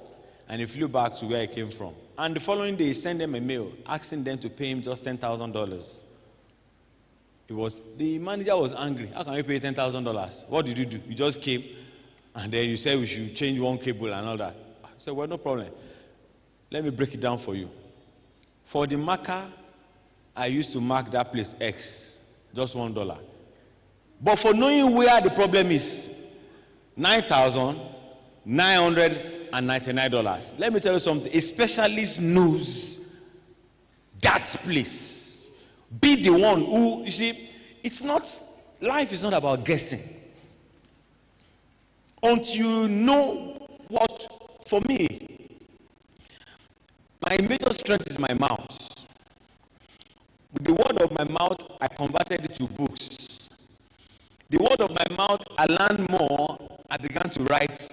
And he flew back to where he came from. And the following day, he sent them a mail asking them to pay him just $10,000. The manager was angry. How can we pay $10,000? What did you do? You just came, and then you said we should change one cable and all that. I said, well, no problem. Let me break it down for you. For the marker, I used to mark that place X, just $1. But for knowing where the problem is, $9,999. Let me tell you something. A specialist knows that place. Be the one who, you see, life is not about guessing. Until you know what, for me, my major strength is my mouth. With the word of my mouth, I converted it to books. The word of my mouth, I learned more. I began to write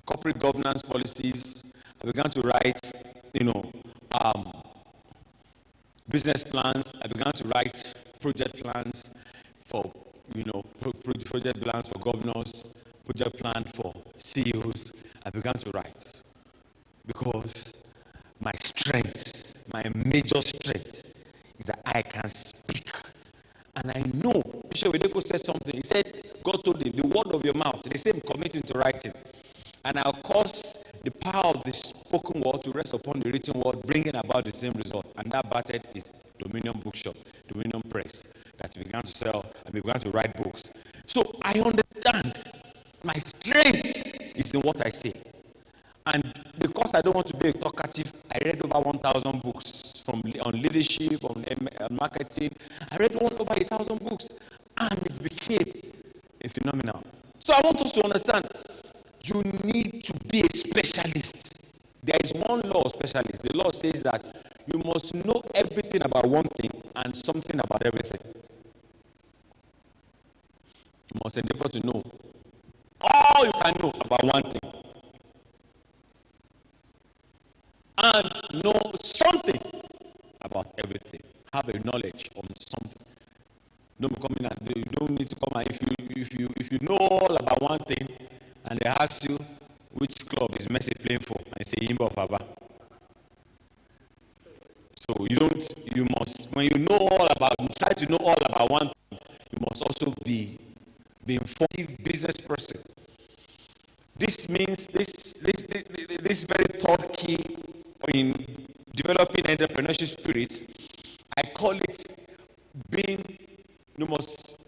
corporate governance policies. I began to write, business plans. I began to write project plans for, project plans for governors, project plan for CEOs. I began to write because my strength, my major strength, is that I can speak. And I know, Bishop Wedeko said something. He said, God told him, the word of your mouth, the same committing to writing. And I'll cause the power of the spoken word to rest upon the written word, bringing about the same result. And that battered is Dominion Bookshop, Dominion Press, that began to sell and began to write books. So I understand my strength is in what I say. And because I don't want to be a talkative, I read over 1,000 books on leadership, on marketing. I read over 1,000 books, and it became a phenomenon. So I want us to understand, you need to be a specialist. There is one law of specialist. The law says that you must know everything about one thing and something about everything. You must endeavor to know all you can know about one thing and know something about everything. Have a knowledge on something. don't come in and you don't need to come. And if you know all about one thing, and they ask you which club is Messi playing for, and you say Imba of Aba. So you must, when you know all about, you try to know all about one thing, you must also be informed business person. This means this very third key in developing entrepreneurship spirit, I call it being, you must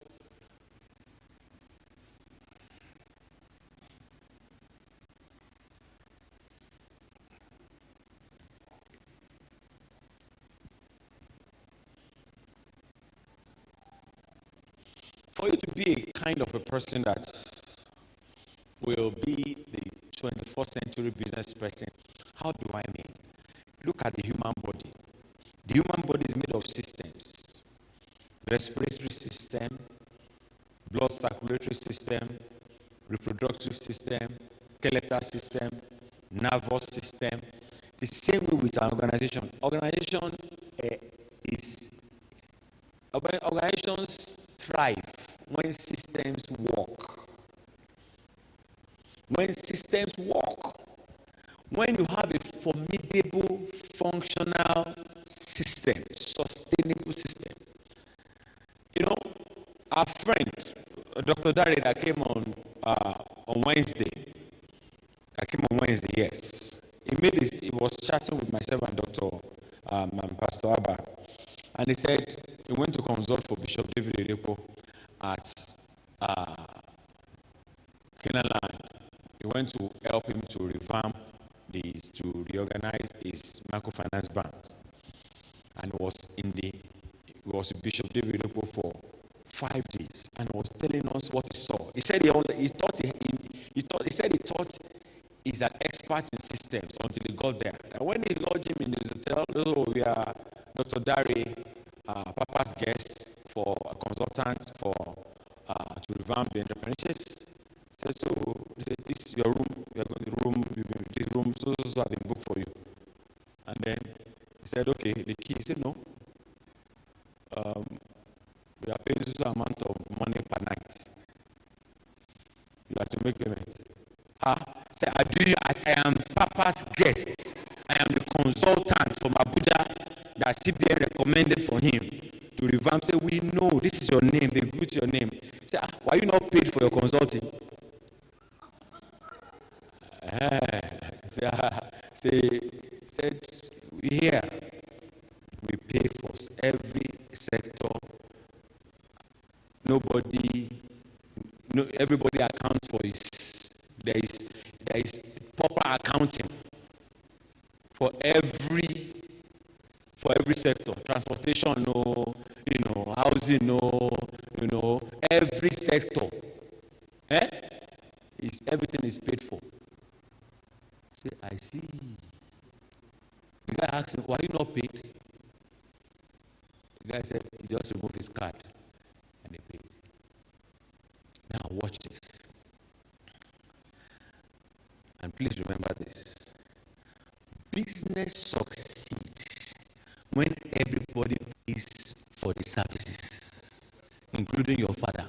for you to be a kind of a person that will be the 21st century business person. How do I mean? Look at the human body. The human body is made of systems: respiratory system, blood circulatory system, reproductive system, skeletal system, nervous system. The same way with an organization. Organizations thrive when systems work. When systems work, when you have a formidable, functional system, sustainable system. You know, our friend, Dr. Dari, that came on Wednesday. Yes. He was chatting with myself and Dr. And Pastor Abba, and he said he went to consult for Bishop David Erepo at Kenaland. He went to help him to revamp these, to reorganize his microfinance banks, and was with Bishop David Erepo for 5 days, and was telling us what he saw. He said he thought he's an expert in systems until he got there. And when he lodged him in his hotel, we are Dr. Dari, Papa's guest, for a consultant for to revamp the entrepreneurship. He said, this is your room. You're going to the room. This room. So have been booked for you. And then he said, okay, the key. He said, no. We are paying this amount of money per night. You have to make payments. Say, I do you as I am Papa's guest. I am the consultant from Abuja that CBN recommended for him to revamp. Say, we know this is your name. They put your name. Say, why are you not paid for your consulting? Said, here we pay for every sector. Everybody accounts for his. There is proper accounting for every sector. Transportation, housing, every sector. Everything is paid for. Say, I see. The guy asked him, why are you not paid? The guy said, he just removed his card and he paid. Now watch this. And please remember this. Business succeeds when everybody pays for the services, including your father.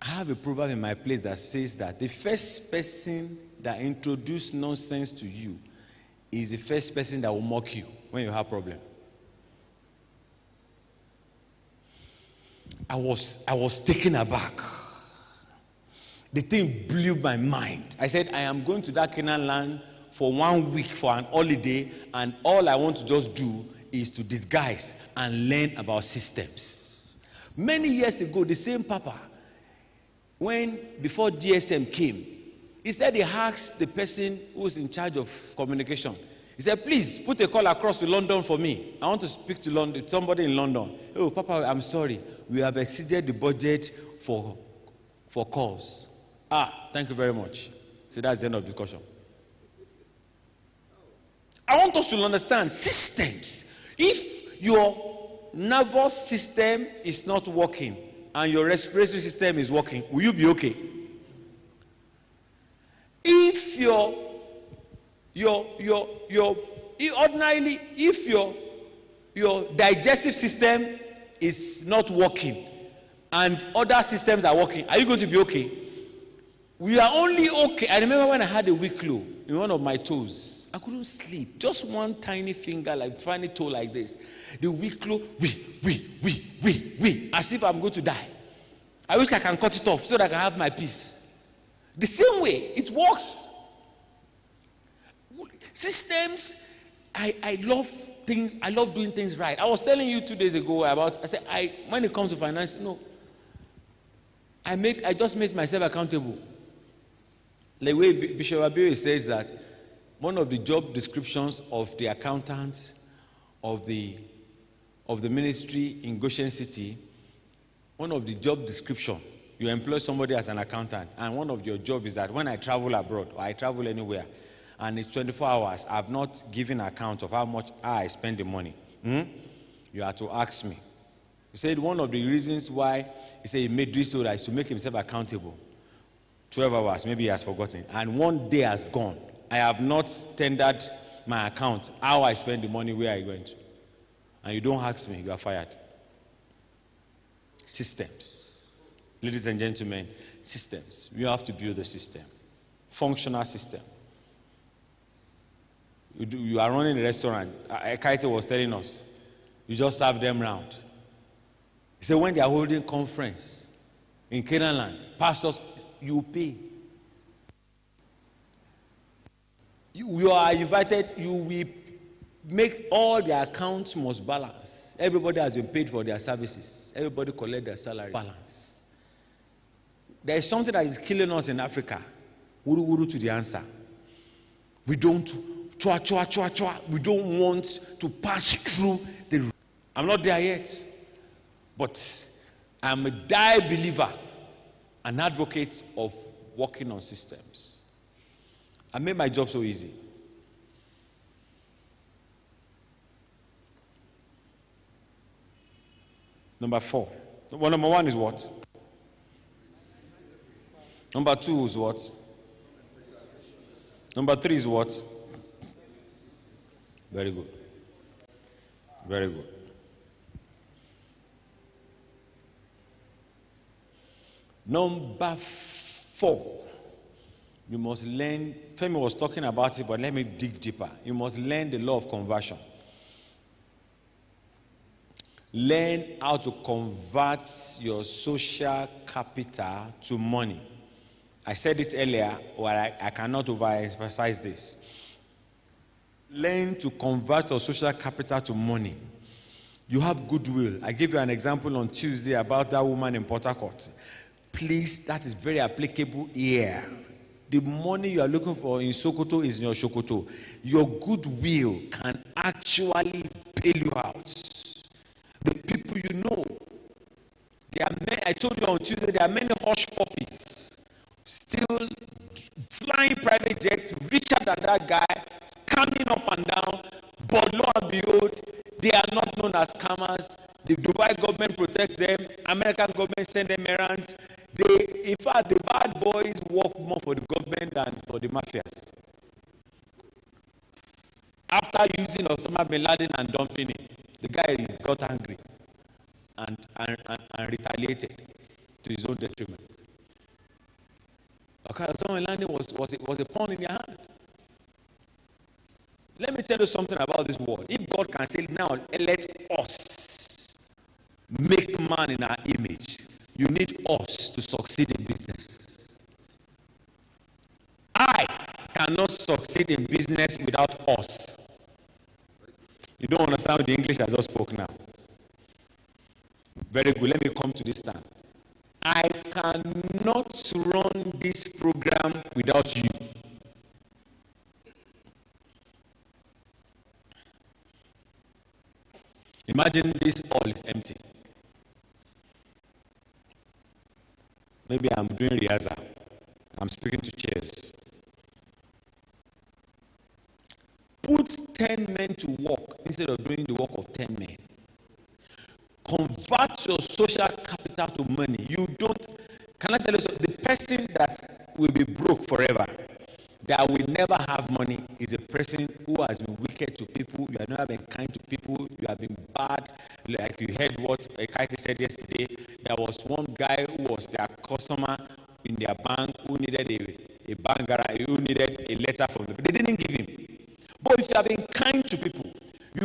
I have a proverb in my place that says that the first person that introduces nonsense to you is the first person that will mock you when you have a problem. I was taken aback. The thing blew my mind. I said, I am going to that Canaan land for 1 week for an holiday, and all I want to just do is to disguise and learn about systems. Many years ago, the same Papa, before DSM came, he said he asked the person who was in charge of communication. He said, please put a call across to London for me. I want to speak to somebody in London. Oh, Papa, I'm sorry. We have exceeded the budget for calls. Thank you very much. So that's the end of the discussion. I want us to understand systems. If your nervous system is not working and your respiratory system is working, will you be okay? ordinarily, if your digestive system is not working and other systems are working, are you going to be okay? We are only okay. I remember when I had a weak low in one of my toes. I couldn't sleep. Just one tiny finger, like tiny toe like this. The weak low, as if I'm going to die. I wish I can cut it off so that I can have my peace. The same way, it works. Systems, I love things. I love doing things right. I was telling you 2 days ago about. I said when it comes to finance, I just made myself accountable. The way Bishop Abiy says that one of the job descriptions of the accountants of the ministry in Goshen City, one of the job description, you employ somebody as an accountant, and one of your job is that when I travel abroad or I travel anywhere, and it's 24 hours, I've not given account of how much I spend the money. You have to ask me. He said one of the reasons why he said he made this so that is to make himself accountable. 12 hours, maybe he has forgotten. And one day has gone. I have not tendered my account, how I spend the money, where I went. And you don't ask me, you are fired. Systems. Ladies and gentlemen, systems. You have to build a system. Functional system. You are running a restaurant. Kaite was telling us, you just serve them round. He said when they are holding conference in Canaan land, pastors, you pay. You are invited, you will make all the accounts must balance. Everybody has been paid for their services. Everybody collect their salary. Balance. There is something that is killing us in Africa. Wuru wuru to the answer. We don't we don't want to pass through the. I'm not there yet, but I'm a die believer, an advocate of working on systems. I made my job so easy. Number 4. Well, number 1 is what? Number 2 is what? Number 3 is what? Very good. Very good. Number 4. You must learn, Femi was talking about it, but let me dig deeper. You must learn the law of conversion. Learn how to convert your social capital to money. I said it earlier, but I cannot overemphasize this. Learn to convert your social capital to money. You have goodwill. I gave you an example on Tuesday about that woman in Port Harcourt. Please, that is very applicable here. The money you are looking for in Sokoto is in your Sokoto. Your goodwill can actually bail you out. The people you know, there are many, I told you on Tuesday, there are many hush puppies still flying private jets, richer than that guy, scamming up and down, but lo and behold, they are not known as scammers. The Dubai government protect them, American government send them errands. In fact, the bad boys work more for the government than for the mafias. After using Osama bin Laden and dumping him, the guy got angry and retaliated to his own detriment. Okay, Osama bin Laden was a pawn in their hand. Let me tell you something about this world. If God can say, now let us make man in our image, you need us to succeed in business. I cannot succeed in business without us. You don't understand the English I just spoke now. Very good. Let me come to this time. I cannot run this program without you. Imagine this hall is empty. Maybe I'm doing rehearsal. I'm speaking to chairs. Put 10 men to work instead of doing the work of 10 men. Convert your social capital to money. You don't, can I tell you something? The person that will be broke forever that will never have money is a person who has been wicked to people. You have never been kind to people. You have been bad. Like you heard what Ekaiti said yesterday. There was one guy who was their customer in their bank who needed a bank guarantee, who needed a letter from them. They didn't give him. But if you have been kind to people,